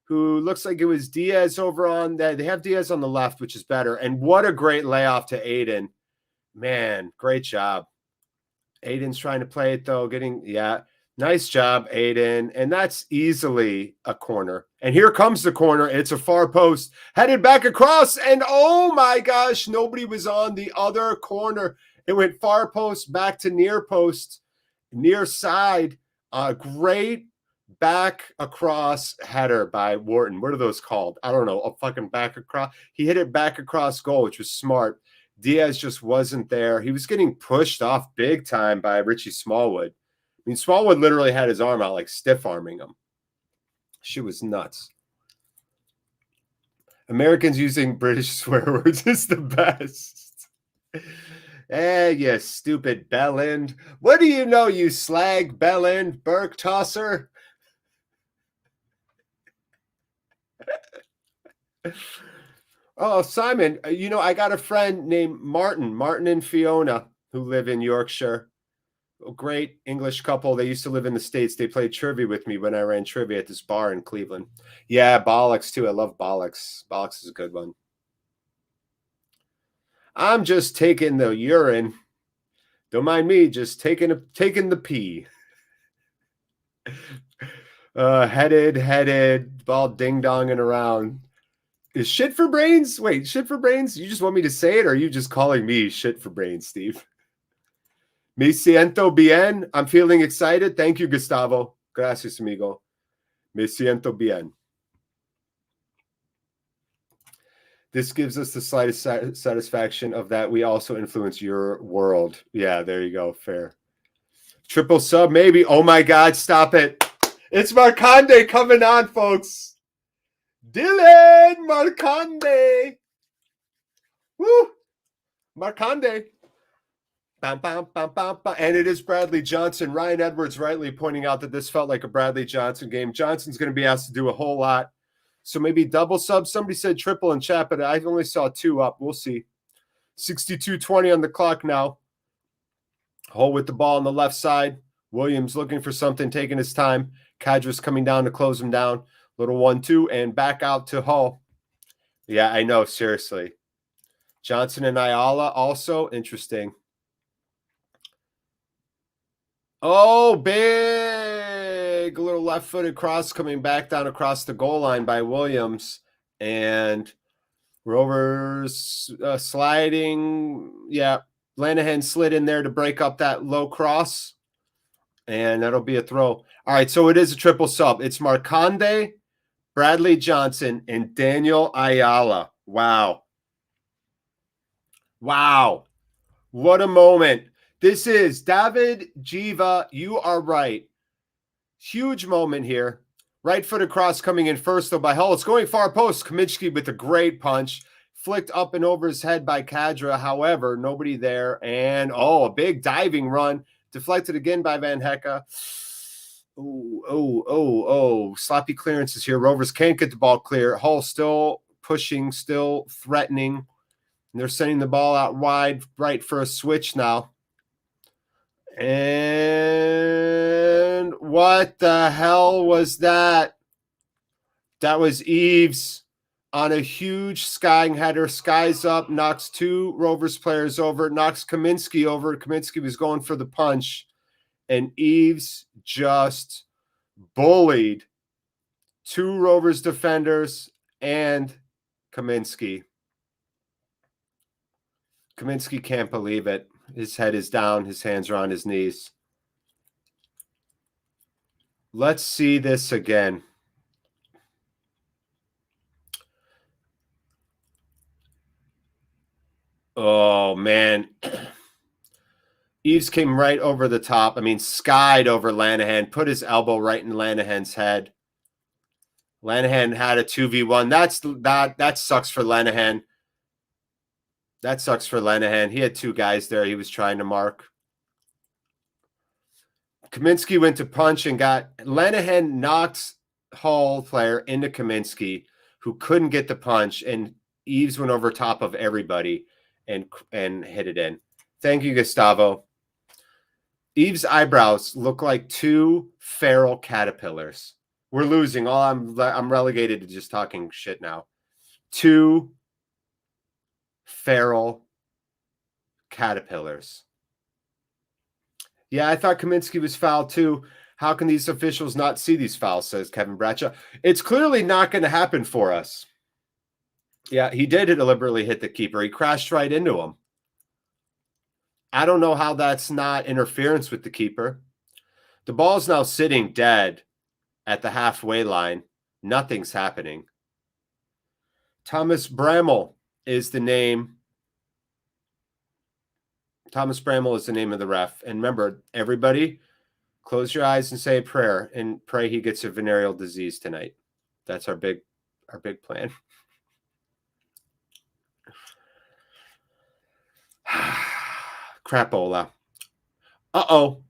who looks like it was Diaz over on that. They have Diaz on the left, which is better. And what a great layoff to Aiden. Man, great job. Aiden's trying to play it, though. Nice job, Aiden. And that's easily a corner. And here comes the corner. It's a far post. Headed back across. And oh my gosh, nobody was on the other corner. It went far post back to near post, near side. Great back across header by Wharton. What are those called? I don't know. A fucking back across. He hit it back across goal, which was smart. Diaz just wasn't there. He was getting pushed off big time by Richie Smallwood. I mean, Smallwood literally had his arm out, like stiff arming him. Shit was nuts. Americans using British swear words is the best. You stupid bellend. What do you know, you slag bellend, Burke tosser? Oh, Simon, I got a friend named Martin and Fiona, who live in Yorkshire. A great English couple. They used to live in the States. They played trivia with me when I ran trivia at this bar in Cleveland. Yeah, Bollocks, too. I love Bollocks. Bollocks is a good one. I'm just taking the urine. Don't mind me, just taking the pee. Headed, ball ding-donging around. Is shit for brains? Wait, shit for brains? You just want me to say it, or are you just calling me shit for brains, Steve? Me siento bien. I'm feeling excited. Thank you, Gustavo. Gracias, amigo. Me siento bien. This gives us the slightest satisfaction of that we also influence your world. Yeah, there you go. Fair. Triple sub, maybe. Oh, my God. Stop it. It's Marconde coming on, folks. Dylan Marconde. Woo. Marconde. Bam, bam, bam, bam, bam. And it is Bradley Johnson. Ryan Edwards rightly pointing out that this felt like a Bradley Johnson game. Johnson's going to be asked to do a whole lot. So maybe double sub. Somebody said triple in chat, but I only saw 2 up. We'll see. 62-20 on the clock now. Hull with the ball on the left side. Williams looking for something, taking his time. Kadra's coming down to close him down. Little 1-2 and back out to Hull. Yeah, I know. Seriously. Johnson and Ayala also interesting. Oh, big little left-footed cross coming back down across the goal line by Williams. And Rovers sliding. Yeah, Lanahan slid in there to break up that low cross. And that'll be a throw. All right, so it is a triple sub. It's Marconde, Bradley Johnson, and Daniel Ayala. Wow. Wow. What a moment. This is David Jiva. You are right. Huge moment here. Right foot across coming in first, though, by Hull. It's going far post. Kaminsky with a great punch. Flicked up and over his head by Kadra. However, nobody there. And, a big diving run. Deflected again by Van Hecke. Sloppy clearances here. Rovers can't get the ball clear. Hull still pushing, still threatening. And they're sending the ball out wide right for a switch now. And what the hell was that? That was Eves on a huge skying header. Skies up, knocks two Rovers players over, knocks Kaminsky over. Kaminsky was going for the punch, and Eves just bullied two Rovers defenders and Kaminsky. Kaminsky can't believe it. His head is down. His hands are on his knees. Let's see this again. Oh, man. Eves came right over the top. I mean, skied over Lanahan, put his elbow right in Lanahan's head. Lanahan had a 2v1. That sucks for Lanahan. That sucks for Lanahan. He had two guys there he was trying to mark. Kaminsky went to punch and got Lanahan knocked Hull player into Kaminsky, who couldn't get the punch, and Eves went over top of everybody and hit it in. Thank you, Gustavo. Eves' eyebrows look like two feral caterpillars. We're losing. I'm relegated to just talking shit now. Two feral caterpillars. Yeah, I thought Kaminsky was fouled too. How can these officials not see these fouls, says Kevin Bradshaw. It's clearly not going to happen for us. Yeah, he did deliberately hit the keeper. He crashed right into him. I don't know how that's not interference with the keeper. The ball's now sitting dead at the halfway line. Nothing's happening. Thomas Bramall is the name. Thomas Bramall is the name of the ref. And remember, everybody, close your eyes and say a prayer and pray he gets a venereal disease tonight. That's our big plan. Crapola. Uh-oh.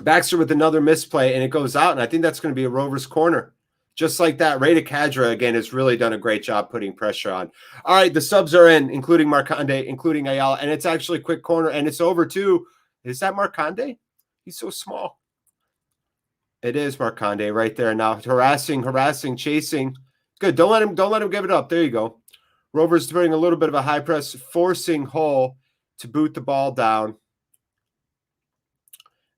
Baxter with another misplay, and it goes out, and I think that's going to be a Rovers corner. Just like that, Reda Kadra, again, has really done a great job putting pressure on. All right, the subs are in, including Marconde, including Ayala, and it's actually a quick corner, and it's over too. Is that Marconde? He's so small. It is Marconde right there now. Harassing, chasing. Good. Don't let him give it up. There you go. Rovers doing a little bit of a high press, forcing Hull to boot the ball down.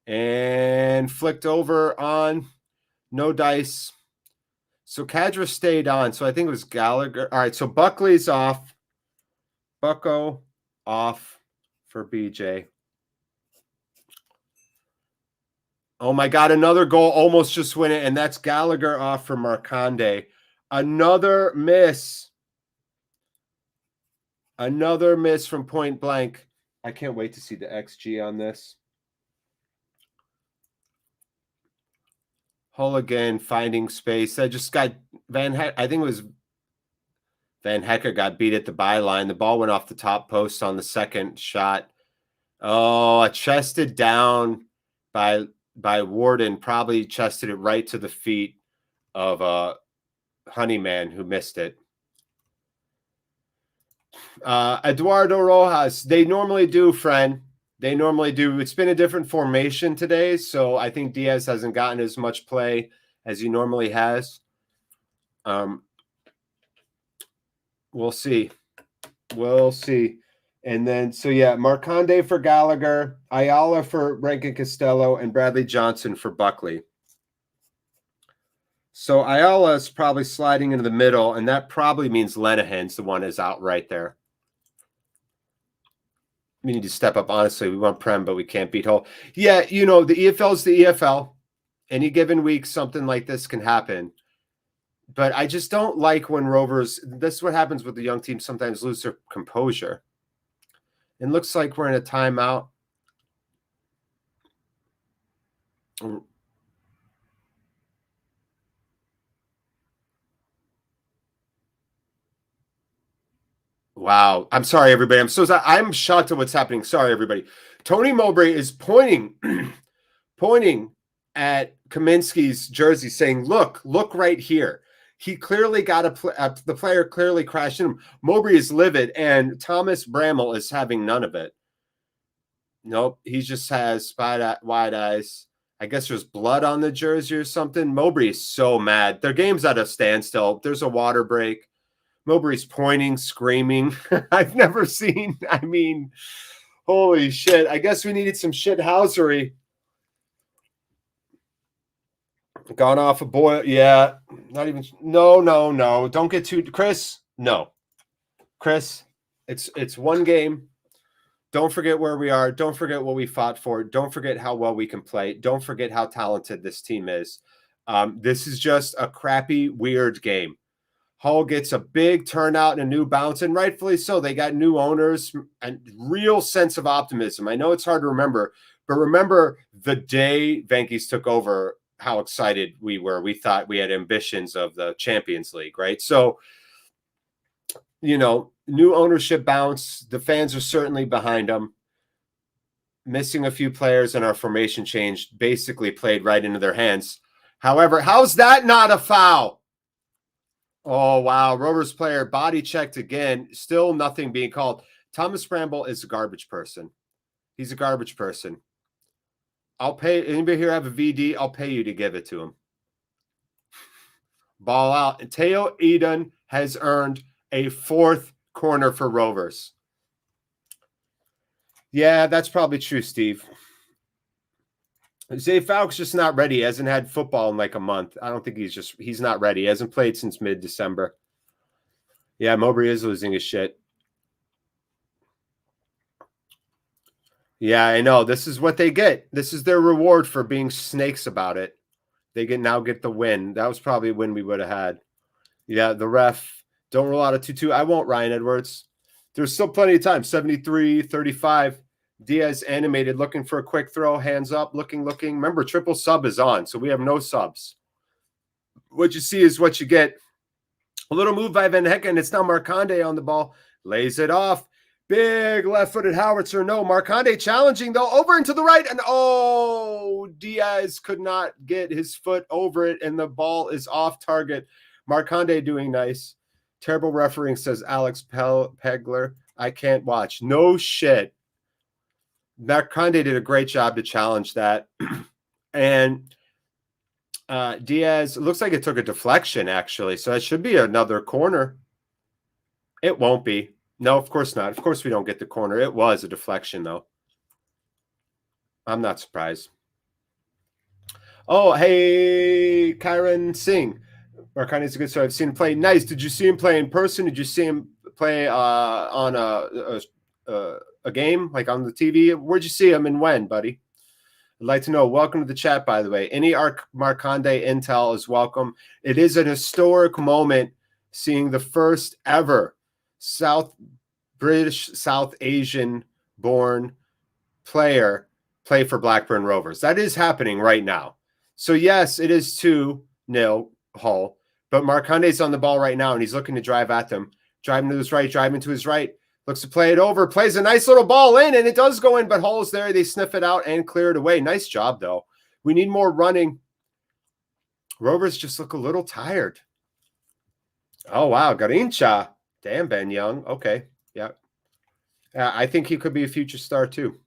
And flicked over on no dice. So Kadra stayed on. So I think it was Gallagher. All right, so Buckley's off. Bucko off for BJ. Oh, my God, another goal. Almost just win it, and that's Gallagher off for Marconde. Another miss. Another miss from point blank. I can't wait to see the XG on this. Hull again, finding space. I just got Van Hecke. I think it was Van Hecke got beat at the byline. The ball went off the top post on the second shot. Oh, chested down by Warden. Probably chested it right to the feet of Honeyman, who missed it. Eduardo Rojas. They normally do, friend. They normally do. It's been a different formation today, so I think Diaz hasn't gotten as much play as he normally has. We'll see. We'll see. And then, so yeah, Marconde for Gallagher, Ayala for Rankin Costello, and Bradley Johnson for Buckley. So Ayala is probably sliding into the middle, and that probably means Lenahan's the one is out right there. We need to step up. Honestly, we want Prem, but we can't beat Hull. Yeah, you know, the EFL is the EFL. Any given week, something like this can happen. But I just don't like when Rovers, this is what happens with the young teams, sometimes lose their composure. It looks like we're in a timeout. Wow. I'm sorry, everybody. I'm shocked at what's happening. Sorry, everybody. Tony Mowbray is pointing at Kaminsky's jersey saying, look right here. He clearly got the player clearly crashed in him. Mowbray is livid, and Thomas Bramall is having none of it. Nope. He just has wide eyes. I guess there's blood on the jersey or something. Mowbray is so mad. Their game's at a standstill. There's a water break. Mowbray's pointing, screaming. I've never seen, I mean, holy shit. I guess we needed some shithousery. Gone off a boil. Yeah. Not even. No. Don't get too. Chris, no. Chris, it's one game. Don't forget where we are. Don't forget what we fought for. Don't forget how well we can play. Don't forget how talented this team is. This is just a crappy, weird game. Hull gets a big turnout and a new bounce, and rightfully so. They got new owners and real sense of optimism. I know it's hard to remember, but remember the day Venky's took over, how excited we were. We thought we had ambitions of the Champions League, right? So, new ownership bounce. The fans are certainly behind them. Missing a few players and our formation change basically played right into their hands. However, how's that not a foul? Oh, wow. Rovers player body checked again. Still nothing being called. Thomas Bramall is a garbage person. He's a garbage person. I'll pay. Anybody here have a VD? I'll pay you to give it to him. Ball out. And Teo Eden has earned a 4th corner for Rovers. Yeah, that's probably true, Steve. Zay Falk's just not ready. He hasn't had football in like a month. I don't think he's not ready. He hasn't played since mid-December. Yeah, Mowbray is losing his shit. Yeah, I know. This is what they get. This is their reward for being snakes about it. They now get the win. That was probably a win we would have had. Yeah, the ref. Don't roll out a 2-2. I won't, Ryan Edwards. There's still plenty of time. 73-35. Diaz animated, looking for a quick throw. Hands up, looking. Remember, triple sub is on, so we have no subs. What you see is what you get. A little move by Van Hecken. It's now Marconde on the ball. Lays it off. Big left-footed howitzer. No, Marconde challenging, though, over and to the right. And, Diaz could not get his foot over it, and the ball is off target. Marconde doing nice. Terrible refereeing, says Alex Pegler. I can't watch. No shit. Marconde did a great job to challenge that. And Diaz, it looks like it took a deflection, actually. So that should be another corner. It won't be. No, of course not. Of course we don't get the corner. It was a deflection, though. I'm not surprised. Oh, hey, Kyron Singh. Marconde's a good story. I've seen him play. Nice. Did you see him play in person? Did you see him play on a game, like on the TV? Where'd you see him and when, buddy? I'd like to know. Welcome to the chat, by the way. Any Marconde intel is welcome. It is an historic moment seeing the first ever British South Asian born player play for Blackburn Rovers. That is happening right now. So yes, it is 2-0 Hull, but Marconde's on the ball right now and he's looking to drive at them. Driving to his right. Looks to play it over, plays a nice little ball in, and it does go in, but Hull's there. They sniff it out and clear it away. Nice job, though. We need more running. Rovers just look a little tired. Oh, wow. Garincha. Damn, Ben Young. Okay. Yeah. I think he could be a future star, too.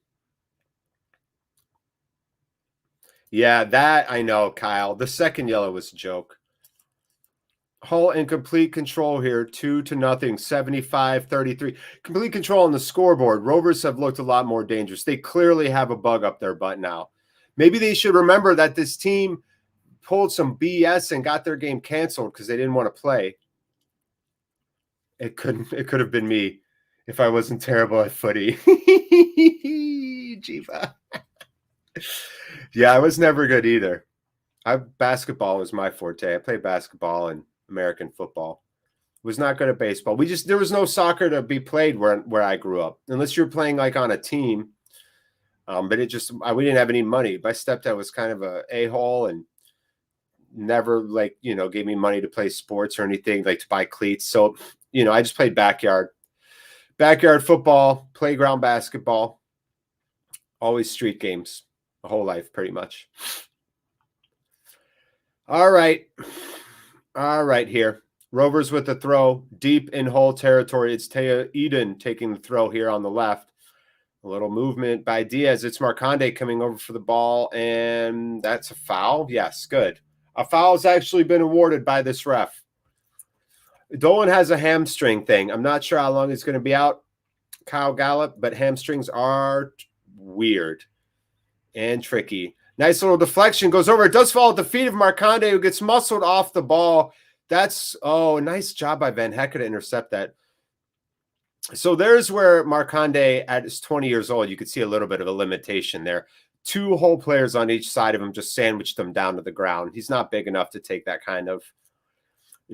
Yeah, that I know, Kyle. The second yellow was a joke. Hull in complete control here, 2-0, 75-33. Complete control on the scoreboard. Rovers have looked a lot more dangerous. They clearly have a bug up their butt now. Maybe they should remember that this team pulled some BS and got their game canceled because they didn't want to play. It could have been me if I wasn't terrible at footy. Jiva. Yeah, I was never good either. Basketball was my forte. I played basketball and American football. Was not good at baseball. There was no soccer to be played where I grew up, unless you're playing like on a team. But it just, we didn't have any money. My stepdad was kind of a a-hole and never gave me money to play sports or anything, like to buy cleats. So, I just played backyard football, playground basketball, always street games, my whole life, pretty much. All right here. Rovers with the throw deep in hole territory. It's Taya Eden taking the throw here on the left. A little movement by Diaz. It's Marconde coming over for the ball, and that's a foul. Yes, good. A foul has actually been awarded by this ref. Dolan has a hamstring thing. I'm not sure how long he's going to be out, Kyle Gallup, but hamstrings are weird and tricky. Nice little deflection. Goes over. It does fall at the feet of Marconde, who gets muscled off the ball. That's, nice job by Van Hecke to intercept that. So there's where Marconde, at his 20 years old, you could see a little bit of a limitation there. 2 whole players on each side of him just sandwiched him down to the ground. He's not big enough to take that kind of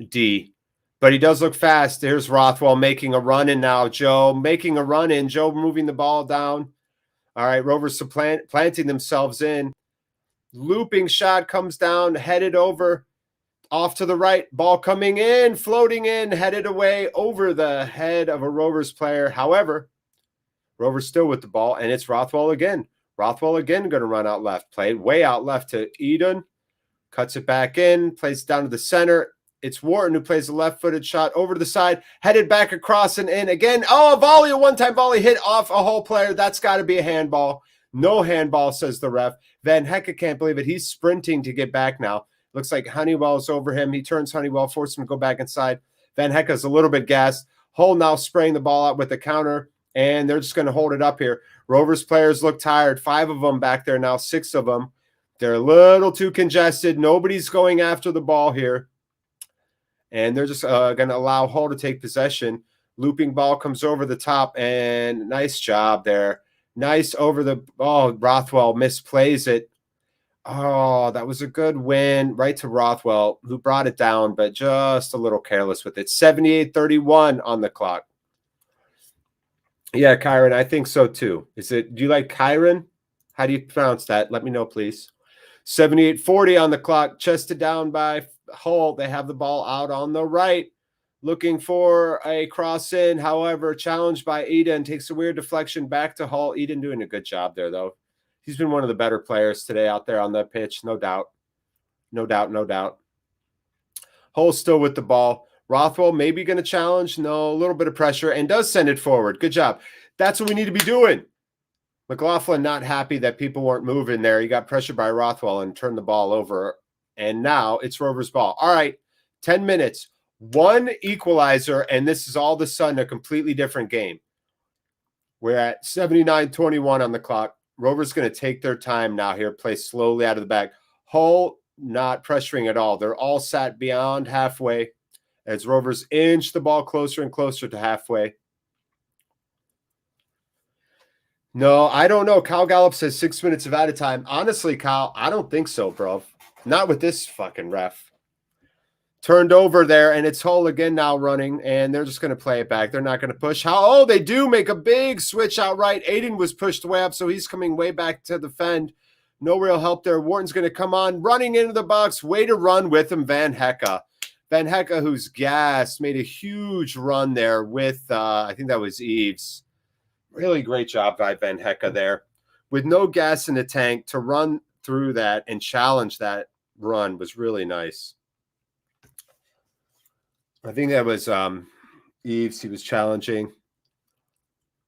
D. But he does look fast. There's Rothwell making a run in now. Joe making a run in. Joe moving the ball down. All right, Rovers planting themselves in. Looping shot comes down, headed over. Off to the right, ball coming in, floating in, headed away over the head of a Rovers player. However, Rovers still with the ball, and it's Rothwell again. Rothwell again going to run out left. Played way out left to Eden. Cuts it back in, plays it down to the center. It's Wharton who plays the left-footed shot over to the side, headed back across and in again. Oh, a volley, a one-time volley hit off a whole player. That's got to be a handball. No handball, says the ref. Van Hecke can't believe it. He's sprinting to get back now. Looks like Honeywell's over him. He turns Honeywell, forces him to go back inside. Van Hecke's a little bit gassed. Hull now spraying the ball out with the counter, and they're just going to hold it up here. Rovers players look tired. 5 of them back there now, 6 of them. They're a little too congested. Nobody's going after the ball here. And they're just going to allow Hull to take possession. Looping ball comes over the top, and nice job there. Nice over the – Rothwell misplays it. Oh, that was a good win right to Rothwell, who brought it down, but just a little careless with it. 78-31 on the clock. Yeah, Kyron, I think so too. Do you like Kyron? How do you pronounce that? Let me know, please. 78-40 on the clock. Chested down by Hull. They have the ball out on the right. Looking for a cross in. However, challenged by Eden. Takes a weird deflection back to Hull. Eden doing a good job there, though. He's been one of the better players today out there on the pitch, no doubt. No doubt. Hull still with the ball. Rothwell maybe going to challenge. No, a little bit of pressure, and does send it forward. Good job. That's what we need to be doing. McLaughlin not happy that people weren't moving there. He got pressured by Rothwell and turned the ball over, and now it's Rovers' ball. All right, 10 minutes. 1 equalizer, and this is all of a sudden a completely different game. We're at 79-21 on the clock. Rovers going to take their time now here, play slowly out of the back. Hull not pressuring at all. They're all sat beyond halfway as Rovers inch the ball closer and closer to halfway. No, I don't know. Kyle Gallup says 6 minutes of added time. Honestly, Kyle, I don't think so, bro. Not with this fucking ref. Turned over there, and it's Hull again now running, and they're just going to play it back. They're not going to push. They do make a big switch out right. Aiden was pushed way up, so he's coming way back to defend. No real help there. Wharton's going to come on, running into the box. Way to run with him, Van Hecke. Van Hecke, who's gassed, made a huge run there with, I think that was Eves. Really great job by Van Hecke there. With no gas in the tank, to run through that and challenge that run was really nice. I think that was Eves he was challenging.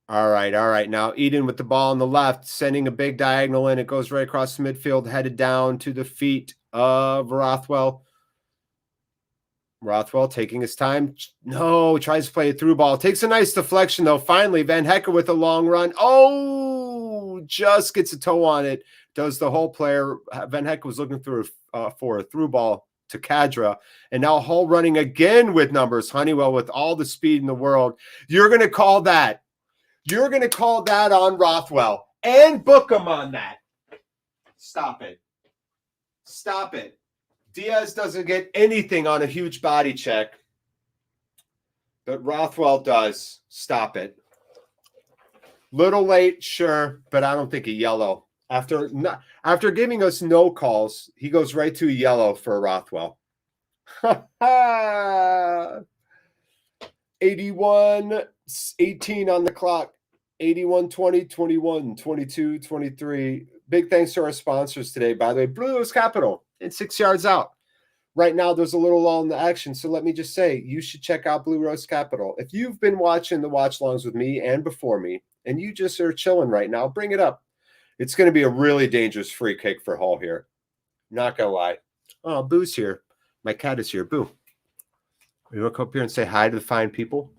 All right. Now Eden with the ball on the left, sending a big diagonal in. It goes right across the midfield, headed down to the feet of Rothwell. Rothwell taking his time. No, tries to play a through ball. Takes a nice deflection, though. Finally, Van Hecke with a long run. Oh, just gets a toe on it. Does the whole player. Van Hecke was looking for a through ball to Kadra, and now Hull running again with numbers. Honeywell with all the speed in the world. You're going to call that. You're going to call that on Rothwell and book him on that. Stop it. Diaz doesn't get anything on a huge body check, but Rothwell does. Stop it. Little late, sure, but I don't think a yellow. After giving us no calls, he goes right to a yellow for Rothwell. 81-18 on the clock. 81-20, 21, 22, 23. Big thanks to our sponsors today, by the way. Blue Rose Capital and 6 yards out. Right now, there's a little lull in the action. So let me just say, you should check out Blue Rose Capital. If you've been watching the watch-alongs with me and before me, and you just are chilling right now, bring it up. It's going to be a really dangerous free kick for Hull here. Not going to lie. Oh, Boo's here. My cat is here. Boo. You want to come up here and say hi to the fine people?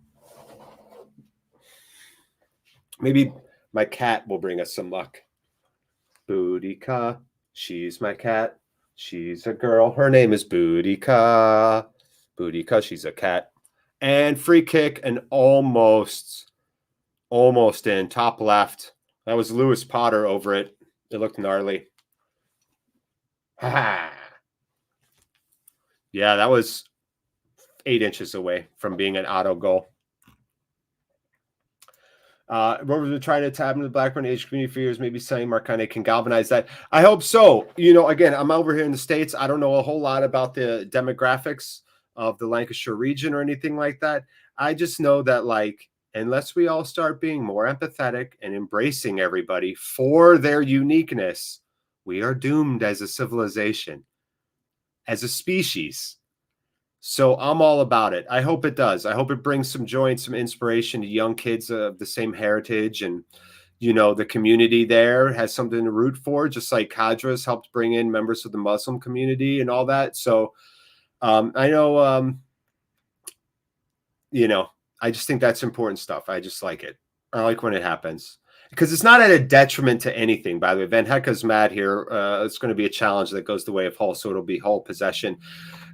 Maybe my cat will bring us some luck. Boudica. She's my cat. She's a girl. Her name is Boudica. Boudica, she's a cat. And free kick and almost in. Top left. That was Lewis Potter over it. It looked gnarly. Ha! Yeah, that was 8 inches away from being an auto goal. Rovers are trying to tap into the Blackburn age community for years. Maybe saying Marcane can galvanize that. I hope so. You know, again, I'm over here in the States. I don't know a whole lot about the demographics of the Lancashire region or anything like that. I just know that, like, unless we all start being more empathetic and embracing everybody for their uniqueness, we are doomed as a civilization, as a species. So I'm all about it. I hope it does. I hope it brings some joy and some inspiration to young kids of the same heritage. And, you know, the community there has something to root for, just like Cadres helped bring in members of the Muslim community and all that. So I know, you know, I just think that's important stuff. I just like it. I like when it happens. Because it's not at a detriment to anything, by the way. Van Hecke's mad here. It's going to be a challenge that goes the way of Hull, so it'll be Hull possession.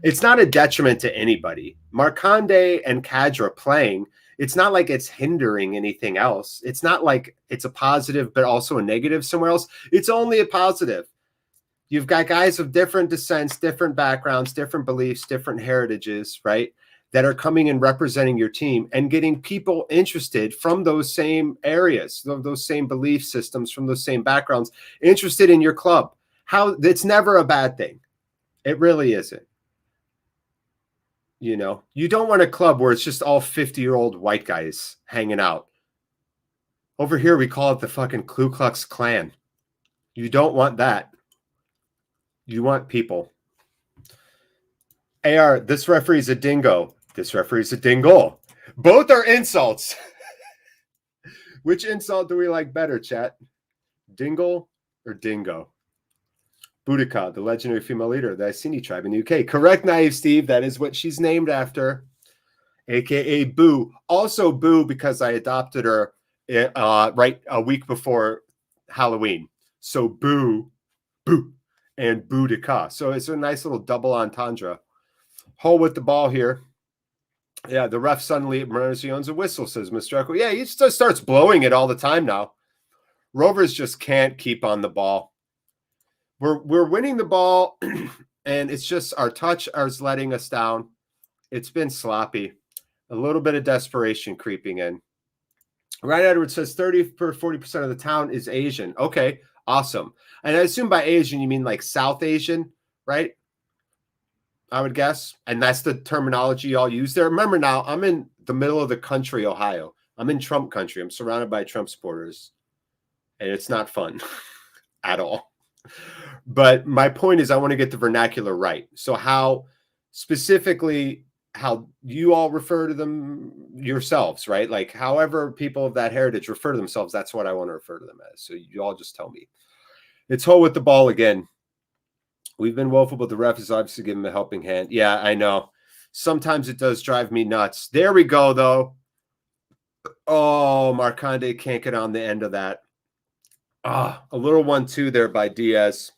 It's not a detriment to anybody. Marcande and Cadra playing, it's not like it's hindering anything else. It's not like it's a positive but also a negative somewhere else. It's only a positive. You've got guys of different descents, different backgrounds, different beliefs, different heritages, right, that are coming and representing your team and getting people interested from those same areas, those same belief systems, from those same backgrounds, interested in your club. How it's never a bad thing. It really isn't. You know, you don't want a club where it's just all 50-year-old white guys hanging out. Over here, we call it the fucking Ku Klux Klan. You don't want that. You want people. AR, this referee's a dingo. This referee's a dingle. Both are insults. Which insult do we like better, chat? Dingle or dingo? Boudica, the legendary female leader of the Iceni tribe in the UK. Correct, Naive Steve. That is what she's named after, a.k.a. Boo. Also Boo because I adopted her right a week before Halloween. So Boo, and Boudica. So it's a nice little double entendre. Hull with the ball here. Yeah, the ref suddenly owns a whistle, says Mr. Echo. Yeah, he just starts blowing it all the time now. Rovers just can't keep on the ball. We're winning the ball, and it's just our touch is letting us down. It's been sloppy. A little bit of desperation creeping in. Ryan Edwards says 40% of the town is Asian. Okay, awesome. And I assume by Asian, you mean like South Asian, right? I would guess. And that's the terminology y'all use there. Remember now, I'm in the middle of the country, Ohio. I'm in Trump country. I'm surrounded by Trump supporters. And it's not fun at all. But my point is I want to get the vernacular right. So how specifically, how you all refer to them yourselves, right? Like however people of that heritage refer to themselves, that's what I want to refer to them as. So you all just tell me. It's Hull with the ball again. We've been woeful, but the ref is obviously giving him a helping hand. Yeah, I know. Sometimes it does drive me nuts. There we go, though. Oh, Marcande can't get on the end of that. A little 1-2 there by Diaz.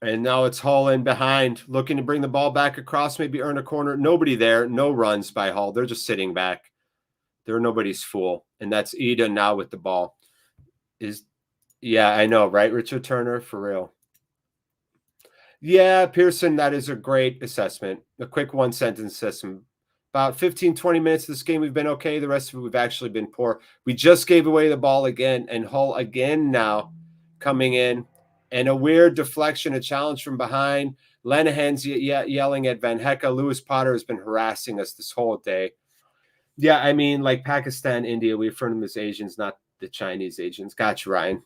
And now it's Hull in behind, looking to bring the ball back across, maybe earn a corner. Nobody there. No runs by Hull. They're just sitting back. They're nobody's fool. And that's Ida now with the ball. Yeah, I know, right, Richard Turner? For real. Yeah, Pearson, that is a great assessment. A quick one-sentence assessment. About 15, 20 minutes of this game, we've been okay. The rest of it, we've actually been poor. We just gave away the ball again, and Hull again now coming in. And a weird deflection, a challenge from behind. Lenahan's yelling at Van Hecke. Lewis Potter has been harassing us this whole day. Yeah, I mean, like Pakistan, India, we refer to them as Asians, not the Chinese Asians. Gotcha, Ryan.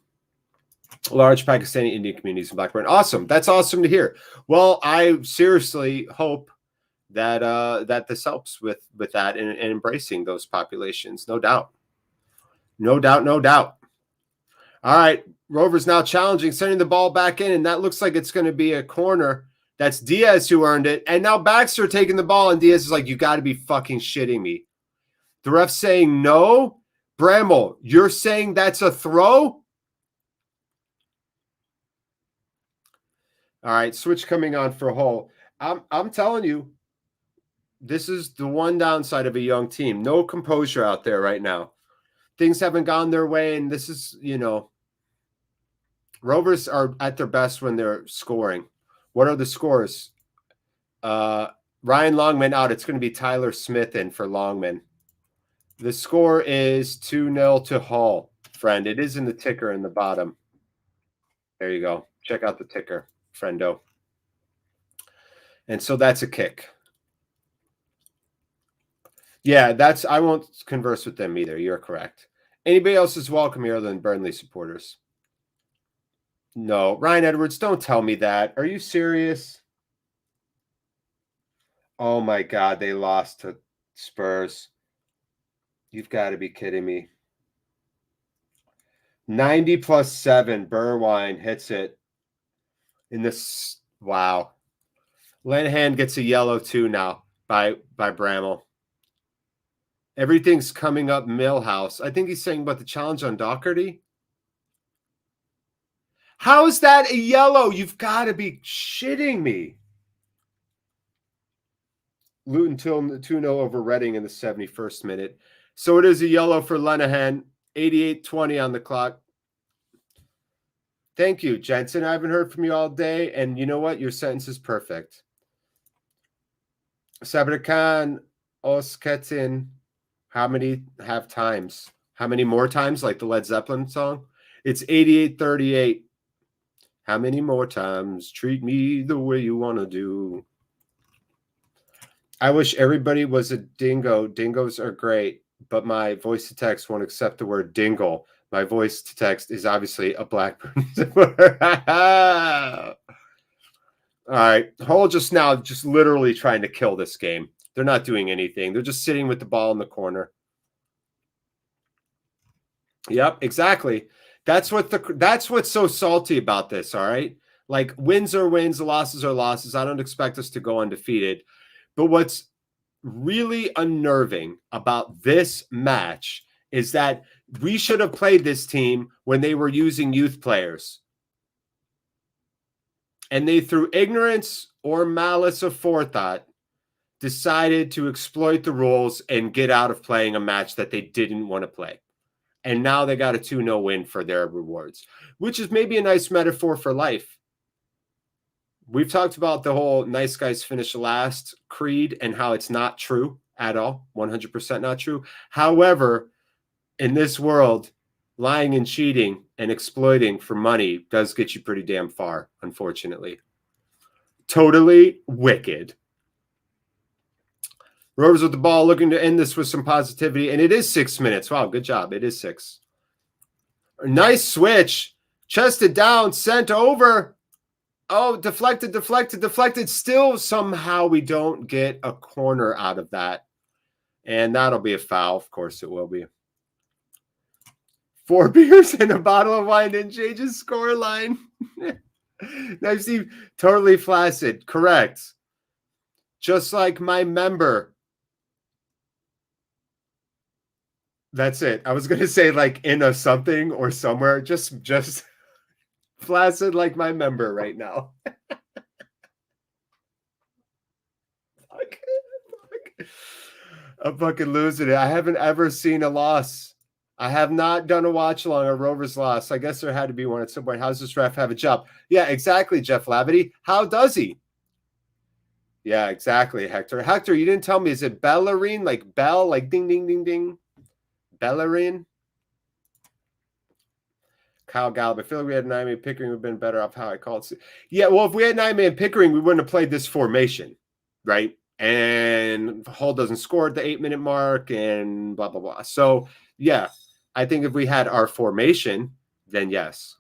Large Pakistani Indian communities in Blackburn. Awesome. That's awesome to hear. Well, I seriously hope that that this helps with that and embracing those populations. No doubt. No doubt, no doubt. All right. Rovers now challenging, sending the ball back in, and that looks like it's going to be a corner. That's Diaz who earned it. And now Baxter taking the ball, and Diaz is like, you got to be fucking shitting me. The ref's saying no. Bramall, you're saying that's a throw? All right, switch coming on for Hull. I'm telling you, this is the one downside of a young team. No composure out there right now. Things haven't gone their way, and this is, you know, Rovers are at their best when they're scoring. What are the scores? Ryan Longman out. It's going to be Tyler Smith in for Longman. The score is 2-0 to Hull, friend. It is in the ticker in the bottom. There you go. Check out the ticker, friendo. And so that's a kick. Yeah, I won't converse with them either. You're correct. Anybody else is welcome here other than Burnley supporters? No. Ryan Edwards, don't tell me that. Are you serious? Oh, my God. They lost to Spurs. You've got to be kidding me. 90 plus 7. Berwine hits it. In this. Wow. Lenihan gets a yellow too now by Bramall. Everything's coming up Millhouse. I think he's saying about the challenge on Doherty. How is that a yellow? You've got to be shitting me. Luton 2-0 over Reading in the 71st minute. So it is a yellow for Lenihan. 88-20 on the clock. Thank you, Jensen. I haven't heard from you all day. And you know what? Your sentence is perfect. Sabrikan Osketin. How many times? How many more times? Like the Led Zeppelin song? It's 88-38. How many more times? Treat me the way you want to do. I wish everybody was a dingo. Dingoes are great, but my voice to text won't accept the word dingle. My voice to text is obviously a Blackburn. All right. Hull just literally trying to kill this game. They're not doing anything. They're just sitting with the ball in the corner. Yep, exactly. That's what's so salty about this, all right? Like, wins are wins, losses are losses. I don't expect us to go undefeated. But what's really unnerving about this match is that we should have played this team when they were using youth players. And they, through ignorance or malice of forethought, decided to exploit the rules and get out of playing a match that they didn't want to play. And now they got a 2-0 win for their rewards, which is maybe a nice metaphor for life. We've talked about the whole nice guys finish last creed and how it's not true at all, 100% not true. However, in this world, lying and cheating and exploiting for money does get you pretty damn far, unfortunately. Totally wicked. Rovers with the ball, looking to end this with some positivity, and it is 6 minutes. Wow, good job. It is 6. Nice switch. Chested down, sent over. Oh, deflected. Still, somehow we don't get a corner out of that. And that'll be a foul. Of course it will be. 4 beers and a bottle of wine didn't change his score line. Now, Steve, totally flaccid. Correct. Just like my member. That's it. I was going to say like in a something or somewhere. Just flaccid like my member right now. I'm fucking losing it. I haven't ever seen a loss. I have not done a watch along a Rovers loss. I guess there had to be one at some point. How does this ref have a job? Yeah, exactly, Jeff Lavity. How does he? Yeah, exactly, Hector. Hector, you didn't tell me. Is it Bellarine? Like bell? Like ding, ding, ding, ding? Bellarine? Kyle Gallup. I feel like we had 9-man Pickering would have been better off how I called it. Yeah, well, if we had 9-man Pickering, we wouldn't have played this formation, right? And Hull doesn't score at the 8-minute mark and blah, blah, blah. So, yeah, I think if we had our formation, then yes.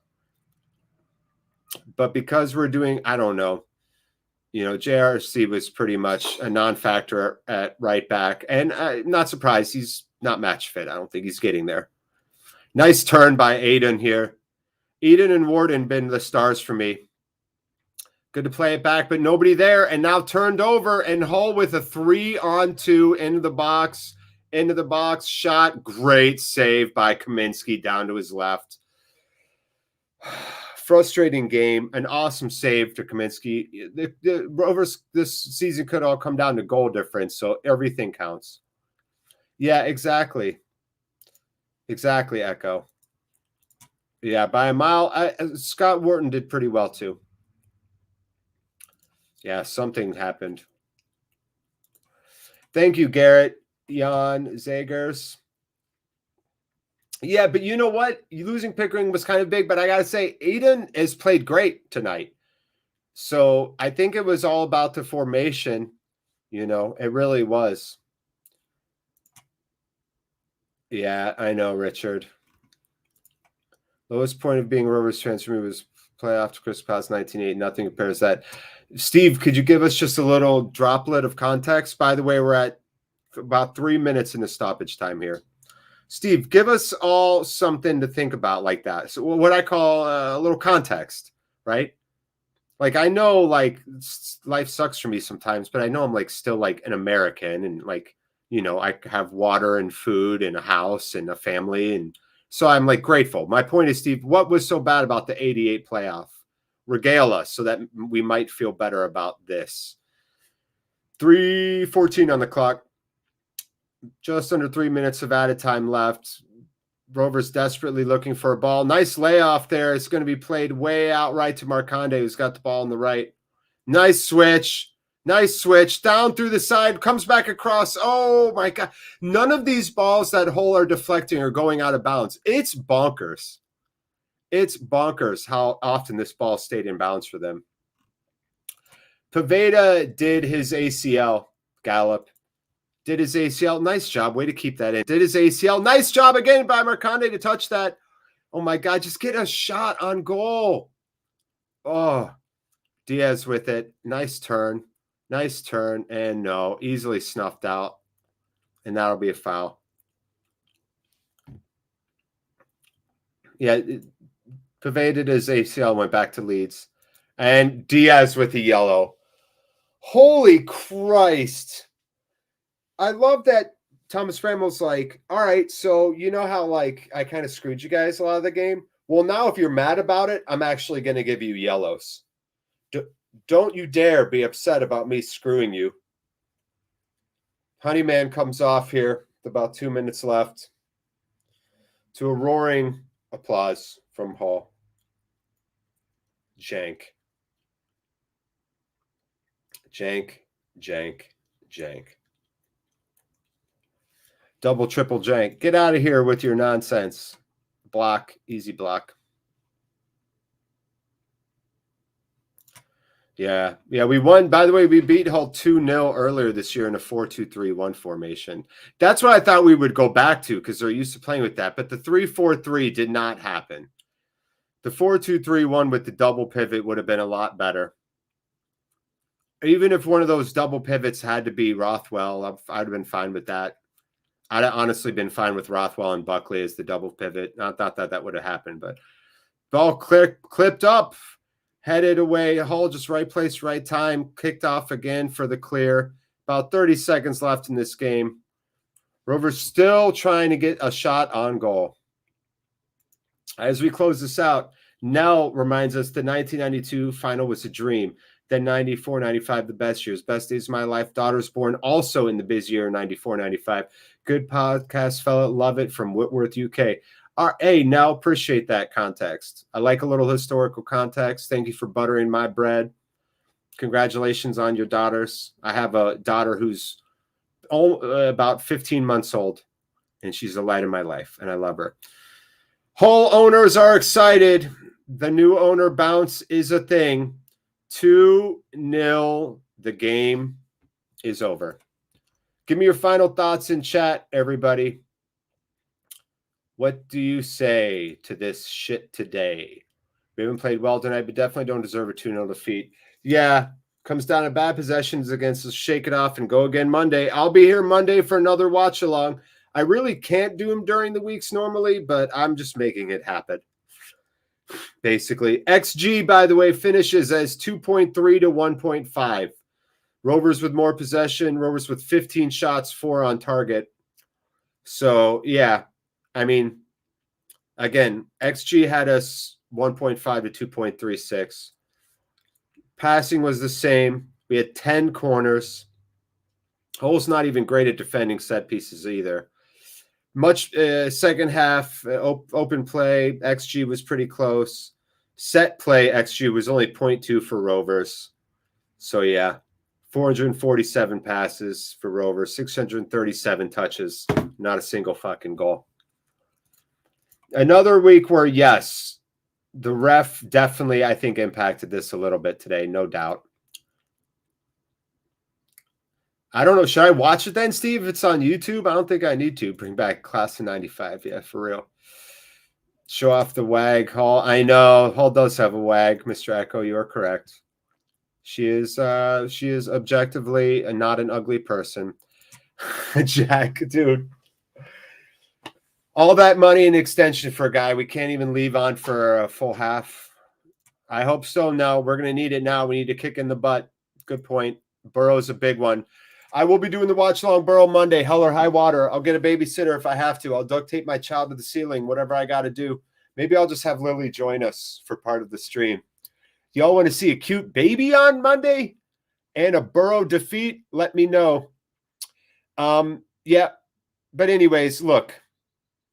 But because we're doing, I don't know, JRC was pretty much a non-factor at right back. And not surprised, he's not match fit. I don't think he's getting there. Nice turn by Aiden here. Eden and Warden been the stars for me. Good to play it back, but nobody there. And now turned over, and Hull with a 3-on-2 into the box. Shot. Great save by Kaminsky down to his left. Frustrating game. An awesome save to Kaminsky. The Rovers this season could all come down to goal difference, so everything counts. Yeah, exactly. Exactly, Echo. Yeah, by a mile. Scott Wharton did pretty well, too. Yeah, something happened. Thank you, Garrett, Jan, Zagers. Yeah, but you know what? Losing Pickering was kind of big, but I got to say, Aiden has played great tonight. So I think it was all about the formation. It really was. Yeah, I know, Richard. Lowest point of being a Rovers fan for me was playoff to Chris Pass 19-8. Nothing compares that. Steve, could you give us just a little droplet of context? By the way, we're at about 3 minutes into stoppage time here. Steve, give us all something to think about like that. So what I call a little context, right? Like, I know, like, life sucks for me sometimes, but I know I'm, like, still, like, an American and, like, I have water and food and a house and a family. And so I'm, like, grateful. My point is, Steve, what was so bad about the 88 playoff? Regale us so that we might feel better about this. 3:14 on the clock. Just under 3 minutes of added time left. Rovers desperately looking for a ball. Nice layoff there. It's going to be played way out right to Marconde, who's got the ball on the right. Nice switch. Down through the side. Comes back across. Oh, my God. None of these balls that Hull are deflecting are going out of bounds. It's bonkers. It's bonkers how often this ball stayed in bounds for them. Pavetta did his ACL. Gallup did his ACL. Nice job. Way to keep that in. Did his ACL. Nice job again by Marconde to touch that. Oh, my God. Just get a shot on goal. Oh, Diaz with it. Nice turn. And no, easily snuffed out. And that'll be a foul. Yeah, Pavetta did his ACL, went back to Leeds. And Diaz with the yellow. Holy Christ. I love that Thomas Bramwell's like, all right, so you know how, like, I kind of screwed you guys a lot of the game? Well, now if you're mad about it, I'm actually going to give you yellows. Don't you dare be upset about me screwing you. Honeyman comes off here with about 2 minutes left to a roaring applause from Hull. Jank. Double, triple jank. Get out of here with your nonsense. Block, easy block. Yeah, we won. By the way, we beat Hull 2-0 earlier this year in a 4-2-3-1 formation. That's what I thought we would go back to because they're used to playing with that. But the 3-4-3 did not happen. The 4-2-3-1 with the double pivot would have been a lot better. Even if one of those double pivots had to be Rothwell, I'd have been fine with that. I'd have honestly been fine with Rothwell and Buckley as the double pivot. Not that would have happened, but ball clipped up, headed away. Hull just right place, right time. Kicked off again for the clear. About 30 seconds left in this game. Rovers still trying to get a shot on goal. As we close this out, Nell reminds us the 1992 final was a dream. Then 94, 95, the best years. Best days of my life. Daughters born also in the busy year, 94, 95. Good podcast, fella. Love it from Whitworth, UK. Hey, now appreciate that context. I like a little historical context. Thank you for buttering my bread. Congratulations on your daughters. I have a daughter who's about 15 months old, and she's a light in my life, and I love her. Hull owners are excited. The new owner bounce is a thing. 2-0. The game is over. Give me your final thoughts in chat, everybody. What do you say to this shit today? We haven't played well tonight, but definitely don't deserve a 2-0 defeat. Yeah, comes down to bad possessions against us. Shake it off and go again Monday. I'll be here Monday for another watch along. I really can't do them during the weeks normally, but I'm just making it happen. Basically, XG, by the way, finishes as 2.3 to 1.5. Rovers with more possession. Rovers with 15 shots, 4 on target. So, yeah, I mean, again, XG had us 1.5 to 2.36. Passing was the same. We had 10 corners. Hull's not even great at defending set pieces either. Much second half, open play, XG was pretty close. Set play, XG was only 0.2 for Rovers. So, yeah, 447 passes for Rovers, 637 touches, not a single fucking goal. Another week where, yes, the ref definitely, I think, impacted this a little bit today, no doubt. I don't know. Should I watch it then, Steve? If it's on YouTube, I don't think I need to. Bring back Class of 95. Yeah, for real. Show off the WAG. Hull. I know. Hull does have a WAG, Mr. Echo. You are correct. She is objectively not an ugly person. Jack, dude. All that money and extension for a guy we can't even leave on for a full half. I hope so. No, we're going to need it now. We need to kick in the butt. Good point. Burrow's a big one. I will be doing the watch along Burrow Monday, hell or high water. I'll get a babysitter if I have to. I'll duct tape my child to the ceiling, whatever I got to do. Maybe I'll just have Lily join us for part of the stream. Y'all want to see a cute baby on Monday and a Burrow defeat? Let me know. Yeah. But anyways, look,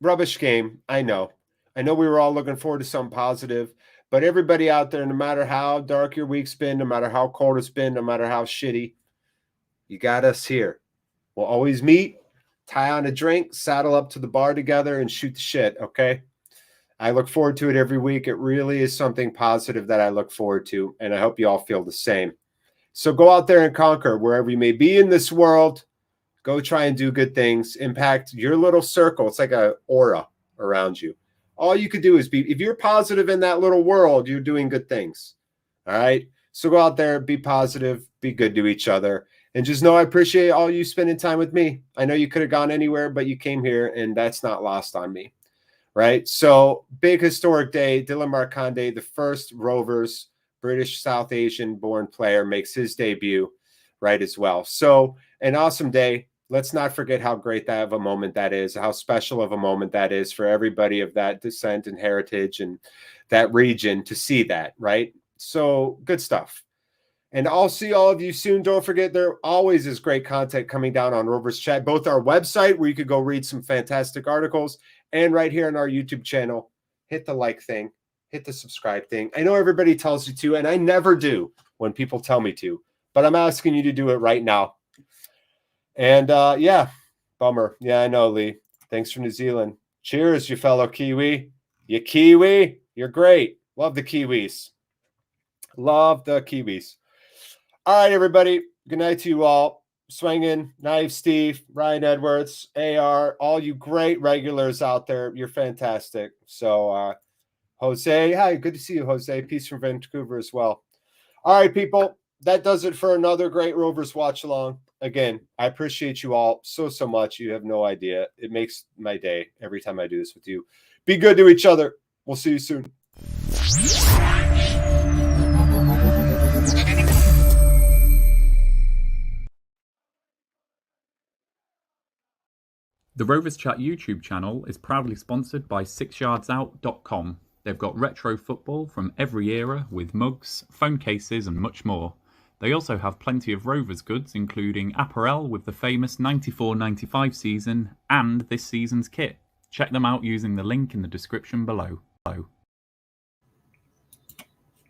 rubbish game. I know we were all looking forward to something positive, but everybody out there, no matter how dark your week's been, no matter how cold it's been, no matter how shitty, you got us here. We'll always meet, tie on a drink, saddle up to the bar together, and shoot the shit, okay? I look forward to it every week. It really is something positive that I look forward to, and I hope you all feel the same. So go out there and conquer wherever you may be in this world. Go try and do good things. Impact your little circle. It's like an aura around you. All you could do is if you're positive in that little world, you're doing good things, all right? So go out there, be positive, be good to each other. And just know I appreciate all you spending time with me. I know you could have gone anywhere, but you came here, and that's not lost on me, right? So big historic day. Dylan Marconde, the first Rovers British South Asian-born player, makes his debut, right, as well. So an awesome day. Let's not forget how great that of a moment that is, how special of a moment that is for everybody of that descent and heritage and that region to see that, right? So good stuff. And I'll see all of you soon. Don't forget, there always is great content coming down on Rovers Chat, both our website, where you could go read some fantastic articles, and right here on our YouTube channel. Hit the like thing, hit the subscribe thing. I know everybody tells you to, and I never do when people tell me to, but I'm asking you to do it right now. And yeah, bummer. Yeah, I know, Lee. Thanks from New Zealand. Cheers, you fellow Kiwi. You Kiwi, you're great. Love the Kiwis. Love the Kiwis. All right, everybody. Good night to you all. Swinging, Knife Steve, Ryan Edwards, AR, all you great regulars out there. You're fantastic. So, Jose, hi, good to see you, Jose. Peace from Vancouver as well. All right, people. That does it for another great Rovers watch along. Again, I appreciate you all so much. You have no idea. It makes my day every time I do this with you. Be good to each other. We'll see you soon. The Rovers Chat YouTube channel is proudly sponsored by 6yardsout.com. They've got retro football from every era with mugs, phone cases and much more. They also have plenty of Rovers goods, including apparel with the famous 94-95 season and this season's kit. Check them out using the link in the description below.